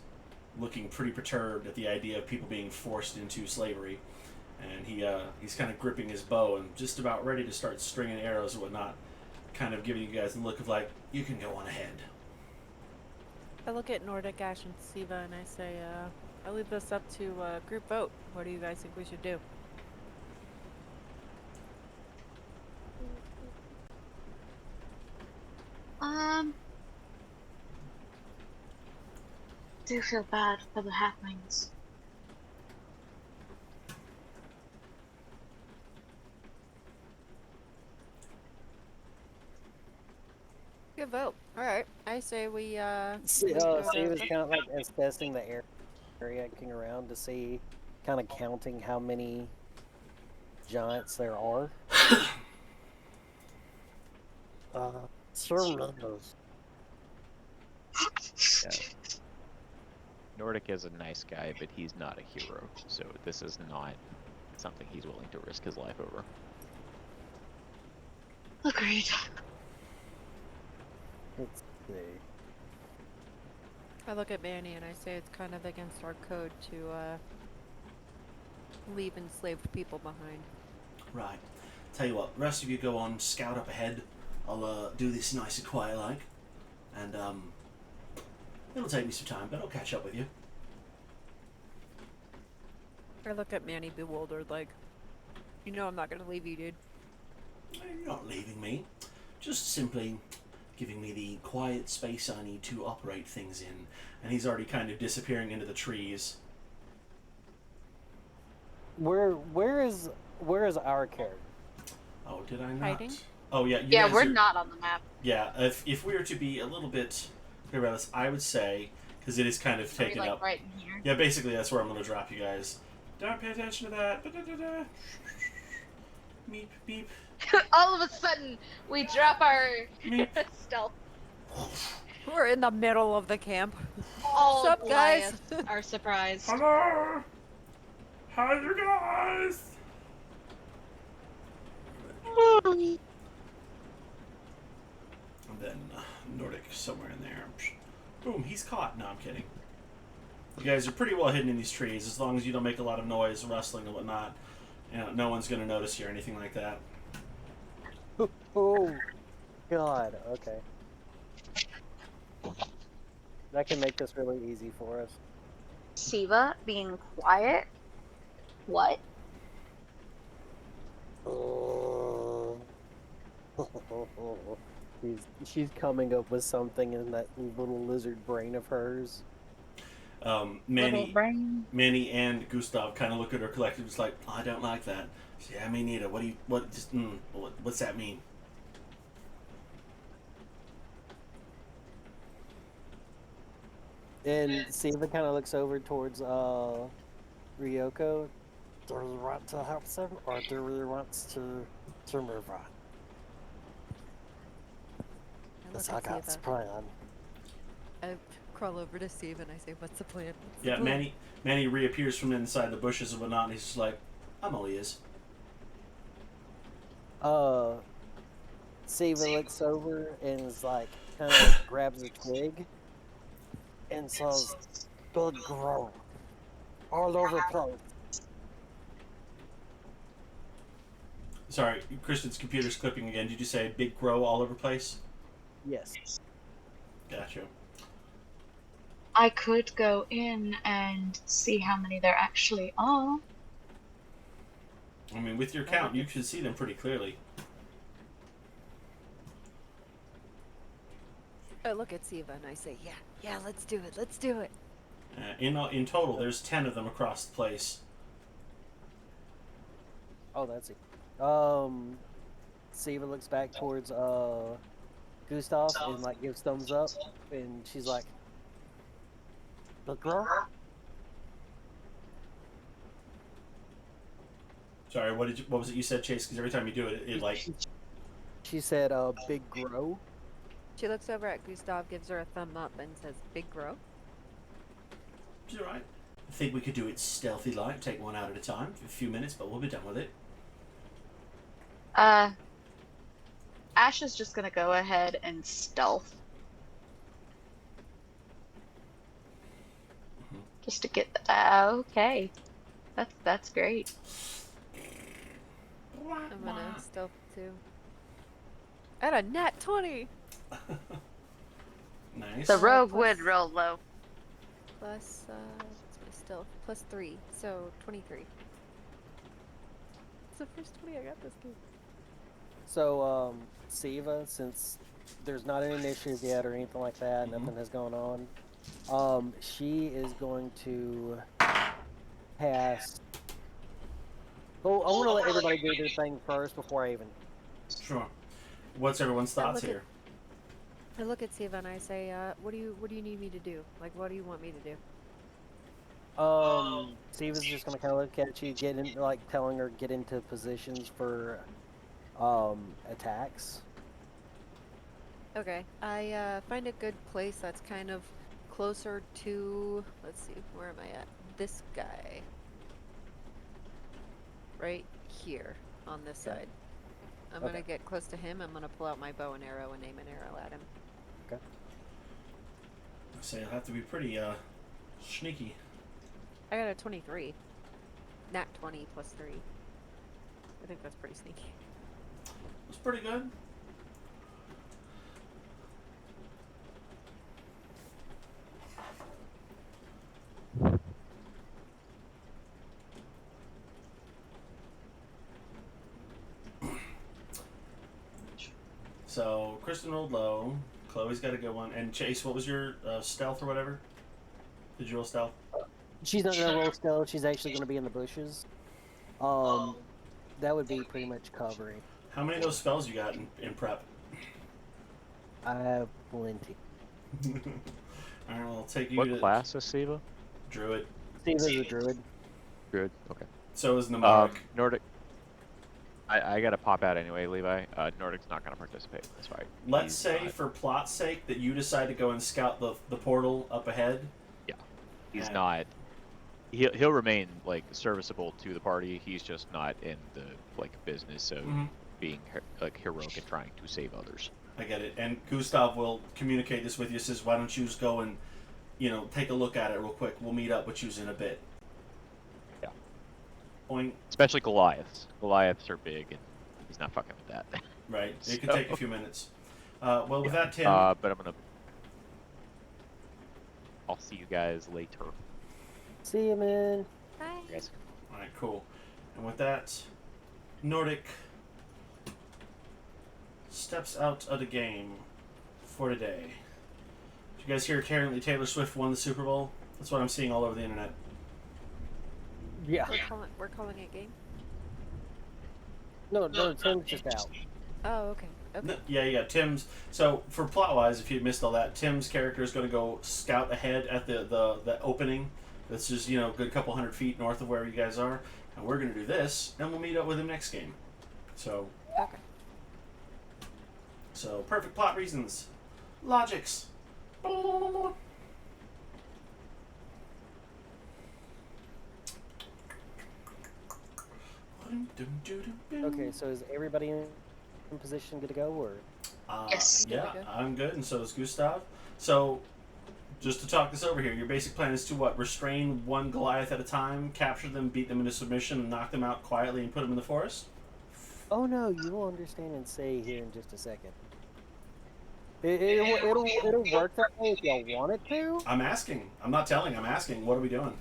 looking pretty perturbed at the idea of people being forced into slavery, and he's kind of gripping his bow and just about ready to start stringing arrows and whatnot, kind of giving you guys the look of like, you can go on ahead. I look at Nordic, Ash, and Siva and I say, I leave this up to group vote. What do you guys think we should do? Do feel bad for the halflings. Good vote. Alright. I say we, See, go Steve is to- kind of like assessing the area, looking around to see, kind of counting how many giants there are. Sir knows. Yeah. Nordic is a nice guy, but he's not a hero, so this is not something he's willing to risk his life over. Agreed. Let's see. I look at Manny and I say it's kind of against our code to leave enslaved people behind. Right. Tell you what, the rest of you go on, scout up ahead. I'll do this nice and quiet like. And it'll take me some time, but I'll catch up with you. I look at Manny bewildered, like, you know I'm not gonna leave you, dude. You're not leaving me. Just simply giving me the quiet space I need to operate things in. And he's already kind of disappearing into the trees. Where is our character? Oh, did I not? Hiding? Oh, yeah. You Yeah, guys we're are- not on the map. Yeah, if we were to be a little bit clear about this, I would say, because it is kind of Are we taken like up. right in here? Yeah, basically that's where I'm going to drop you guys. Don't pay attention to that. Da-da-da-da. Beep, beep. All of a sudden, we drop our Meep. stealth. We're in the middle of the camp. All What's up, guys? Goliaths are surprised. Hello! Hi, you guys! And then Nordic somewhere in there. Boom, he's caught. No, I'm kidding. You guys are pretty well hidden in these trees. As long as you don't make a lot of noise, rustling and whatnot, you know, no one's going to notice you or anything like that. Oh, God. Okay. That can make this really easy for us. Siva being quiet? What? She's coming up with something in that little lizard brain of hers. Little Manny brain. and Gustav kind of look at her collectively, just like, I don't like that. Yeah, me neither. What's that mean? And Siva kind of looks over towards Ryoko. Do we want to help them, or do we want to move on? I look I at got Siva. plan. I crawl over to Steve and I say, what's the plan? What's the Yeah, plan?" Manny reappears from inside the bushes and whatnot, and he's just like, I'm all ears. Siva looks over and is like, kind of grabs a twig and says, "Big grow all over place." Sorry, Kristen's computer's clipping again. Did you say big grow all over place? Yes. Gotcha. I could go in and see how many there actually are. I mean, with your count, you should see them pretty clearly. I look at Siva and I say, yeah, let's do it, let's do it. In total, there's 10 of them across the place. Oh, that's it. Siva looks back towards Gustav and like gives thumbs up, and she's like, "Big grow." Sorry, what was it you said, Chase? Because every time you do it, it like... She said, "Big grow." She looks over at Gustav, gives her a thumb up, and says, big grow. It's alright. I think we could do it stealthy like, take one out at a time for a few minutes, but we'll be done with it. Ash is just gonna go ahead and stealth. Just to get okay. That's great. I'm gonna stealth too. At a nat 20! Nice. The rogue plus- would roll low. Plus, what's my stealth? Plus 3, so 23. It's the first 20 I got this game. So, Siva, since there's not an initiative yet or anything like that, nothing has gone on, she is going to pass. Oh, I want to let everybody do their thing first before I even. Sure. What's everyone's thoughts look at- here? I look at Siva and I say, what do you need me to do? Like, what do you want me to do? Siva's just gonna kind of look at you, get in, like telling her get into positions for, attacks. Okay, I find a good place that's kind of closer to, let's see, where am I at? This guy. Right here on this Okay. side. I'm Okay. gonna get close to him. I'm gonna pull out my bow and arrow and aim an arrow at him. So you'll have to be pretty sneaky. I got a 23. Nat 20 plus 3. I think that's pretty sneaky. It's pretty good. So Kristen rolled low. Chloe's got a good one. And Chase, what was your stealth or whatever? Did you roll stealth? She's not gonna roll stealth. She's actually gonna be in the bushes. That would be pretty much covering. How many of those spells you got in prep? I have plenty. Alright, well, I'll take you What to class is Siva? Druid. Steve's a druid. Good. Okay. So is Namaric. Nordic. I gotta pop out anyway, Levi. Nordic's not gonna participate in this fight. Let's He's say, not- for plot's sake, that you decide to go and scout the portal up ahead. he's Yeah. not. He'll remain like serviceable to the party. He's just not in the like business of Mhm. being like heroic and trying to save others. I get it. And Gustav will communicate this with you. Says, why don't you just go and, take a look at it real quick. We'll meet up with you in a bit. Yeah. Point. Especially Goliaths. Goliaths are big, and he's not fucking with that. Right. It can So- take a few minutes. Well, with that, Tim. But I'll see you guys later. See you, man. Hi. Guys. All right, cool. And with that, Nordic steps out of the game for today. Did you guys hear currently Taylor Swift won the Super Bowl? That's what I'm seeing all over the internet. Yeah. We're calling it game. No, Tim's just out. Oh, okay. Okay. Yeah. Tim's. So for plot wise, if you missed all that, Tim's character is going to go scout ahead at the opening. That's just a good couple hundred feet north of where you guys are, and we're going to do this, and we'll meet up with him next game. So Okay. perfect plot reasons, logics. Okay, so is everybody in position good to go, or? Yes. Yeah, Good. I'm good, and so is Gustav. So, just to talk this over here, your basic plan is to what? Restrain one Goliath at a time, capture them, beat them into submission, and knock them out quietly and put them in the forest? Oh no, you will understand and say here in just a second. It'll work that way if y'all want it to. I'm asking. I'm not telling, I'm asking. What are we doing?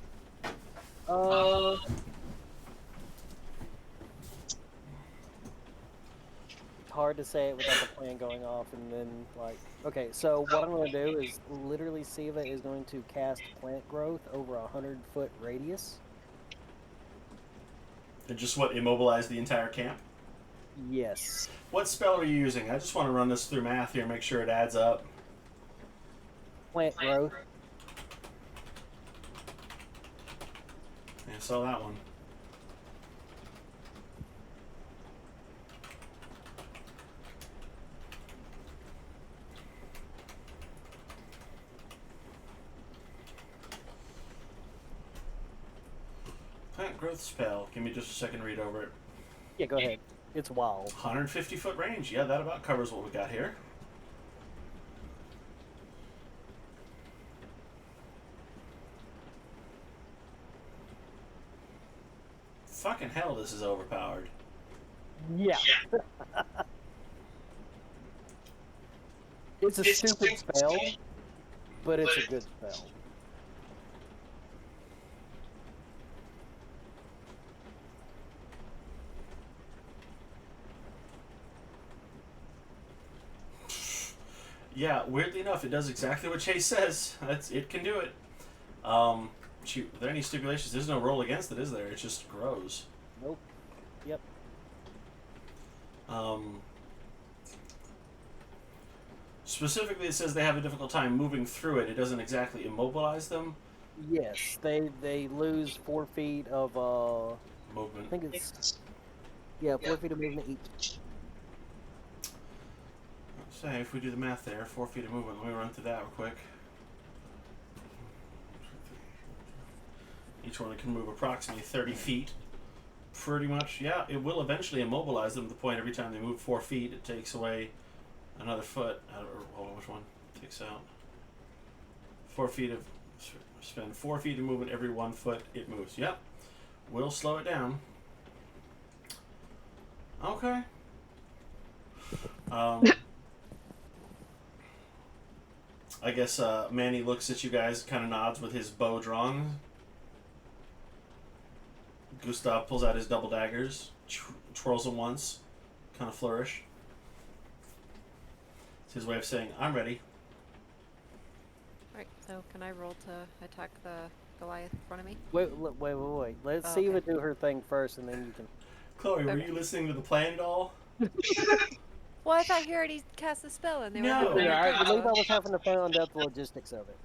It's hard to say it without the plan going off, and then okay. So what I'm going to do is literally Siva is going to cast plant growth over 100-foot radius. And just what? Immobilize the entire camp? Yes. What spell are you using? I just want to run this through math here, make sure it adds up. Plant growth. Yeah, I saw that one. Plant growth spell. Give me just a second to read over it. Yeah, go ahead. It's wild. 150-foot range. Yeah, that about covers what we got here. Fucking hell, this is overpowered. Yeah. It's a stupid spell, but it's a good spell. Yeah, weirdly enough, it does exactly what Chase says. It can do it. Shoot, are there any stipulations? There's no roll against it, is there? It just grows. Nope. Yep. Specifically, it says they have a difficult time moving through it. It doesn't exactly immobilize them. Yes, they lose 4 feet of I Movement. think it's 4 feet of movement each. Say, if we do the math there, 4 feet of movement. Let me run through that real quick. Each one can move approximately 30 feet. Pretty much, yeah, it will eventually immobilize them to the point every time they move 4 feet, it takes away another foot. Hold on, which one? Takes out 4 feet of. Spend 4 feet of movement every 1 foot it moves. Yep. We'll slow it down. Okay. I guess Manny looks at you guys, kind of nods with his bow drawn. Gustav pulls out his double daggers, twirls them once, kind of flourish. It's his way of saying, I'm ready. Right, so can I roll to attack the Goliath in front of me? Wait. Let's Oh, Siva okay. do her thing first, and then you can. Chloe, were Okay. you listening to the plan at all? Well, I thought he already cast the spell and they were No. having Yeah, I a- believe I was having to find out the logistics of it.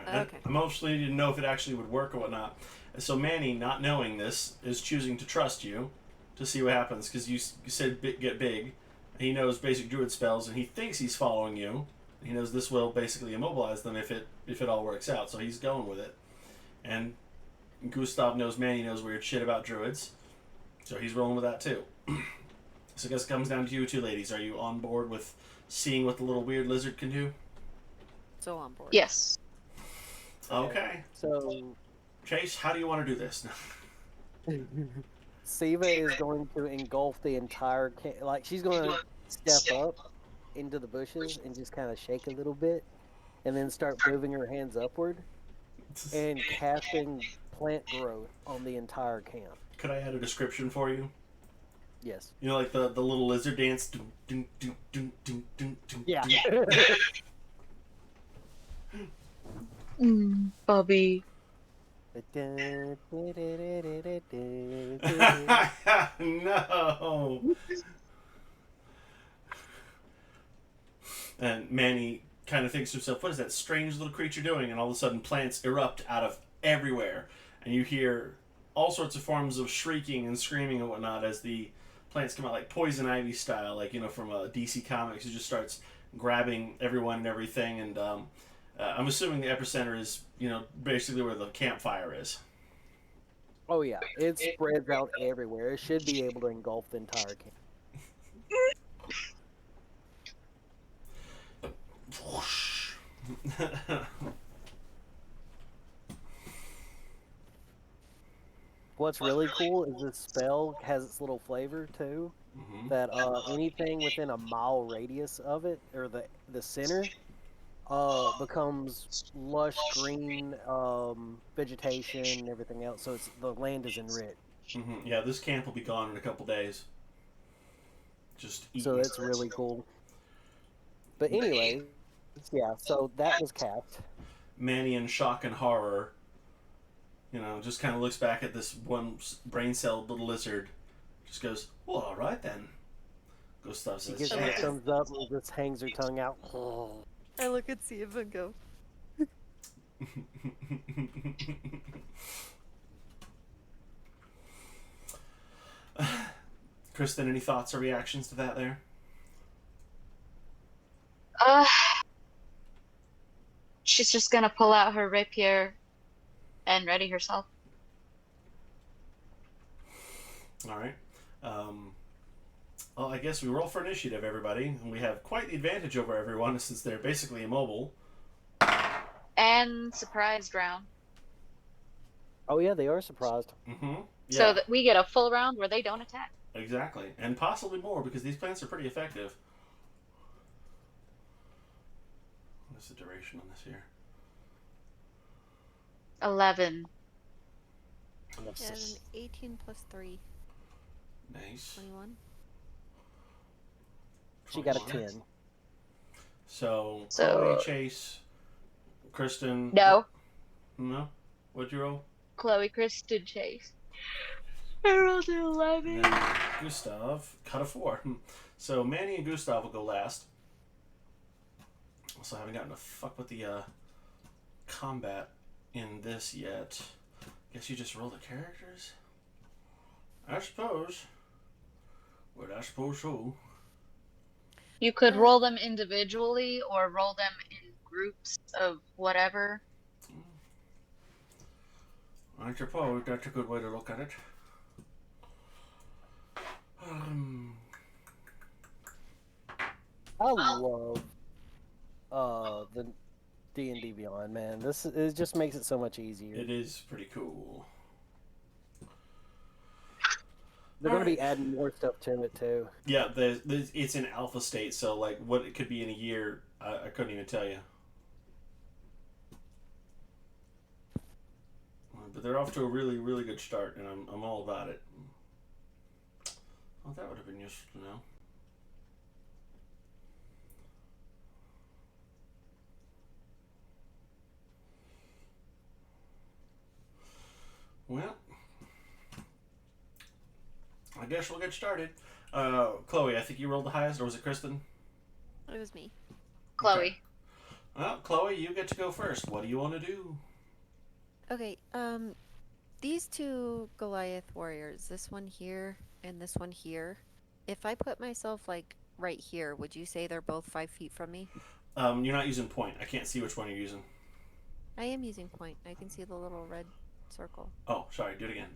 Okay. I mostly didn't know if it actually would work or whatnot. So Manny, not knowing this, is choosing to trust you to see what happens because you said get big. He knows basic druid spells and he thinks he's following you. He knows this will basically immobilize them if it all works out. So he's going with it. And Gustav knows Manny knows weird shit about druids, so he's rolling with that too. So I guess it comes down to you two ladies. Are you on board with seeing what the little weird lizard can do? So on board. Yes. Okay. So Chase, how do you want to do this? Siva is going to engulf the entire like she's going to step up into the bushes and just kind of shake a little bit, and then start moving her hands upward and casting plant growth on the entire camp. Could I add a description for you? Yes. You know, like the little lizard dance. Dun, dun, dun, dun, dun, dun, dun, Yeah. Bubby. No. And Manny kind of thinks to himself, what is that strange little creature doing? And all of a sudden plants erupt out of everywhere. And you hear all sorts of forms of shrieking and screaming and whatnot as the plants come out, like Poison Ivy style, like, you know, from DC Comics. It just starts grabbing everyone and everything. And I'm assuming the epicenter is, you know, basically where the campfire is. Oh yeah, it spreads out everywhere. It should be able to engulf the entire camp. Whoosh. What's really cool is this spell has its little flavor too. Mhm. That anything within a mile radius of it, or the center, becomes lush green vegetation and everything else. So the land is enriched. Mm-hmm. Yeah, this camp will be gone in a couple days. Just eaten. So that's really cool. But anyway, yeah. So that was cast. Manny in shock and horror, you know, just kind of looks back at this one brain cell little lizard. Just goes, well, all right then. Gustav She says, gives me a thumbs up and just hangs her tongue out. I look at Siva and go, Kristen, any thoughts or reactions to that there? She's just gonna pull out her rapier and ready herself. All right. Well, I guess we roll for initiative, everybody. And we have quite the advantage over everyone since they're basically immobile. And surprised round. Oh yeah, they are surprised. Mm-hmm. Yeah, So that we get a full round where they don't attack. exactly. And possibly more because these plants are pretty effective. What's the duration on this here? 11. yeah, then 18 plus 3, Nice. 21. She got a 21. 10. So, So- Chloe, Chase, Kristen. No. No? What'd you roll? Chloe, Kristen, Chase. I rolled an And 11. then Gustav cut a 4. So Manny and Gustav will go last. Also, haven't gotten to fuck with the combat in this yet. Guess you just roll the characters? I suppose. Would I suppose so? You could roll them individually or roll them in groups of whatever. I suppose that's a good way to look at it. I love the D&D Beyond, man. It just makes it so much easier. It is pretty cool. They're going to be adding more stuff to it too. Yeah, it's in alpha state, so like what it could be in a year, I couldn't even tell you. But they're off to a really, really good start, and I'm all about it. Oh, that would have been useful to know. Well, I guess we'll get started. Chloe, I think you rolled the highest, or was it Kristen? It was me. Chloe. Okay. Well, Chloe, you get to go first. What do you want to do? Okay, these two Goliath warriors, this one here and this one here, if I put myself, like, right here, would you say they're both 5 feet from me? You're not using point. I can't see which one you're using. I am using point. I can see the little red circle. Oh, sorry, do it again.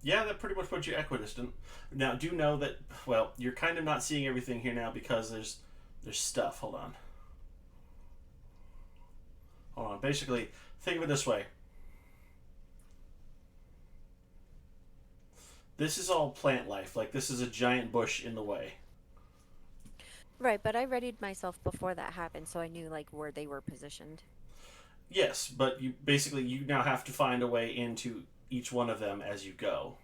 Yeah, that pretty much puts you equidistant. Now, do know that, well, you're kind of not seeing everything here now because there's stuff. Hold on. Hold on. Basically, think of it this way. This is all plant life. Like, this is a giant bush in the way. Right, but I readied myself before that happened, so I knew, like, where they were positioned. Yes, but you now have to find a way into each one of them as you go.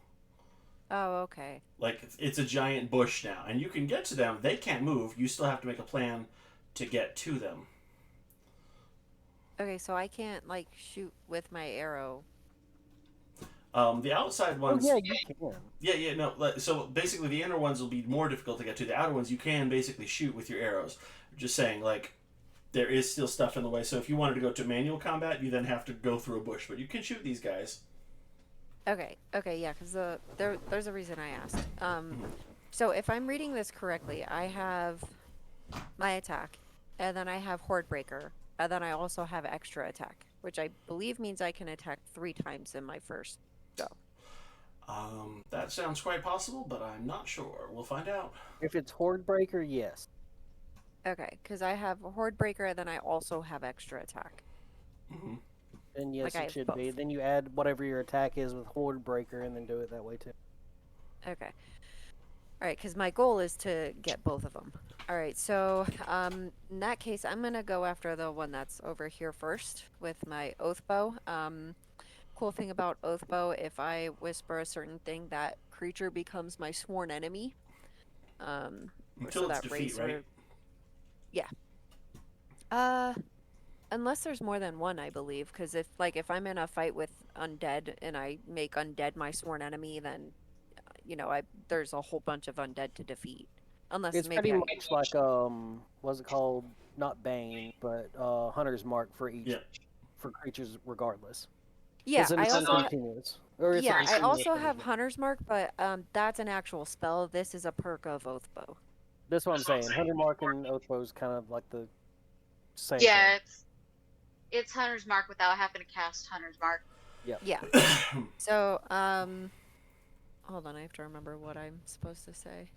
Oh, okay. Like, it's a giant bush now, and you can get to them. They can't move. You still have to make a plan to get to them. Okay, so I can't, like, shoot with my arrow. The outside Oh ones... yeah, you can. Yeah, no. So basically, the inner ones will be more difficult to get to. The outer ones, you can basically shoot with your arrows. Just saying, like, there is still stuff in the way. So if you wanted to go to manual combat, you then have to go through a bush. But you can shoot these guys. Okay, yeah, because there's a reason I asked. So if I'm reading this correctly, I have my attack, and then I have Horde Breaker, and then I also have extra attack, which I believe means I can attack 3 times in my first go. That sounds quite possible, but I'm not sure. We'll find out. If it's Horde Breaker, yes. Okay, because I have Horde Breaker, and then I also have extra attack. Mm-hmm. Then yes, Like, I it have should be. both. Then you add whatever your attack is with Horde Breaker, and then do it that way too. Okay. All right, because my goal is to get both of them. All right, so in that case, I'm going to go after the one that's over here first with my Oath Bow. Cool thing about Oath Bow, if I whisper a certain thing, that creature becomes my sworn enemy. Until it's defeat, right? Yeah. Unless there's more than one, I believe, because if I'm in a fight with undead and I make undead my sworn enemy, then there's a whole bunch of undead to defeat. Unless It's maybe pretty much like what's it called? Not Bane, but Hunter's Mark for each for creatures regardless. yeah, It's I also continuous. Or it's yeah, I continuous also punishment. have Hunter's Mark, but that's an actual spell. This is a perk of Oath Bow. That's what I'm saying. Hunter Mark and Oath Bow is kind of like the same. Yeah, thing. it's Hunter's Mark without having to cast Hunter's Mark. Yeah. So hold on, I have to remember what I'm supposed to say.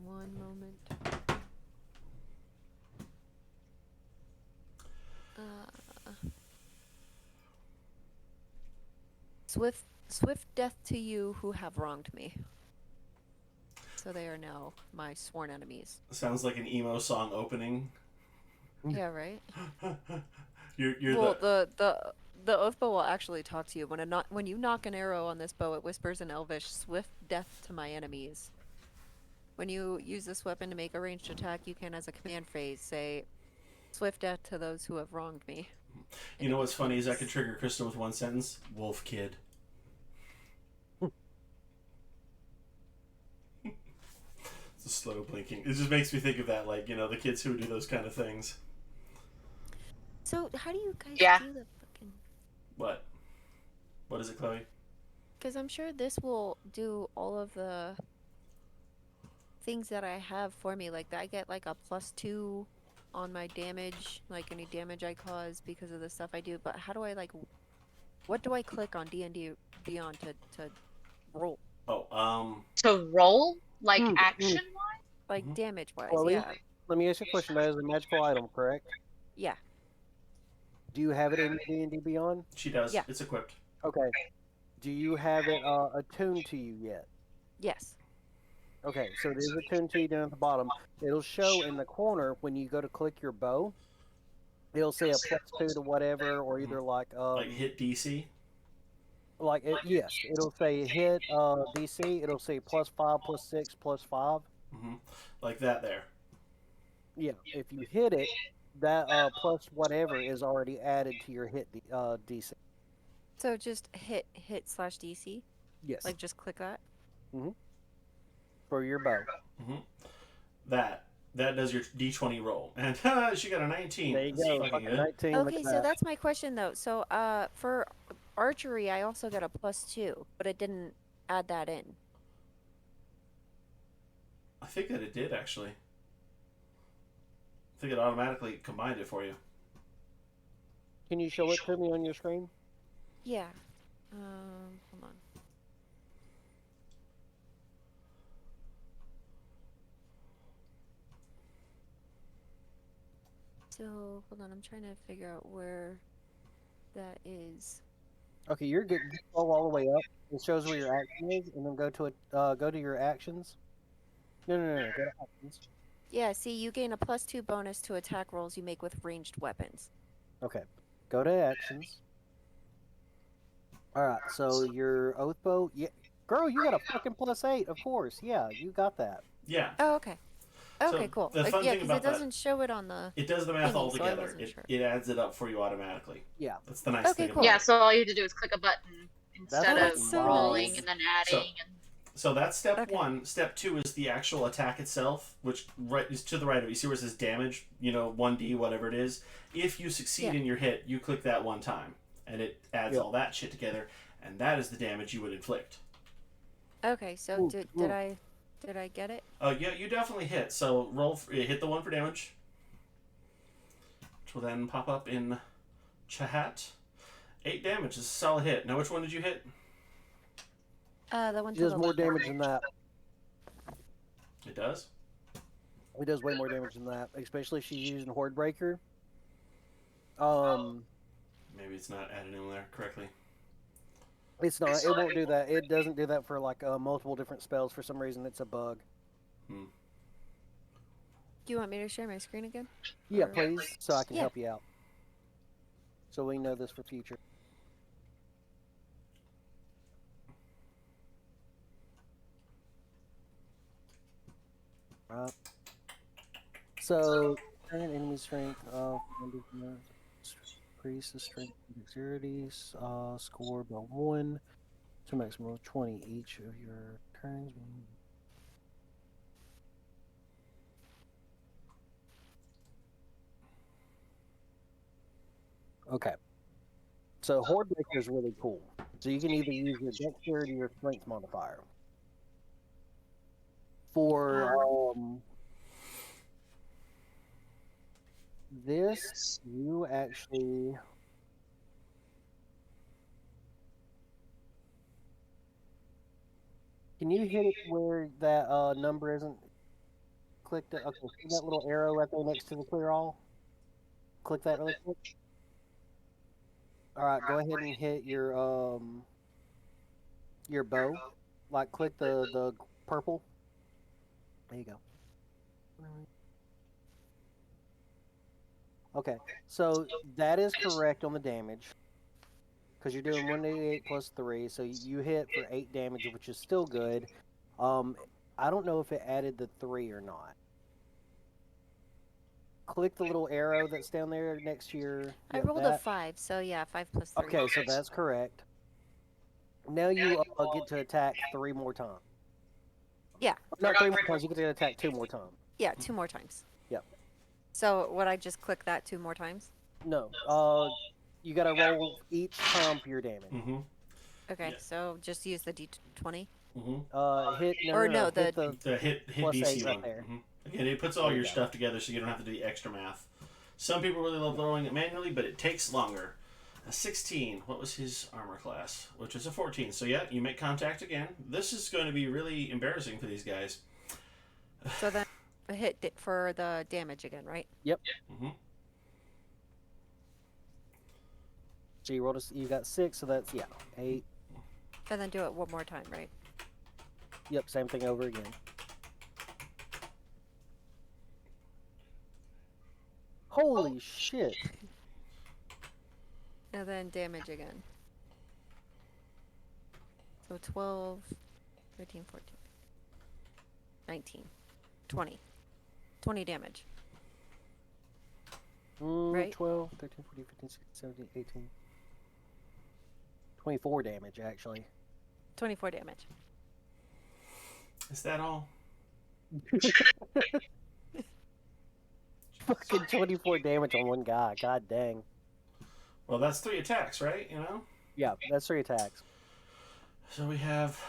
One moment. Swift death to you who have wronged me. So they are now my sworn enemies. Sounds like an emo song opening. Yeah, right? You're Well, the Oath Bow will actually talk to you. When you knock an arrow on this bow, it whispers in Elvish, "Swift death to my enemies." When you use this weapon to make a ranged attack, you can, as a command phrase, say, "Swift death to those who have wronged me." You know what's funny is I could trigger Kristen with one sentence. Wolf kid. It's a slow blinking. It just makes me think of that, like, the kids who do those kind of things. So how do you guys Yeah. do the fucking... What? What is it, Chloe? Because I'm sure this will do all of the things that I have for me. Like, I get, like, a +2 on my damage, like, any damage I cause because of the stuff I do. But how do I, like, What do I click on D&D Beyond to roll? Oh, To roll, like Hmm, action. Like Mhm. damage wise? Chloe? Yeah. Let me ask you a question. That is a magical item, correct? Yeah. Do you have it in D&D Beyond? she does. Yeah. It's equipped. Okay. Do you have it attuned to you yet? Yes. Okay, so it is attuned to you down at the bottom. It'll show in the corner when you go to click your bow. It'll say a +2 to whatever, or either like Like hit DC. yes, it'll say hit DC. It'll say +5, +6, +5. Hmm. Like that there. Yeah, if you hit it, that plus whatever is already added to your hit DC. So just hit / DC. Yes, Like just click that. for your bow. Hmm. That does your D20 roll, and she got a 19. There you That's go. fucking Fucking good. 19. look Okay, at so that. that's my question though. So for archery, I also got a +2, but it didn't add that in. I think that it did actually. I think it automatically combined it for you. Can you show it to me on your screen? Yeah. Hold on. So hold on, I'm trying to figure out where that is. Okay, you're good. Just scroll all the way up. It shows where your action is, and then go to it. Go to your actions. No. Go to actions. Yeah, see, you gain a +2 bonus to attack rolls you make with ranged weapons. Okay, go to actions. All right, so your oath bow. Yeah, girl, you got a fucking +8. Of course, yeah, you got that. Yeah. Oh, okay. So Okay, cool. the fun yeah, thing because about it that- doesn't show it on the. It does the math Thingy, all so I together. wasn't It, sure. it adds it up for you automatically. Yeah. That's the nice Okay, thing cool. about Yeah, it. so all you have to do is click a button instead That's of so rolling nice. and then So- adding. and So that's step Okay. 1. Step 2 is the actual attack itself, which right is to the right of it. You see where it says damage, 1D, whatever it is. If you succeed Yeah. in your hit, you click that one time, and it adds Yep. all that shit together, and that is the damage you would inflict. Okay, so Ooh, did ooh. I get it? Yeah, you definitely hit. So hit the 1 for damage, which will then pop up in chat. 8 damage is a solid hit. Now, which one did you hit? The one It to does the more left. damage than that. It does. It does way more damage than that, especially if she's using Horde Breaker. Maybe it's not added in there correctly. It's not. It won't do that. It doesn't do that for like multiple different spells. For some reason, it's a bug. Do you want me to share my screen again? Yeah, Or- please, so I can Yeah. help you out. So we know this for future. So, current enemy strength of increase the strength and dexterity score by 1 to a maximum of 20 each of your turns. Okay. So Horde Breaker is really cool. So you can either use your dexterity or strength modifier. For this, you actually can you hit it where that number isn't clicked? Okay, see that little arrow right there next to the clear all? Click that really quick. All right, go ahead and hit your bow. Like click the purple. There you go. Okay, so that is correct on the damage. Because you're doing 1d8 plus 3, so you hit for 8 damage, which is still good. I don't know if it added the 3 or not. Click the little arrow that's down there next to your... I yep, rolled a that. 5, so yeah, 5 plus 3. Okay, so that's correct. Now you get to attack 3 more times. Yeah. Not 3 more times, you get to attack 2 more times. Yeah, 2 more times. Yep. So would I just click that 2 more times? No, you gotta roll each time for your damage. Mm-hmm. Okay, Yeah. so just use the D20. Mm-hmm. Hit Or no, hit the- The hit Plus DC 8 right one. there. Mhm. Again, it puts all There you your go. stuff together, so you don't have to do the extra math. Some people really love throwing it manually, but it takes longer. A 16. What was his armor class? Which is a 14. So yeah, you make contact again. This is going to be really embarrassing for these guys. So then a hit for the damage again, right? Mm-hmm. So you rolled you got 6, so that's 8. And then do it one more time, right? Yep, same thing over again. Holy shit! And then damage again. So 12, 13, 14, 19, 20. 20 damage. Right. 12, 13, 14, 15, 16, 17, 18. 24 damage, actually. 24 damage. Is that all? Fucking 24 damage on one guy. God dang. Well, that's 3 attacks, right? You know? Yeah, that's 3 attacks. So we have.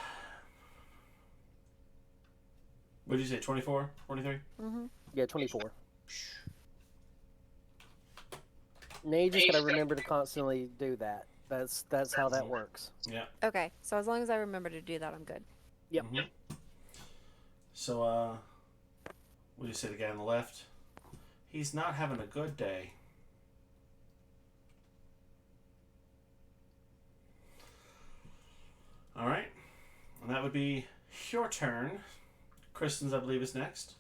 What did you say? 24? 23? Mm-hmm. Yeah, 24. Now you just gotta remember to constantly do that. That's how that works. Yeah. Okay, so as long as I remember to do that, I'm good. Yep. Mm-hmm. So, what do you say, the guy on the left? He's not having a good day. All right. And that would be your turn. Kristen's, I believe, is next.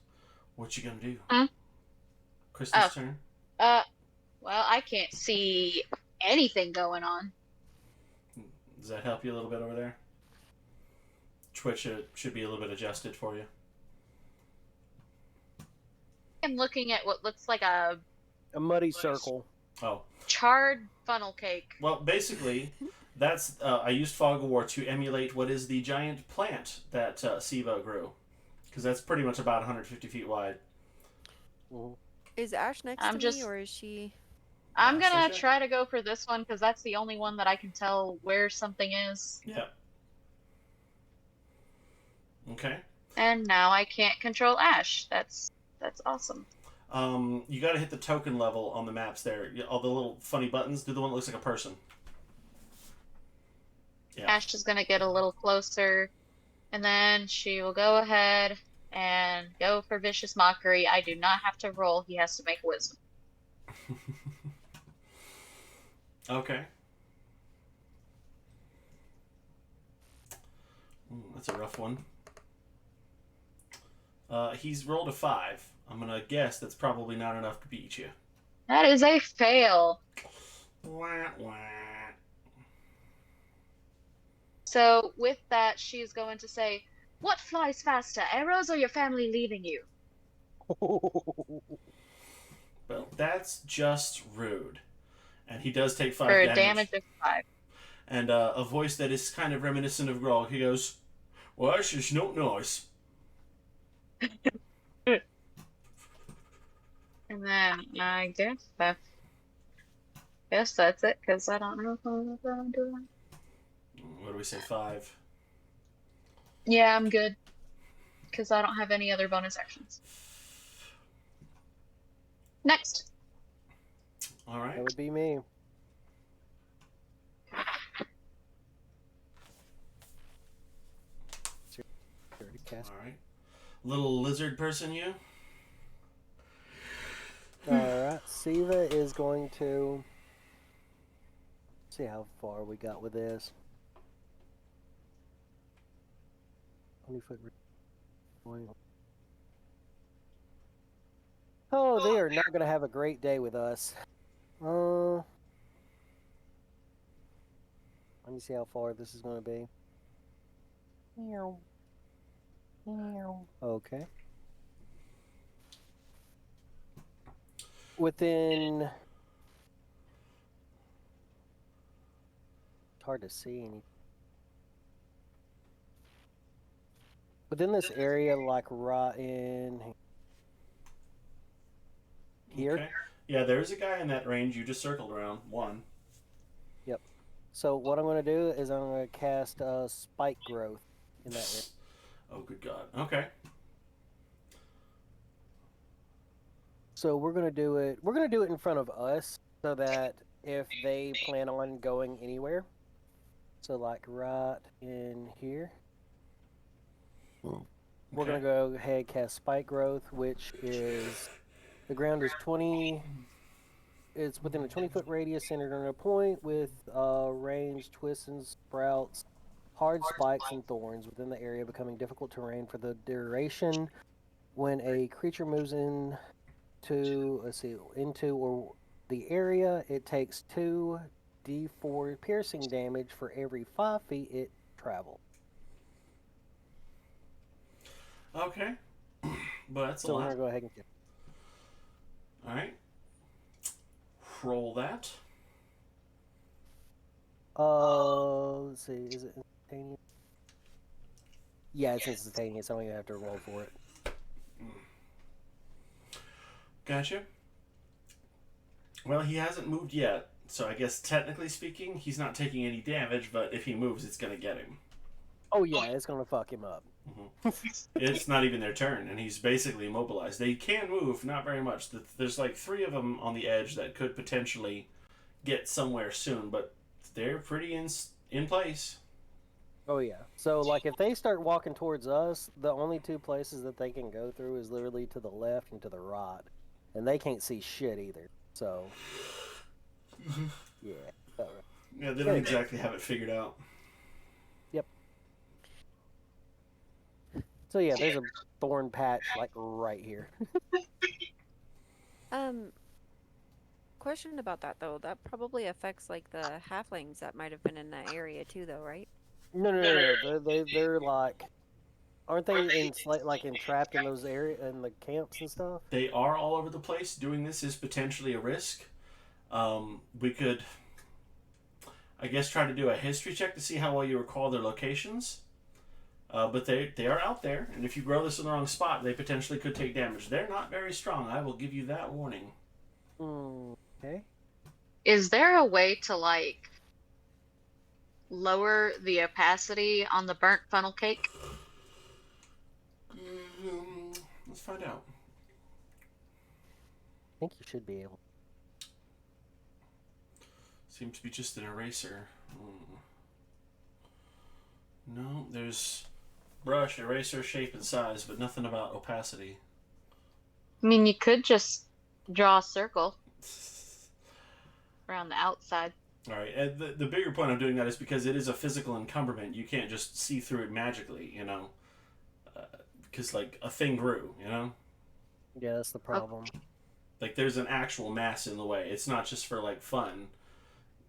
What you gonna do? Hmm? Kristen's Oh. turn. Well, I can't see anything going on. Does that help you a little bit over there? Twitch should be a little bit adjusted for you. I'm looking at what looks like a A muddy circle. Oh. charred funnel cake. Well, basically, that's I used Fog of War to emulate what is the giant plant that Siva grew, because that's pretty much about 150 feet wide. Mhm. Is Ash next I'm to just- me, or is she? I'm Yeah, gonna so try to go for this one because that's the only one that I can tell where something is. Yeah. Okay. And now I can't control Ash. That's awesome. You got to hit the token level on the maps there. All the little funny buttons. Do the one that looks like a person. Yeah. Ash is gonna get a little closer, and then she will go ahead and go for vicious mockery. I do not have to roll. He has to make wisdom. Okay. That's a rough one. He's rolled a 5. I'm gonna guess that's probably not enough to beat you. That is a fail. Wah, wah. So with that, she's going to say, "What flies faster, arrows or your family leaving you?" Well, that's just rude. And he does take 5 For a damage. damage of 5. And a voice that is kind of reminiscent of Grog. He goes, "Well, that's just not nice." And then I guess that's it, because I don't know if I'm going to do it. What do we say, 5? Yeah, I'm good. Because I don't have any other bonus actions. Next. All right. That would be me. Cast. All right. Little lizard person, you? Alright, Siva is going to see how far we got with this. 20-foot. Oh, they are not going to have a great day with us. Let me see how far this is going to be. Meow. Meow. Okay. Within... It's hard to see any. Within this area, like right in here. Okay. Yeah, there's a guy in that range you just circled around. 1. So what I'm going to do is I'm going to cast Spike Growth in that area. Oh, good God. Okay. So we're going to do it. We're going to do it in front of us so that if they plan on going anywhere. So, like, right in here. We're going to go ahead cast Spike Growth, which is... The ground is 20... It's within a 20-foot radius centered on a point with range, twists and sprouts, hard spikes and thorns within the area, becoming difficult terrain for the duration. When a creature moves into or the area, it takes 2d4 piercing damage for every 5 feet it travels. Okay. But that's a So I'm lot. gonna go ahead and All right. Roll that. let's see, is it instantaneous? Yeah, it's instantaneous. I don't even have to roll for it. Gotcha. Well, he hasn't moved yet, so I guess technically speaking, he's not taking any damage, but if he moves, it's going to get him. Oh yeah, it's gonna fuck him up. It's not even their turn, and he's basically immobilized. They can move, not very much. There's like 3 of them on the edge that could potentially get somewhere soon, but they're pretty in place. Oh yeah. So like if they start walking towards us, the only 2 places that they can go through is literally to the left and to the right. And they can't see shit either. So yeah. About right. Yeah, they don't exactly have it figured out. So yeah, there's a thorn patch like right here. Question about that though. That probably affects like the halflings that might have been in that area too, though, right? No. They're like, aren't they like entrapped in those in the camps and stuff? They are all over the place. Doing this is potentially a risk. We could, I guess, try to do a history check to see how well you recall their locations. But they are out there, and if you grow this in the wrong spot, they potentially could take damage. They're not very strong. I will give you that warning. Okay. Is there a way to like lower the opacity on the burnt funnel cake? Let's find out. I think you should be able. Seems to be just an eraser. No, there's brush, eraser, shape, and size, but nothing about opacity. I mean, you could just draw a circle around the outside. All right, and the bigger point of doing that is because it is a physical encumberment. You can't just see through it magically, you know, because like a thing grew, you know. Yeah, that's the problem. Like there's an actual mass in the way. It's not just for like fun.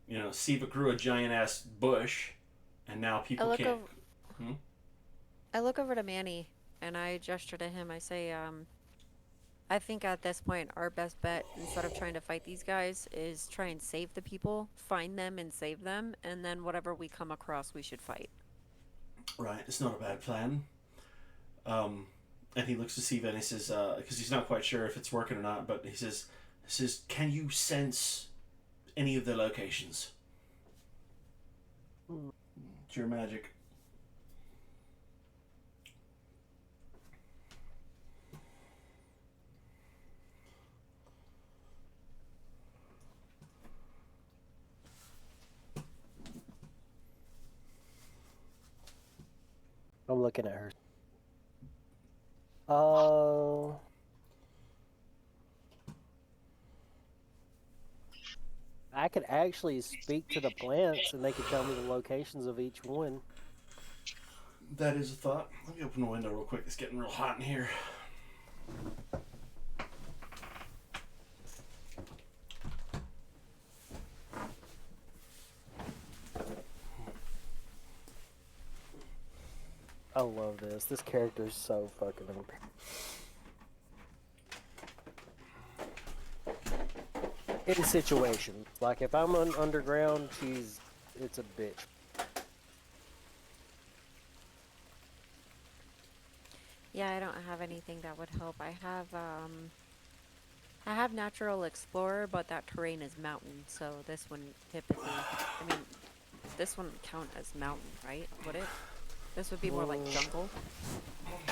You know, Siva grew a giant ass bush, and now people can't. I look over to Manny and I gesture to him. I say, I think at this point our best bet, instead of trying to fight these guys, is try and save the people, find them and save them, and then whatever we come across, we should fight. Right, it's not a bad plan. And he looks to Siva and he says, because he's not quite sure if it's working or not, but he says, can you sense any of the locations? It's your magic. I'm looking at her. I could actually speak to the plants and they could tell me the locations of each one. That is a thought. Let me open the window real quick. It's getting real hot in here. I love this. This character is so fucking OP. In situations. Like if I'm underground, it's a bitch. Yeah, I don't have anything that would help. I have Natural Explorer, but that terrain is mountain, so this wouldn't typically, I mean, this wouldn't count as mountain, right? Would it? This would be more like jungle.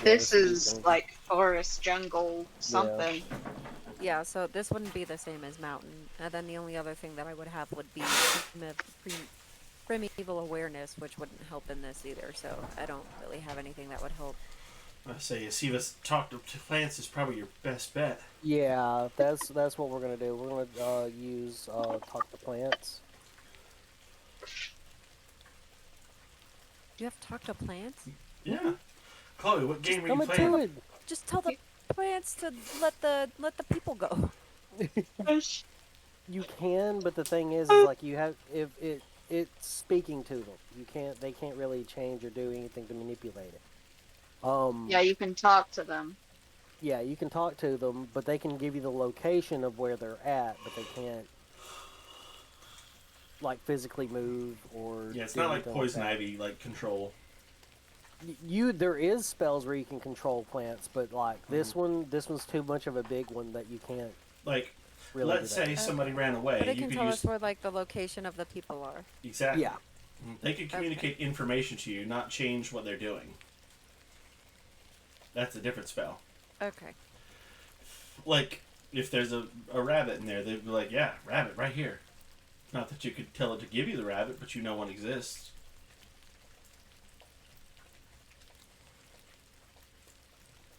This is like forest, jungle, something. Yeah, so this wouldn't be the same as mountain. And then the only other thing that I would have would be primeval awareness, which wouldn't help in this either. So I don't really have anything that would help. I say Siva's talk to plants is probably your best bet. Yeah, that's what we're gonna do. We're gonna use talk to plants. Do you have to talk to plants? Yeah. Chloe, what game Just are come you playing? to it. Just tell the plants to let the people go. You can, but the thing is like you have if it's speaking to them. You can't. They can't really change or do anything to manipulate it. Yeah, you can talk to them. Yeah, you can talk to them, but they can give you the location of where they're at, but they can't like physically move or. Yeah, it's do not like anything poison that. ivy, like control. There is spells where you can control plants, but like this one's too much of a big one that you can't Like, really. let's do that. say somebody ran away. But it you can could tell use us where like the location of the people are. exactly. Yeah. They could communicate information to you, not change what they're doing. That's a different spell. Okay. Like, if there's a rabbit in there, they'd be like, yeah, rabbit, right here. Not that you could tell it to give you the rabbit, but you know one exists.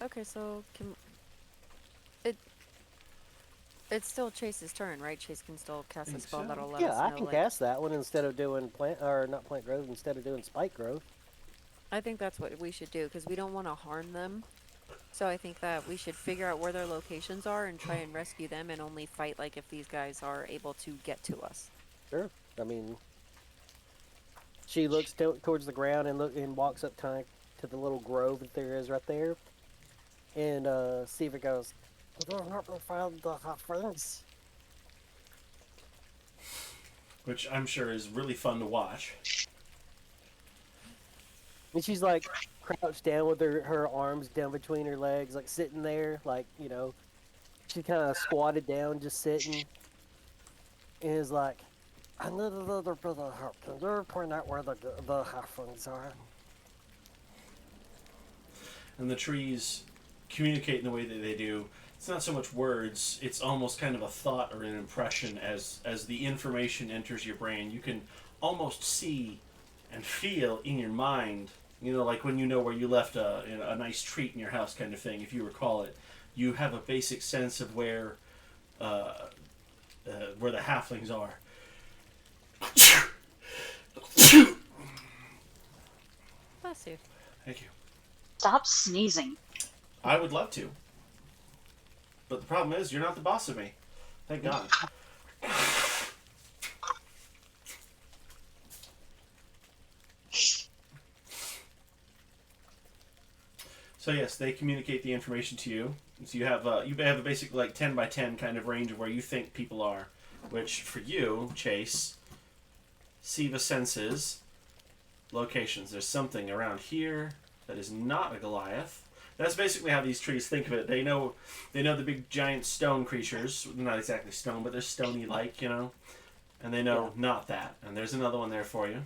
Okay, so can it's still Chase's turn, right? Chase can still cast a Think spell so. that'll let Yeah, us I know. can like, cast that one instead of doing not plant growth, instead of doing spike growth. I think that's what we should do because we don't want to harm them. So I think that we should figure out where their locations are and try and rescue them, and only fight like if these guys are able to get to us. Sure. I mean, she looks towards the ground and walks up to the little grove that there is right there, and Siva goes, "You don't have to find the friends." Which I'm sure is really fun to watch. And she's like crouched down with her arms down between her legs, like sitting there, like, you know, she kind of squatted down, just sitting, and is like, "I need a little bit of help. Can you point out where the halflings are?" And the trees communicate in the way that they do. It's not so much words, it's almost kind of a thought or an impression as the information enters your brain. You can almost see and feel in your mind, you know, like when you know where you left a nice treat in your house kind of thing, if you recall it. You have a basic sense of where the halflings are. Bless you. Thank you. Stop sneezing. I would love to. But the problem is, you're not the boss of me. Thank God. So yes, they communicate the information to you. So you have a basic like 10 by 10 kind of range of where you think people are, which for you, Chase, Siva senses locations. There's something around here that is not a Goliath. That's basically how these trees think of it. They know the big giant stone creatures, not exactly stone, but they're stony like, you know. And they know not that. And there's another one there for you.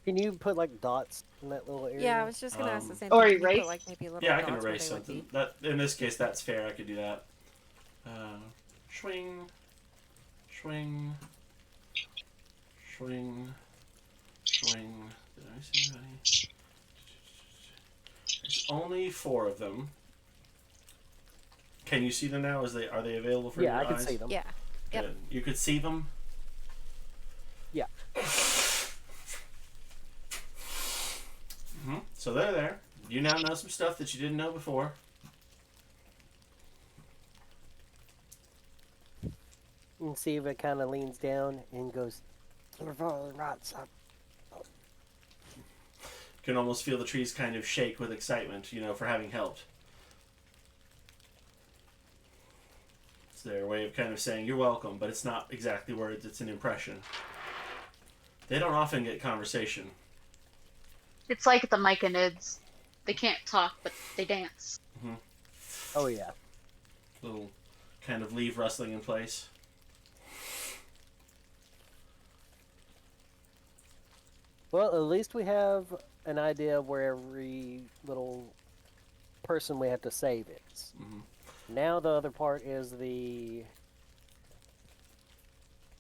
Can you put like dots in that little area? Yeah, I was just gonna ask the same Or thing. Can you erase? put, like maybe little Yeah, I can dots where erase they would something. be? That in this case, that's fair. I could do that. Swing, swing, swing, swing. Did I see anybody? There's only 4 of them. Can you see them now? Are they available for Yeah, your I can eyes? see them. Yeah. Yep. Good. You could see them. Yeah. So they're there. You now know some stuff that you didn't know before. And Siva kind of leans down and goes, "You're very right, son." You can almost feel the trees kind of shake with excitement, you know, for having helped. It's their way of kind of saying, you're welcome, but it's not exactly words, it's an impression. They don't often get conversation. It's like the Myconids. They can't talk, but they dance. Oh yeah. Little kind of leaf rustling in place. Well, at least we have an idea of where every little person we have to save is. Now the other part is the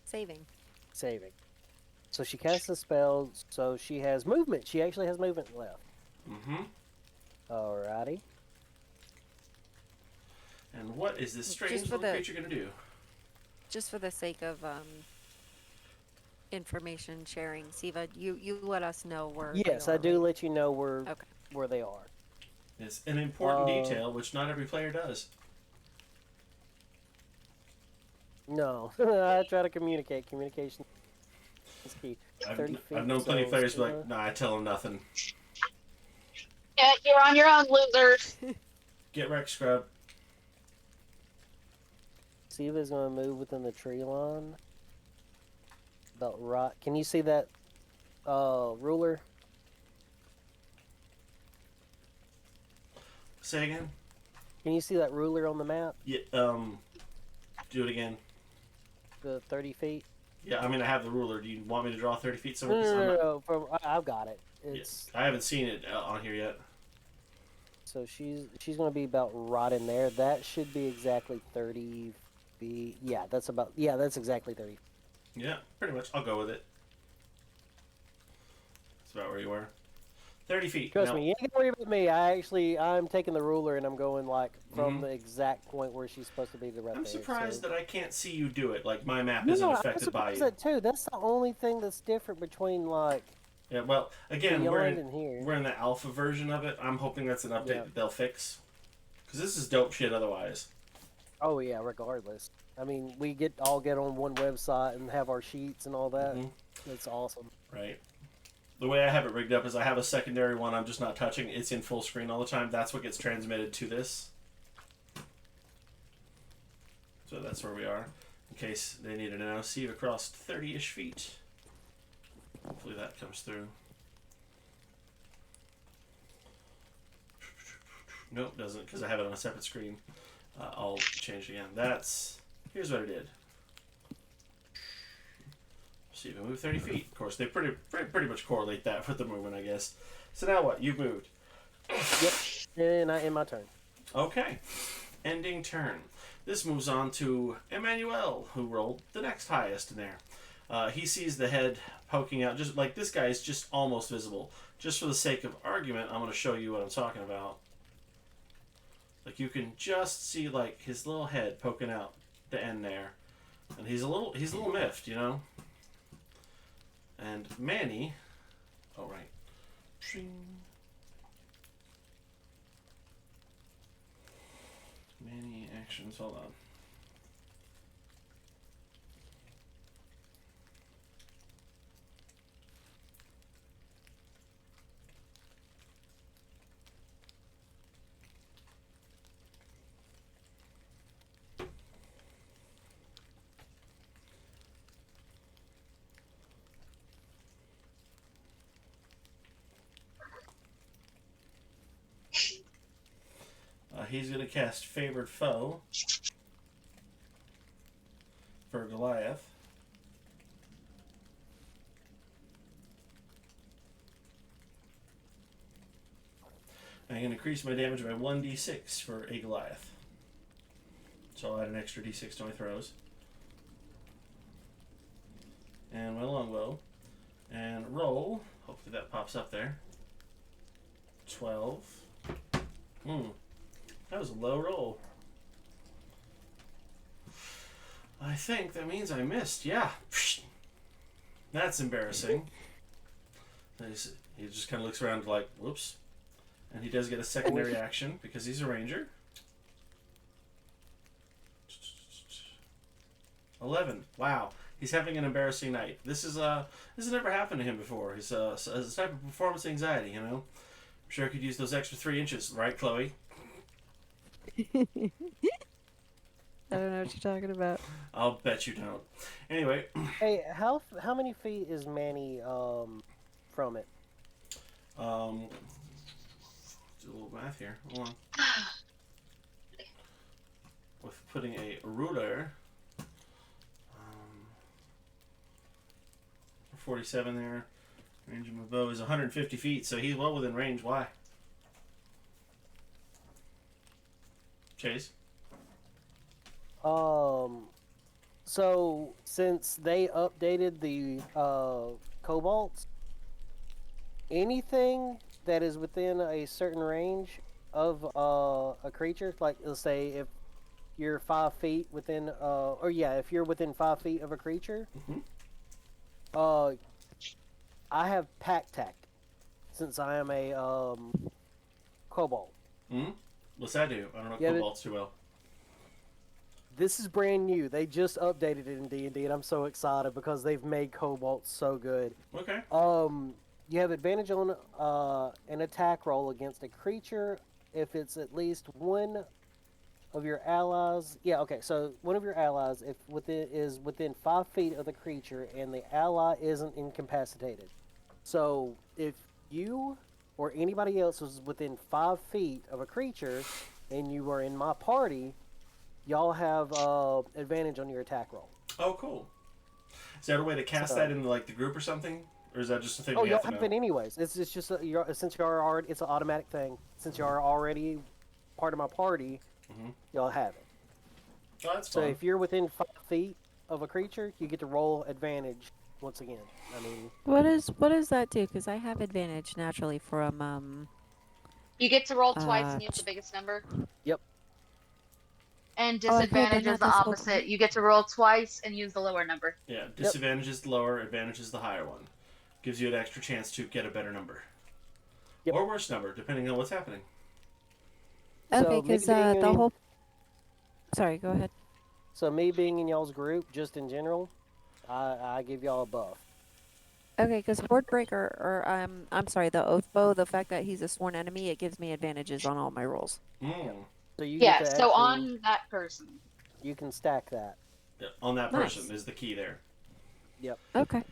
Saving. saving. So she casts a spell, so she has movement. She actually has movement left. Mm-hmm. Alrighty. And what is this strange for little the- creature going to do? Just for the sake of information sharing, Siva, you let us know where. they Yes, I are, do right? let you know Okay. where they are. It's an important detail, which not every player does. No, I try to communicate. Communication is key. 30 feet, I've known plenty of so players be Siva- like, nah, I tell them nothing. Yeah, you're on your own, losers. Get wrecked, scrub. Siva's going to move within the tree line. About right. Can you see that ruler? Say again? Can you see that ruler on the map? Yeah, do it again. The 30 feet? Yeah, I mean, I have the ruler. Do you want me to draw 30 feet No, somewhere? 'Cause I'm not- From, I've got it. yeah, It's I haven't seen it on here yet. So she's going to be about right in there. That should be exactly 30 feet. Yeah, that's exactly 30. Yeah, pretty much. I'll go with it. That's about where you were. 30 feet. Trust Now- me, you ain't gonna worry about me. I'm taking the ruler and I'm going like from Mhm. the exact point where she's supposed to be to right I'm there. surprised that I can't see you do it. Like, my map No, isn't I'm affected by surprised you. that too. That's the only thing that's different between like Yeah, well, again, beyond and here. we're in the alpha version of it. I'm hoping that's an update Yeah. that they'll fix. Because this is dope shit otherwise. Oh yeah, regardless. I mean, we all get on one website and have our sheets and all that. Mhm. It's awesome. Right. The way I have it rigged up is I have a secondary one I'm just not touching. It's in full screen all the time. That's what gets transmitted to this. So that's where we are. In case they need to know. See, you've crossed 30-ish feet. Hopefully that comes through. Nope, doesn't, because I have it on a separate screen. I'll change it again. Here's what I did. See if I move 30 feet. Of course, they pretty much correlate that with the movement, I guess. So now what? You've moved. Yep. And I end my turn. Okay. Ending turn. This moves on to Emmanuel, who rolled the next highest in there. He sees the head poking out. Just like this guy is just almost visible. Just for the sake of argument, I'm going to show you what I'm talking about. Like, you can just see like his little head poking out the end there, and he's a little miffed, you know. And Manny, oh right, Shing. Manny actions. Hold on. He's going to cast Favored Foe for Goliath. I'm going to increase my damage by 1d6 for a Goliath. So I'll add an extra d6 to my throws. And my longbow. And roll. Hopefully that pops up there. 12. That was a low roll. I think that means I missed. Yeah. That's embarrassing. He just kind of looks around like, whoops. And he does get a secondary action because he's a ranger. 11. Wow. He's having an embarrassing night. This has never happened to him before. He's a type of performance anxiety, you know. I'm sure I could use those extra 3 inches, right, Chloe? I don't know what you're talking about. I'll bet you don't. Anyway, Hey, how many feet is Manny from it? do a little math here. Hold on. With putting a ruler, 47 there. Range of my bow is 150 feet, so he's well within range. Why? Chase? So since they updated the kobolds, anything that is within a certain range of a creature, like let's say if you're 5 feet within, if you're within 5 feet of a creature, Mhm. I have pack tact since I am a kobold. Hmm. What's that do? I don't know Yeah, kobolds too well. This is brand new. They just updated it in D&D, and I'm so excited because they've made kobolds so good. Okay. You have advantage on an attack roll against a creature if it's at least one of your allies. Yeah, okay. So one of your allies, if is within 5 feet of the creature, and the ally isn't incapacitated. So if you or anybody else was within 5 feet of a creature, and you are in my party, y'all have advantage on your attack roll. Oh, cool. Is there a way to cast So- that in like the group or something, or is that just a thing Oh, we y'all have to have know? it anyways. It's just since you are already, it's an automatic thing. Since you are already part of my party, Mhm. y'all have it. Oh, that's So fun. if you're within 5 feet of a creature, you get to roll advantage once again. I mean, What does that do? Because I have advantage naturally from You get to roll twice and use the ch- biggest number. yep. And Oh, I could've done disadvantage is that the this whole opposite. time. You get to roll twice and use the lower number. Yeah, disadvantage is the lower, advantage is the higher one. Gives you an extra chance to get a better number. Yep. Or worse number, depending on what's happening. Okay, So me because being the in- whole. Sorry, go ahead. So me being in y'all's group, just in general, I give y'all a buff. Okay, because Wordbreaker, or I'm sorry, the Oathbow, the fact that he's a sworn enemy, it gives me advantages on all my rolls. Mm. So you Yeah, get to so actually, on that person. you can stack that. Yeah, on that Nice. person is the key there. Okay.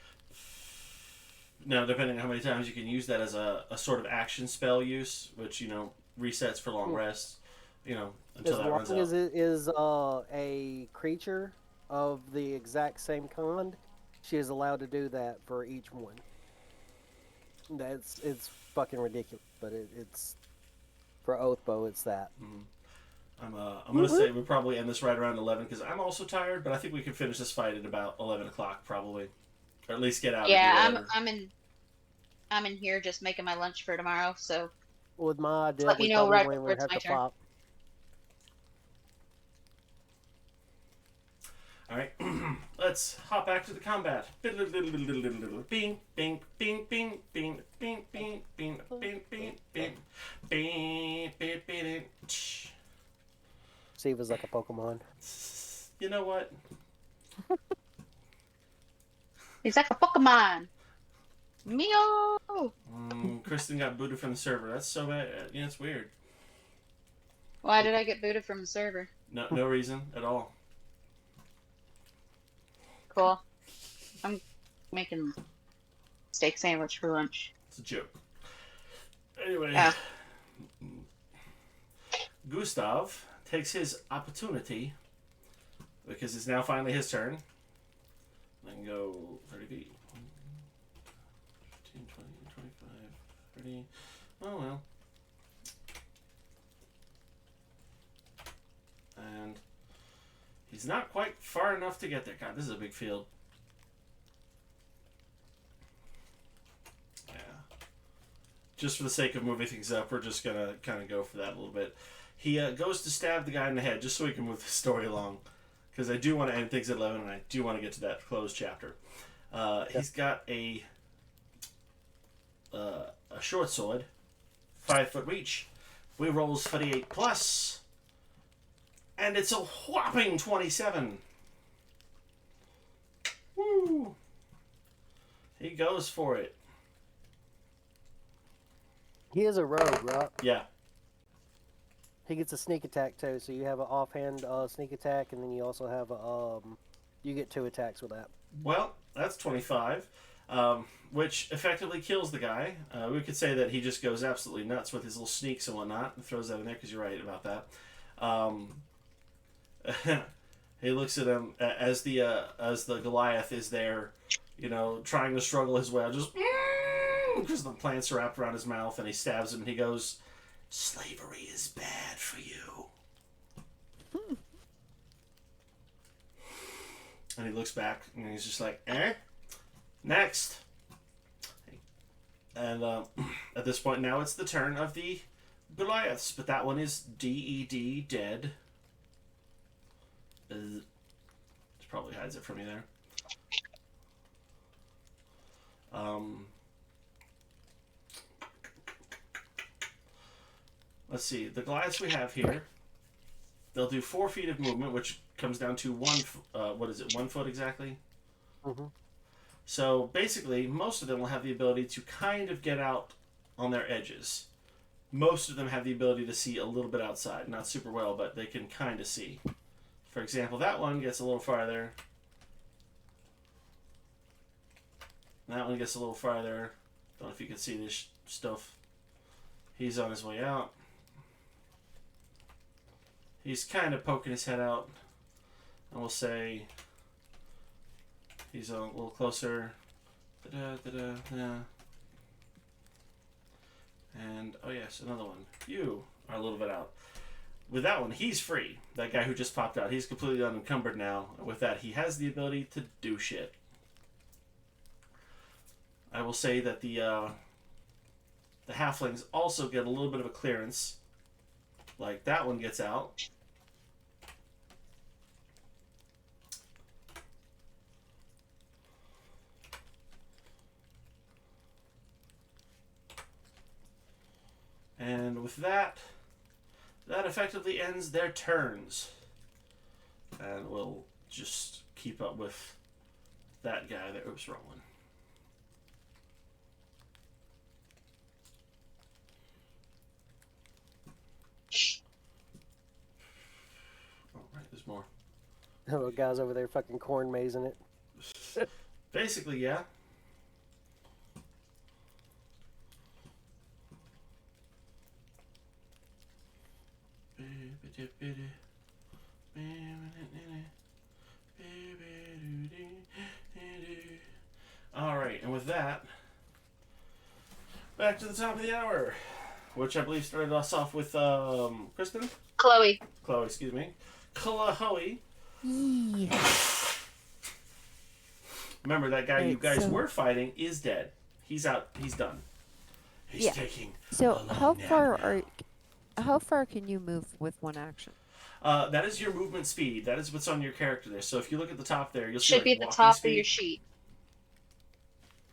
Now, depending on how many times you can use that as a sort of action spell use, which, resets for long rests, until As that long runs as out. it is a creature of the exact same kind, she is allowed to do that for each one. It's fucking ridiculous, but it's for Oathbow. It's that. I'm going to say we probably end this right around 11 because I'm also tired, but I think we can finish this fight at about 11 o'clock probably. Or at least get out Yeah, and do whatever. I'm in here just making my lunch for tomorrow, so With my idea, let we me know probably right wouldn't before it's have my to turn. pop. All right, let's hop back to the combat. Bing, bing, bing, bing, bing, bing, bing, bing, bing, bing, bing, bing, bing, bing, bing. See if it's like a Pokemon. You know what? He's like a Pokemon. Meow. Kristen got booted from the server. That's so bad. Yeah, it's weird. Why did I get booted from the server? No reason at all. Cool. I'm making steak sandwich for lunch. It's a joke. Anyway, Yeah. Gustav takes his opportunity because it's now finally his turn. I can go 30 feet. 15, 20, 25, 30. Oh well. And he's not quite far enough to get there. God, this is a big field. Yeah. Just for the sake of moving things up, we're just gonna kind of go for that a little bit. He goes to stab the guy in the head just so we can move the story along. Because I do want to end things at 11 and I do want to get to that closed chapter. He's got a short sword, 5 foot reach. We rolls 38 plus, and it's a whopping 27. Woo! He goes for it. He is a rogue, right? Yeah. He gets a sneak attack too, so you have an offhand sneak attack, and then you also have a you get 2 attacks with that. Well, that's 25, which effectively kills the guy. We could say that he just goes absolutely nuts with his little sneaks and whatnot, and throws that in there because you're right about that. He looks at him as the Goliath is there, trying to struggle his way out, just because the plants are wrapped around his mouth, and he stabs him, and he goes, "Slavery is bad for you." And he looks back and he's just like, next. And at this point now it's the turn of the Goliaths, but that one is DED, dead. It probably hides it from you there. Let's see. The Goliaths we have here, they'll do 4 feet of movement, which comes down to 1 foot exactly? Mm-hmm. So basically, most of them will have the ability to kind of get out on their edges. Most of them have the ability to see a little bit outside. Not super well, but they can kind of see. For example, that one gets a little farther. That one gets a little farther. Don't know if you can see this stuff. He's on his way out. He's kind of poking his head out. And we'll say he's a little closer. Da-da. And, oh yes, another one. You are a little bit out. With that one, he's free. That guy who just popped out, he's completely unencumbered now. With that, he has the ability to do shit. I will say that the halflings also get a little bit of a clearance. Like, that one gets out. And with that, that effectively ends their turns. And we'll just keep up with that guy there. Oops, wrong one. Oh, right, there's more. Oh, guys over there fucking corn mazing it. Basically, yeah. Alright, and with that, back to the top of the hour, which I believe started us off with Kristen? Chloe. Chloe, excuse me. Chloe. Remember, that guy you Right, guys so- were fighting is dead. He's out. He's done. He's Yeah. taking So a long how nap far now. how far can you move with one action? That is your movement speed. That is what's on your character there. So if you look at the top there, you'll see Should like, be at the walking top speed, of your sheet.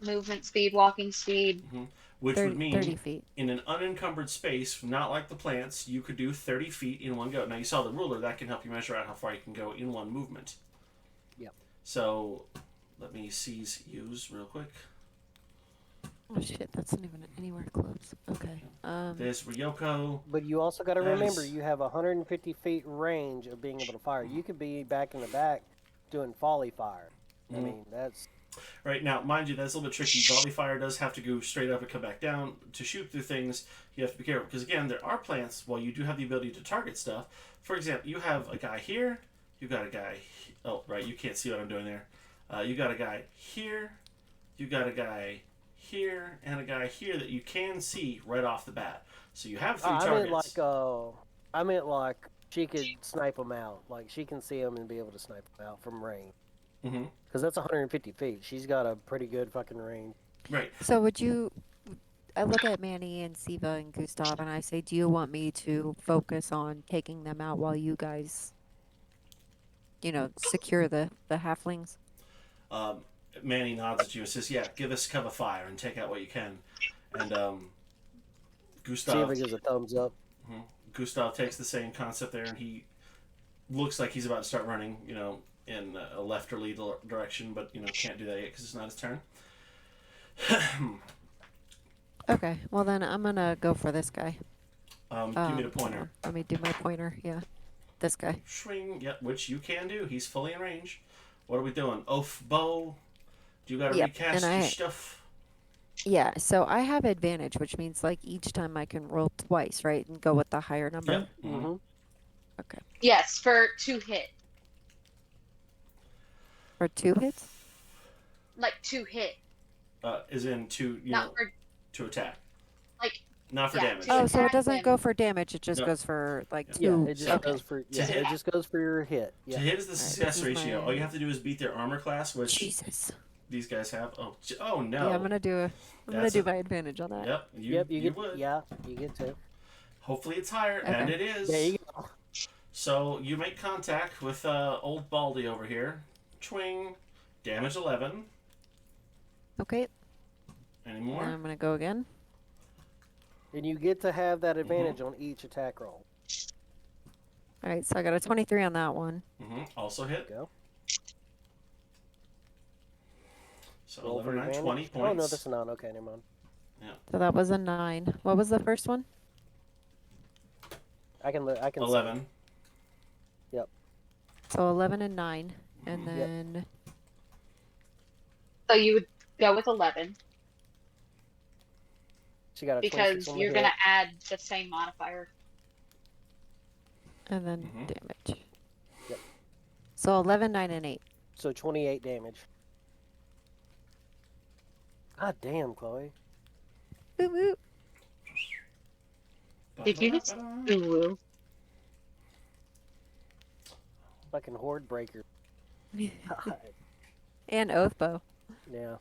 Movement speed, walking speed. which 30, would mean 30 feet. in an unencumbered space, not like the plants, you could do 30 feet in one go. Now you saw the ruler. That can help you measure out how far you can go in one movement. Yep. So let me use real quick. Oh shit, that's not even anywhere close. Okay. There's Ryoko. But you also got to That remember, is- you have 150 feet range of being able to fire. You could be back in the back doing volley fire. I mean, that's... Right now, mind you, that's a little bit tricky. Volley fire does have to go straight up and come back down. To shoot through things, you have to be careful. Because again, there are plants, while you do have the ability to target stuff. For example, you have a guy here. You got a guy... Oh, right, you can't see what I'm doing there. You got a guy here. You got a guy here. And a guy here that you can see right off the bat. So you have 3 targets. I meant like she could snipe them out. Like she can see them and be able to snipe them out from range. Mm-hmm. Because that's 150 feet. She's got a pretty good fucking range. Right. So would you? I look at Manny and Siva and Gustav, and I say, "Do you want me to focus on taking them out while you guys, secure the halflings?" Manny nods at you and says, yeah, give us cover fire and take out what you can. And Gustav... Siva gives a thumbs up. Gustav takes the same concept there, and he looks like he's about to start running, in a lefterly direction, but, can't do that yet because it's not his turn. Okay. Well then, I'm gonna go for this guy. Give me the pointer. Let me do my pointer. Yeah, this guy. Swing, yep, which you can do. He's fully in range. What are we doing? Oaf bow. Do you gotta Yep, recast and your I- stuff? Yeah. So I have advantage, which means like each time I can roll twice, right, and go with the higher number. Yep. Mm-hmm. Okay. Yes, for 2 hit. For 2 hits. Like 2 hit. Is in to, Not for to attack. like Not for Yeah, damage. to Oh, so it attack doesn't him. go for damage. It just No. goes for like Yeah. two. Yeah, it just Okay. goes for To hit- it just goes for your hit. To Yeah. hit is the Alright, success this is ratio. my- All you have to do is beat their armor class, which Jesus. these guys have. Oh no. Yeah, I'm gonna do That's my advantage on that. Yep. You Yep, would. Yeah, you get to. Hopefully it's higher, Okay. and it is. There you go. So you make contact with old Baldy over here. Twing. Damage 11. Okay. Any And more? I'm gonna go again. And you get to have that advantage on each attack roll. All right, so I got a 23 on that one. Also hit. Go. So Roll 11, for 9, advantage. 20 Oh no, points. that's a non. Okay, never mind. So that was a 9. What was the first one? I can. Say. 11. So 11 and 9, and Mhm. Yep. then So you would go with 11 She got a because 26 on the you're hit. gonna add the same modifier. and then Mhm. damage. Yep. So 11, 9, and 8. So 28 damage. God damn, Chloe. Woo woo. Did you just ooh? Fucking horde breaker. God. And oath bow. Yeah.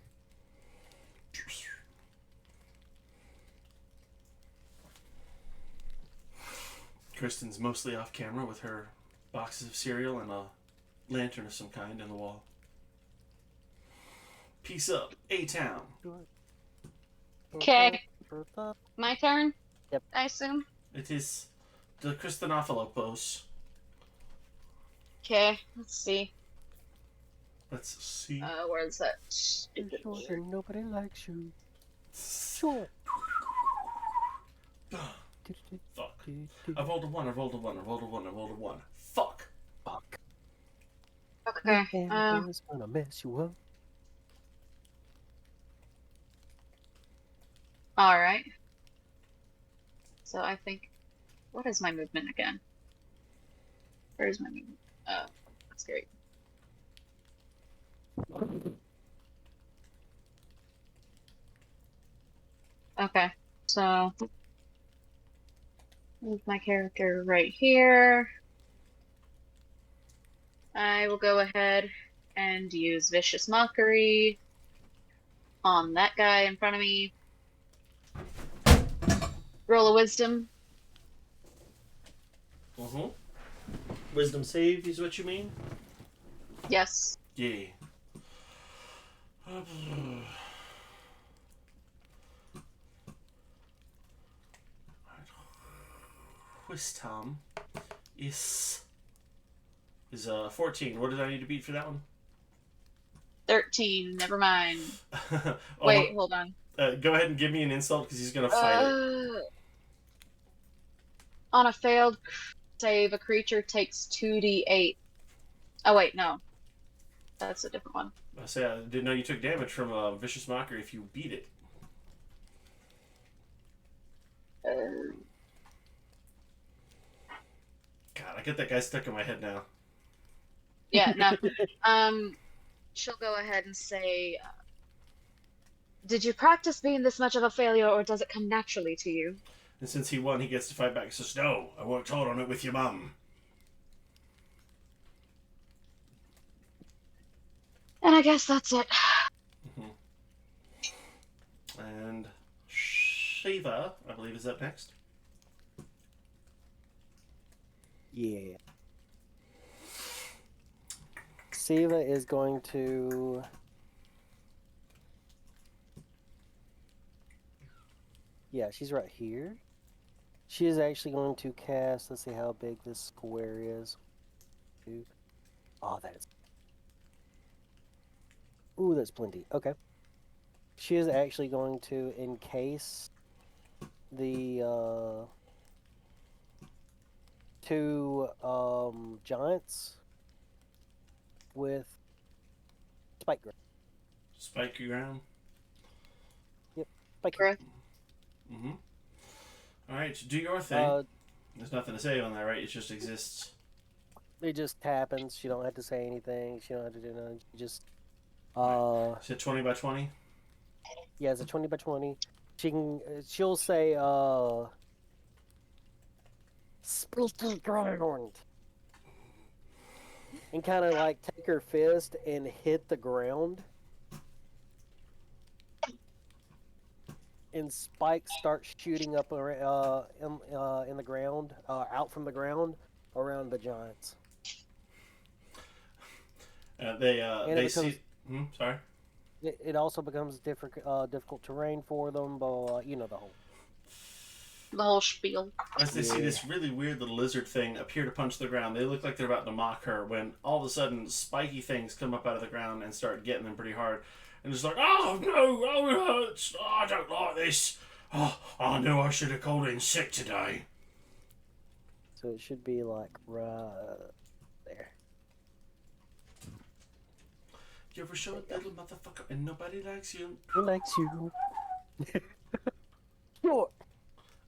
Kristen's mostly off camera with her boxes of cereal and a lantern of some kind in the wall. Peace up, A-Town. Okay. My turn. Yep. I assume. It is the Christopopoulos. Okay. Let's see. Let's see. Where's that? Sure, nobody likes you. Sure. Fuck. I rolled a 1, I rolled a 1, I rolled a 1, I rolled a 1. Fuck. Fuck. Okay. Everything's gonna mess you up. All right. So I think, what is my movement again? Where's my movement? Oh, that's great. Okay, so move my character right here. I will go ahead and use Vicious Mockery on that guy in front of me. Roll a wisdom. Wisdom save is what you mean? Yes. Yeah. Wisdom is 14. What did I need to beat for that one? 13. Never mind. Oh, Wait, hold on. go ahead and give me an insult because he's gonna fight it. On a failed save, a creature takes 2d8. Oh wait, no. That's a different one. I say I didn't know you took damage from a vicious mockery if you beat it. God, I get that guy stuck in my head now. Yeah, no. She'll go ahead and say, did you practice being this much of a failure, or does it come naturally to you? And since he won, he gets to fight back. He says, "No, I worked hard on it with your mum." And I guess that's it. And Shiva, I believe, is up next. Yeah. Siva is going to... Yeah, she's right here. She is actually going to cast... Let's see how big this square is. Oh, that is... Ooh, that's plenty. Okay. She is actually going to encase the two giants with spike growth. Spike your ground. Spike Growth. All right, do your thing. There's nothing to say on that, right? It just exists. It just happens. She don't have to say anything. She don't have to do nothing. She just Is it 20 by 20? yeah, it's a 20 by 20. She'll say, "Spooky ground," and kind of like take her fist and hit the ground, and spikes start shooting up in the ground, out from the ground around the giants. They And they it becomes see. Sorry. it also becomes difficult terrain for them, but you know the whole. The whole spiel. As they see Yeah. this really weird little lizard thing appear to punch the ground, they look like they're about to mock her when all of a sudden spiky things come up out of the ground and start getting them pretty hard. And it's like, oh no, oh it hurts, oh, I don't like this. Oh, I knew I should have called in sick today. So it should be like right there. You ever show a little motherfucker and nobody likes you? Who likes you? Sure.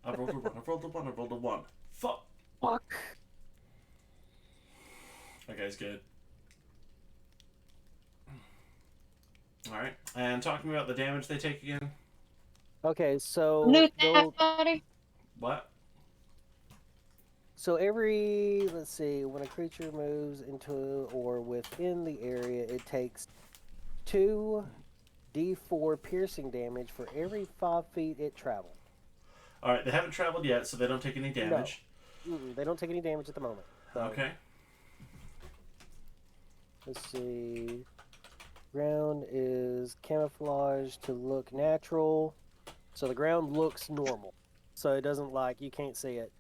I rolled a one, I rolled a one, I rolled a one. Fuck. Fuck. That guy's good. Alright, and talking about the damage they take again. Okay, so New they'll- buddy. What? So let's see, when a creature moves into or within the area, it takes 2d4 piercing damage for every 5 feet it travels. Alright, they haven't traveled yet, so they don't take any damage. They don't take any damage at the moment. So, Okay. let's see. Ground is camouflaged to look natural. So the ground looks normal. So it doesn't you can't see it.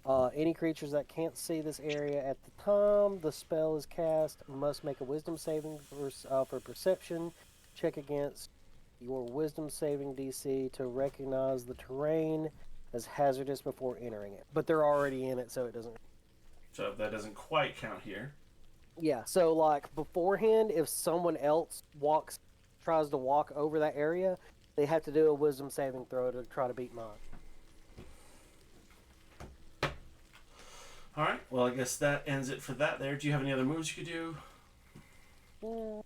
Any creatures that can't see this area at the time the spell is cast must make a wisdom saving for perception. Check against your wisdom saving DC to recognize the terrain as hazardous before entering it. But they're already in it, so it doesn't. So that doesn't quite count here. Yeah, so beforehand, if someone else tries to walk over that area, they have to do a wisdom saving throw to try to beat mine. Alright, well, I guess that ends it for that there. Do you have any other moves you could do?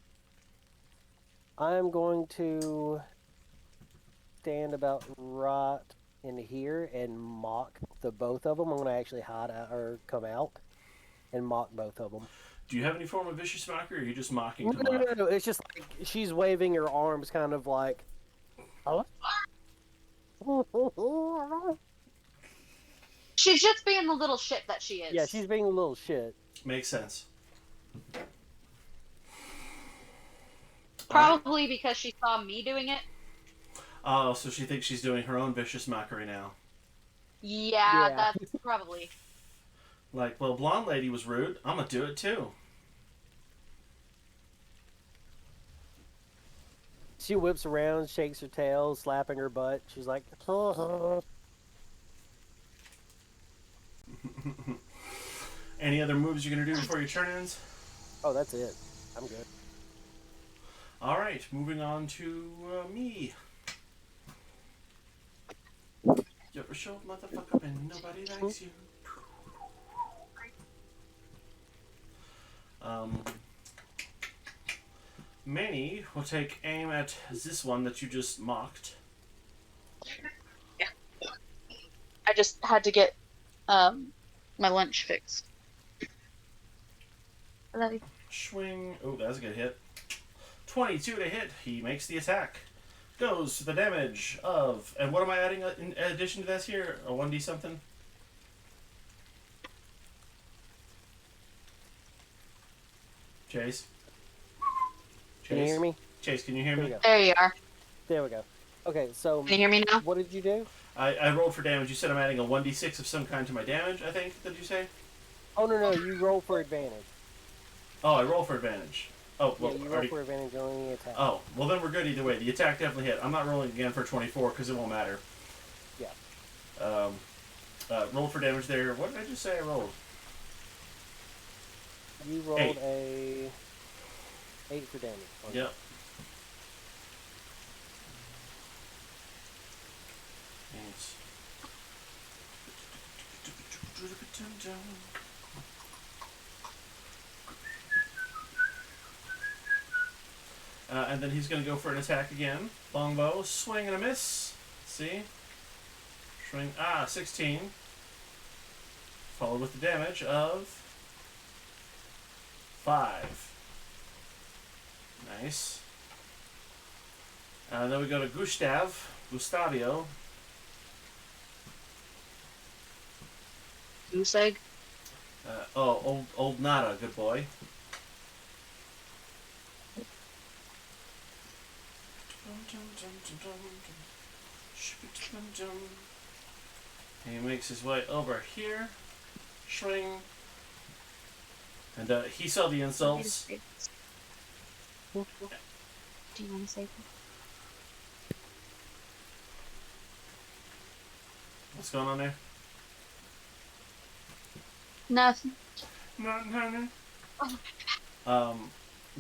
I'm going to stand about right in here and mock the both of them. I'm going to actually hide out or come out and mock both of them. Do you have any form of vicious mocker, or are you just mocking to No, mock? no. It's just like she's waving her arms, kind of like. She's just being the little shit that she is. Yeah, she's being a little shit. Makes sense. Probably because she saw me doing it. Oh, so she thinks she's doing her own vicious mockery now. Yeah, Yeah. that's probably. Like, well, blonde lady was rude. I'm gonna do it too. She whips around, shakes her tail, slapping her butt. She's like, Any other moves you're gonna do before your turn ends? oh, that's it. I'm good. All right, moving on to me. You ever show a motherfucker and nobody likes you? Manny will take aim at this one that you just mocked. I just had to get my lunch fixed. I love you. Swing. Oh, that's a good hit. 22 to hit. He makes the attack. Goes to the damage of. And what am I adding in addition to this here? A 1d something? Chase? Can you hear me? Chase, can you hear Here we me? go. There you are. There we go. Okay, so Can you hear me now? what did you do? I rolled for damage. You said I'm adding a 1d6 of some kind to my damage, I think. Did you say? Oh, no, you roll for advantage. Oh, I roll for advantage. Oh, well, Yeah, you roll already. for advantage on any attack. Oh, well then we're good either way. The attack definitely hit. I'm not rolling again for 24 because it won't matter. Yeah. Roll for damage there. What did I just say I rolled? You rolled 8. a 8 for damage. Yep. And then he's going to go for an attack again. Longbow, swing and a miss. see. Swing. 16. Followed with the damage of 5. Nice. Then we go to Gustavio. Goose egg. Old Nada, good boy. He makes his way over here. Swing. And he saw the insults. Do you want to say? What's going on there? Nothing.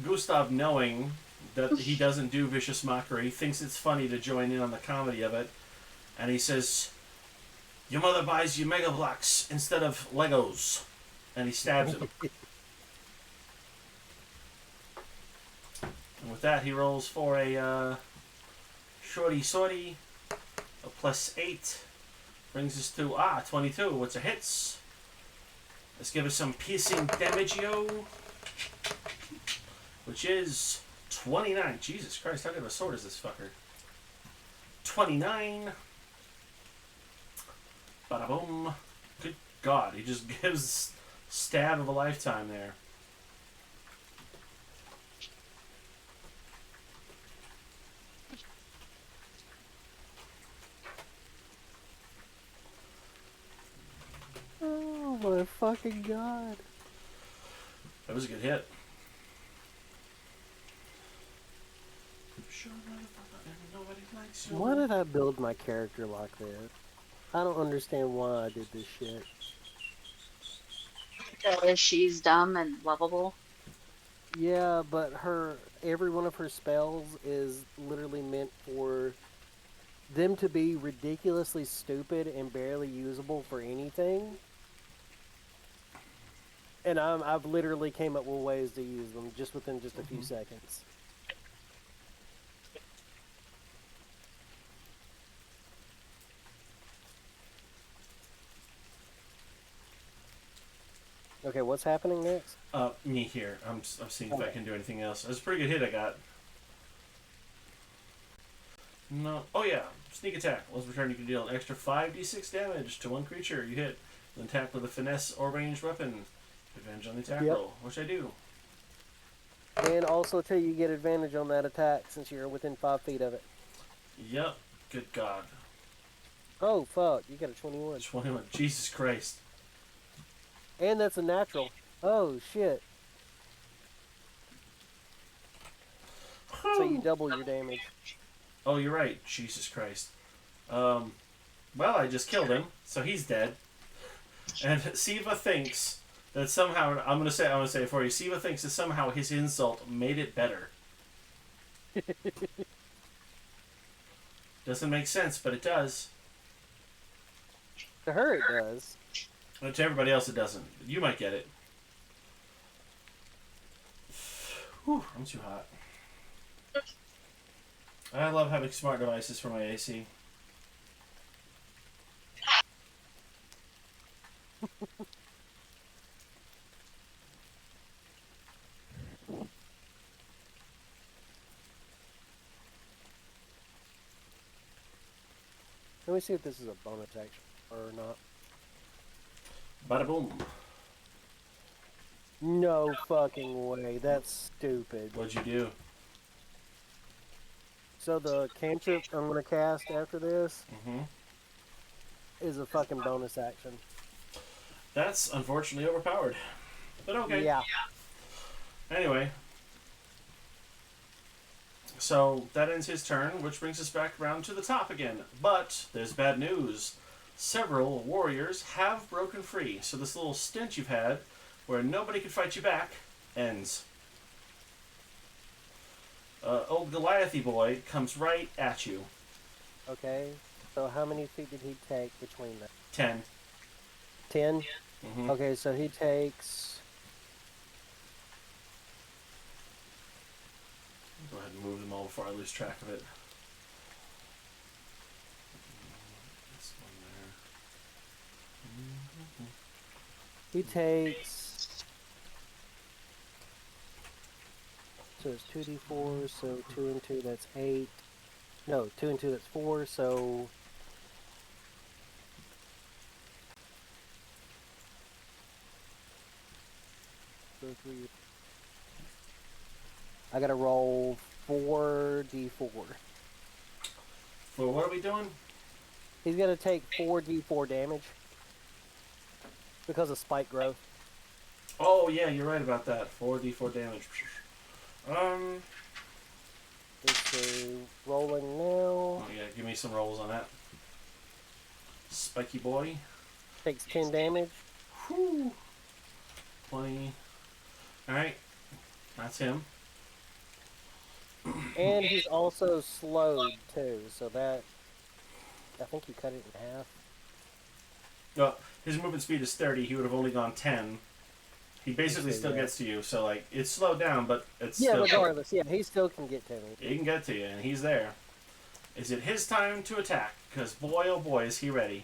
Gustav, knowing that he doesn't do vicious mockery, thinks it's funny to join in on the comedy of it, and he says, "Your mother buys you Mega Blocks instead of Legos," and he stabs him. And with that, he rolls for a shorty sortie, a +8, brings us to 22. What's a hits? Let's give us some piercing damage, which is 29. Jesus Christ, how good of a sword is this fucker? 29. Bada boom. Good God, he just gives stab of a lifetime there. Oh my fucking god. That was a good hit. Why did I build my character like that? I don't understand why I did this shit. Because she's dumb and lovable. Yeah, but every one of her spells is literally meant for them to be ridiculously stupid and barely usable for anything. And I've literally came up with ways to use them just within just a few seconds. Okay, what's happening next? Me here. I'm seeing if I can do anything else. That's a pretty good hit I got. No. Oh yeah, sneak attack. Once return, you can deal an extra 5d6 damage to one creature you hit. Then attack with a finesse or ranged weapon. Advantage on the attack roll, which I do. And also tell you get advantage on that attack since you're within 5 feet of it. Yep. Good God. Oh fuck, you got a 21. 21. Jesus Christ. And that's a natural. Oh shit. So you double your damage. Oh, you're right. Jesus Christ. Well, I just killed him, so he's dead. And Siva thinks that somehow I'm gonna say it for you. Siva thinks that somehow his insult made it better. Doesn't make sense, but it does. To her it does. But to everybody else, it doesn't. You might get it. Whew, I'm too hot. I love having smart devices for my AC. Let me see if this is a bonus action or not. Bada boom. No fucking way. That's stupid. What'd you do? So the cantrip I'm gonna cast after this Mm-hmm. is a fucking bonus action. That's unfortunately overpowered. But okay. Yeah. Anyway. So that ends his turn, which brings us back around to the top again. But there's bad news. Several warriors have broken free. So this little stint you've had, where nobody could fight you back, ends. Old Goliathy boy comes right at you. Okay. So how many feet did he take between them? 10. 10? Mm-hmm. Okay, so he takes... Go ahead and move them all before I lose track of it. He takes. So it's 2d4, so 2 and 2, that's 8. No, 2 and 2, that's 4, so. So 3. I gotta roll 4d4. Well, what are we doing? He's gonna take 4d4 damage because of spike growth. Oh yeah, you're right about that. 4d4 damage. Let's see. Rolling now. Oh yeah, give me some rolls on that. Spiky boy. Takes 10 damage. Whew. 20. Alright. That's him. And he's also slowed too, so that. I think you cut it in half. Well, his movement speed is 30. He would have only gone 10. He basically still yeah. gets to you, so like it's slowed down, but it's Yeah, still. regardless, yeah, he still can get to me. He can get to you, and he's there. Is it his time to attack? Because boy, oh boy, is he ready.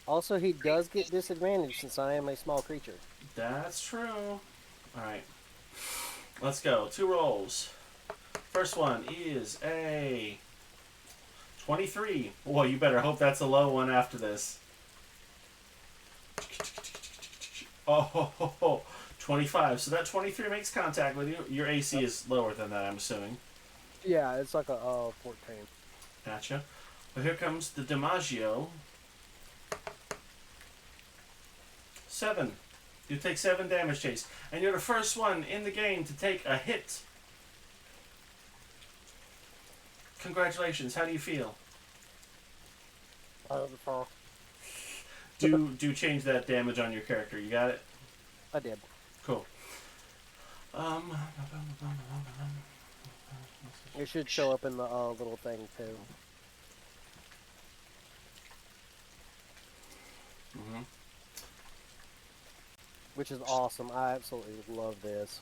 Also, he does get disadvantage since I am a small creature. That's true. Alright. Let's go. 2 rolls. First one is a 23. Well, you better hope that's a low one after this. Oh, 25. So that 23 makes contact with you. Your AC is lower than that, I'm assuming. Yeah, it's like a 14. Gotcha. Well, here comes the DiMaggio. 7. You take 7 damage, Chase. And you're the first one in the game to take a hit. Congratulations. How do you feel? Do change that damage on your character. You got it? I did. Cool. It should show up in the little thing too. Mm-hmm. Which is awesome. I absolutely love this.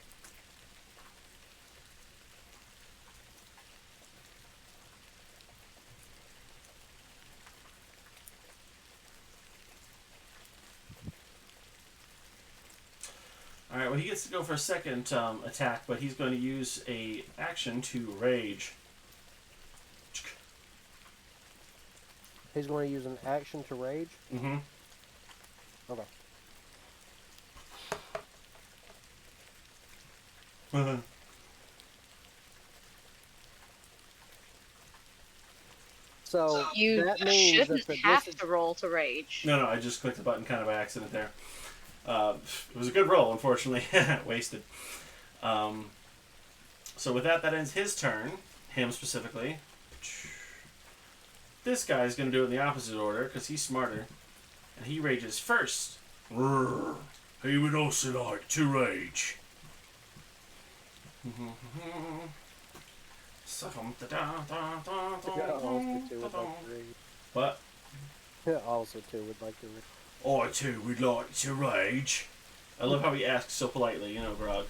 Alright, well he gets to go for a second attack, but he's going to use a action to rage. He's going to use an action to rage. Mm-hmm. Okay. So You that means that shouldn't the have to roll to rage. No, I just clicked the button kind of by accident there. It was a good roll, unfortunately. Wasted. So with that, that ends his turn. Him specifically. This guy's going to do it in the opposite order, because he's smarter. And he rages first. He would also like to rage. What? Also too would like to rage. I too would like to rage. I love how he asks so politely, you know, Grog.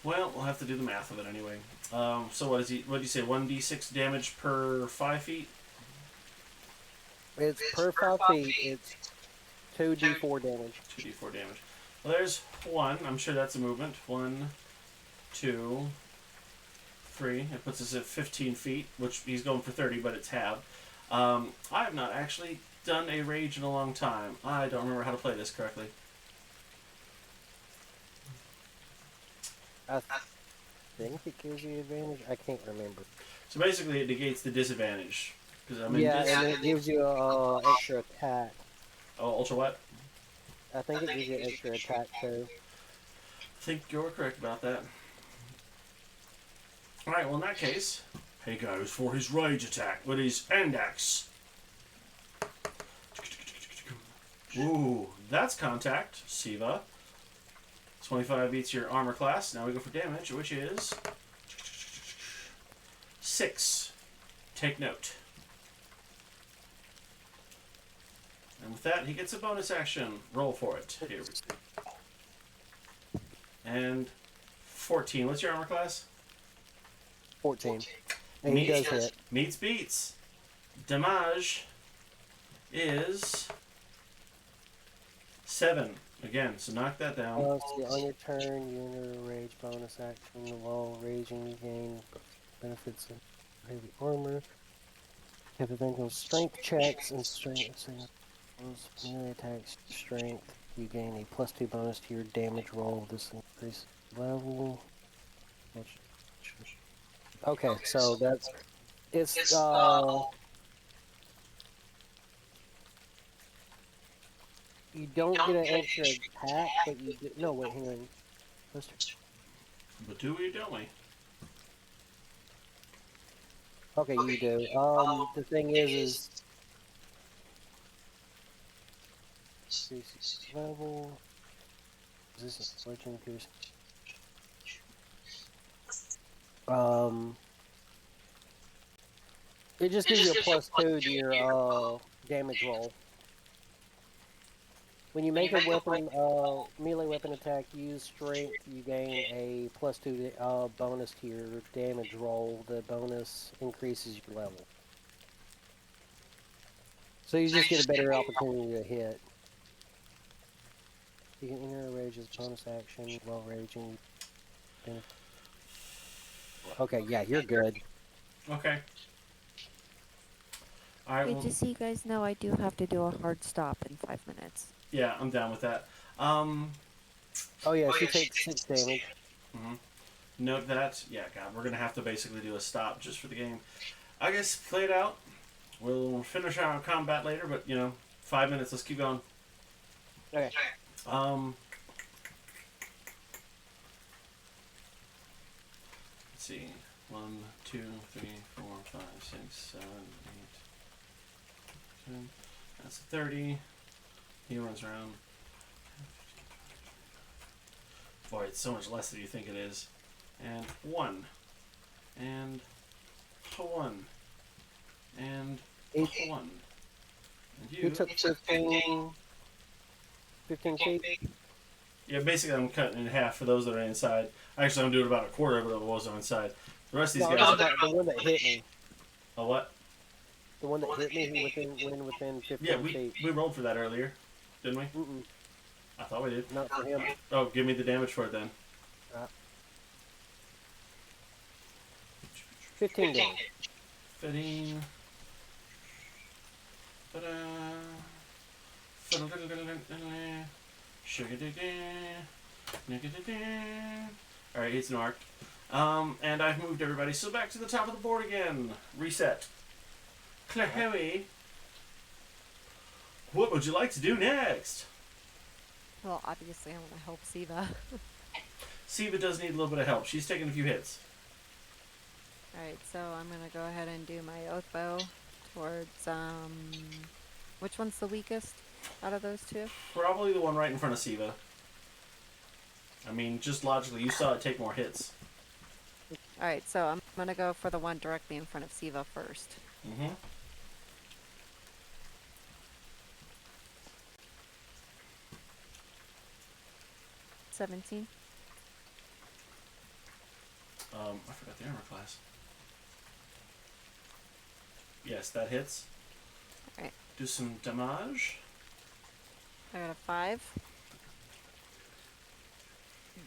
Well, we'll have to do the math of it anyway. So what is he? What did you say? 1d6 damage per 5 feet. It's per 5 feet. It's 2d4 damage. 2d4 damage. Well, there's 1. I'm sure that's a movement. 1, 2, 3. It puts us at 15 feet, which he's going for 30, but it's halved. I have not actually done a rage in a long time. I don't remember how to play this correctly. I think it gives you advantage. I can't remember. So basically, it negates the disadvantage Because I mean, Yeah, and it gives you extra attack. oh, ultra what? I think it gives you extra attack too. I think you're correct about that. Alright, well in that case, he goes for his rage attack with his end axe. Ooh, that's contact, Siva. 25 beats your armor class. Now we go for damage, which is 6. Take note. And with that, he gets a bonus action. Roll for it. Here we go. And 14. What's your armor class? 14. And he does hit. Meets beats. Damage is 7. Again, so knock that down. See, on your turn, you enter a rage bonus action. While raging, you gain benefits of heavy armor. Have advantage strength checks and strength. Melee attacks, strength. You gain a +2 bonus to your damage roll. This increases level. Okay, so that's it's you don't get an extra attack, but you do, no wait, hang on. But do we, don't we? Okay, you do. The thing is level. Is this a legend pierce? It just gives you a +2 to your damage roll. When you make a weapon melee weapon attack, use strength, you gain a +2 bonus to your damage roll. The bonus increases your level. So you just get a better opportunity to hit. You can enter a rage as bonus action while raging. Okay, yeah, you're good. Okay. Alright, Wait, well, just so you guys know, I do have to do a hard stop in 5 minutes. yeah, I'm down with that. Oh yeah, she takes 6 damage. Note that. Yeah, God, we're going to have to basically do a stop just for the game. I guess play it out. We'll finish our combat later, but, 5 minutes. Let's keep going. Okay. Let's see. 1, 2, 3, 4, 5, 6, 7, 8, 10. That's 30. He runs around. Boy, it's so much less than you think it is. And 1. And 1. And 1. And You took 15 feet. Yeah, basically I'm cutting it in half for those that are inside. Actually, I'm doing about a quarter of it of those that are inside. The rest of these No, guys... the one that hit me. A what? The one that hit me, he within 15 Yeah, feet. we rolled for that earlier, didn't we? Mm-mm, I thought we did. not for him. Oh, give me the damage for it then. 15 damage. 15. Ta-da. Alright, it's an arc. And I've moved everybody. So back to the top of the board again. Reset. Chloe, what would you like to do next? Well, obviously I want to help Siva. Siva does need a little bit of help. She's taking a few hits. Alright, so I'm going to go ahead and do my oath bow towards, which one's the weakest out of those two? Probably the one right in front of Siva. I mean, just logically, you saw it take more hits. Alright, so I'm going to go for the one directly in front of Siva first. Mm-hmm. 17. I forgot the armor class. Yes, that hits. Alright. Do some damage. I got a 5.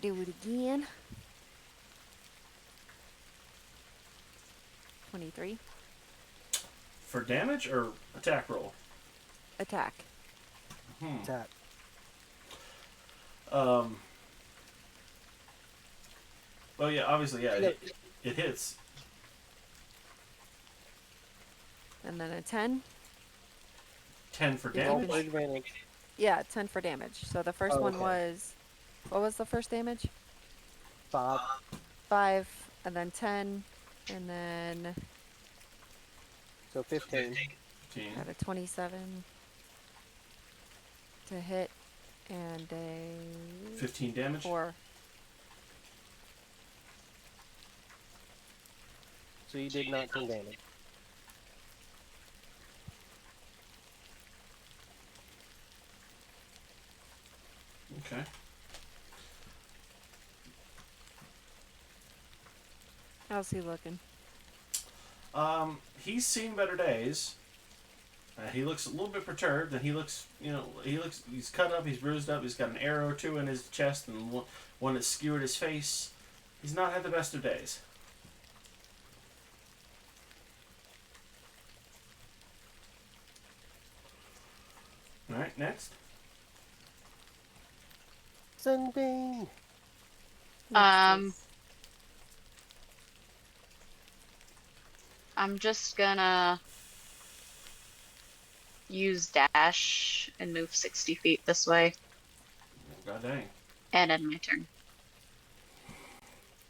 Do it again. 23. For damage or attack roll? Attack. Attack. Well, yeah, obviously, yeah, it hits. and then a 10. 10 for Yeah. Roll damage. for advantage. Yeah, 10 for damage. So the first Oh, one okay. was, what was the first damage? 5. 5, and then 10, and then So 15. 15. got a 27 to hit, and a 15 damage. 4. So you did 19 damage. Okay. How's he looking? He's seen better days. He looks a little bit perturbed, and he looks, he's cut up, he's bruised up, he's got an arrow or two in his chest, and one that skewered his face. He's not had the best of days. Alright, next. Sunbeam. Um, I'm just gonna use dash and move 60 feet this way God dang. and end my turn.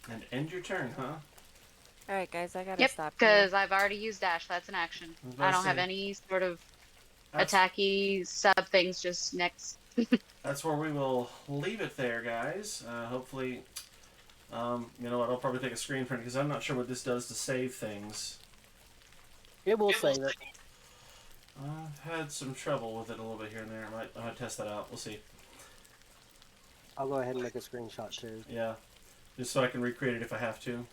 And end your turn, huh? Alright, guys, I gotta Yep, stop here. because I've already used dash. That's an action. I was I about don't to have say, any sort of That's, attacky sub things. Just next. that's where we will leave it there, guys. Hopefully, you know what, I'll probably take a screen print because I'm not sure what this does to save things. It will save it. I've had some trouble with it a little bit here and there. I might test that out. We'll see. I'll go ahead and make a screenshot too. Yeah. Just so I can recreate it if I have to.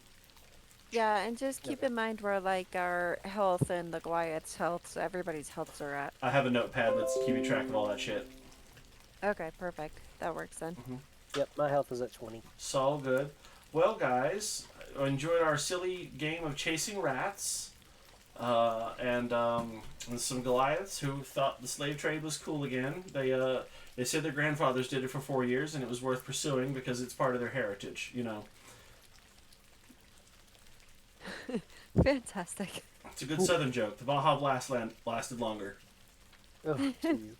Yeah, and just keep in mind where, like, our health and the Goliath's health, so everybody's healths are at. I have a notepad that's keeping track of all that shit. Okay, perfect. That works then. Yep, my health is at 20. It's all good. Well, guys, I enjoyed our silly game of chasing rats. And some Goliaths who thought the slave trade was cool again. They said their grandfathers did it for 4 years and it was worth pursuing because it's part of their heritage, you know. Fantastic. It's a good southern joke. The Baja Blast lasted longer. Oh, to you.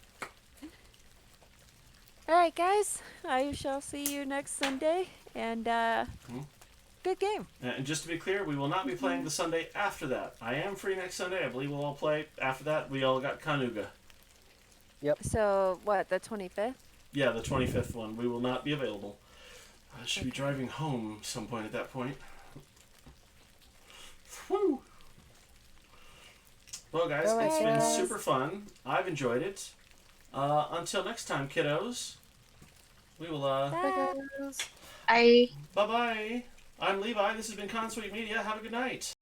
Alright, guys. I shall see you next Sunday, and, good game. And just to be clear, we will not be playing the Sunday after that. I am free next Sunday. I believe we'll all play after that. We all got Kanuga. So, what, the 25th? Yeah, the 25th one. We will not be available. I should be driving home some point at that point. Woo! Well, guys, All it's right, been guys. super fun. I've enjoyed it. Until next time, kiddos. We will, Bye. I bye-bye. I'm Levi. This has been Consweet Media. Have a good night.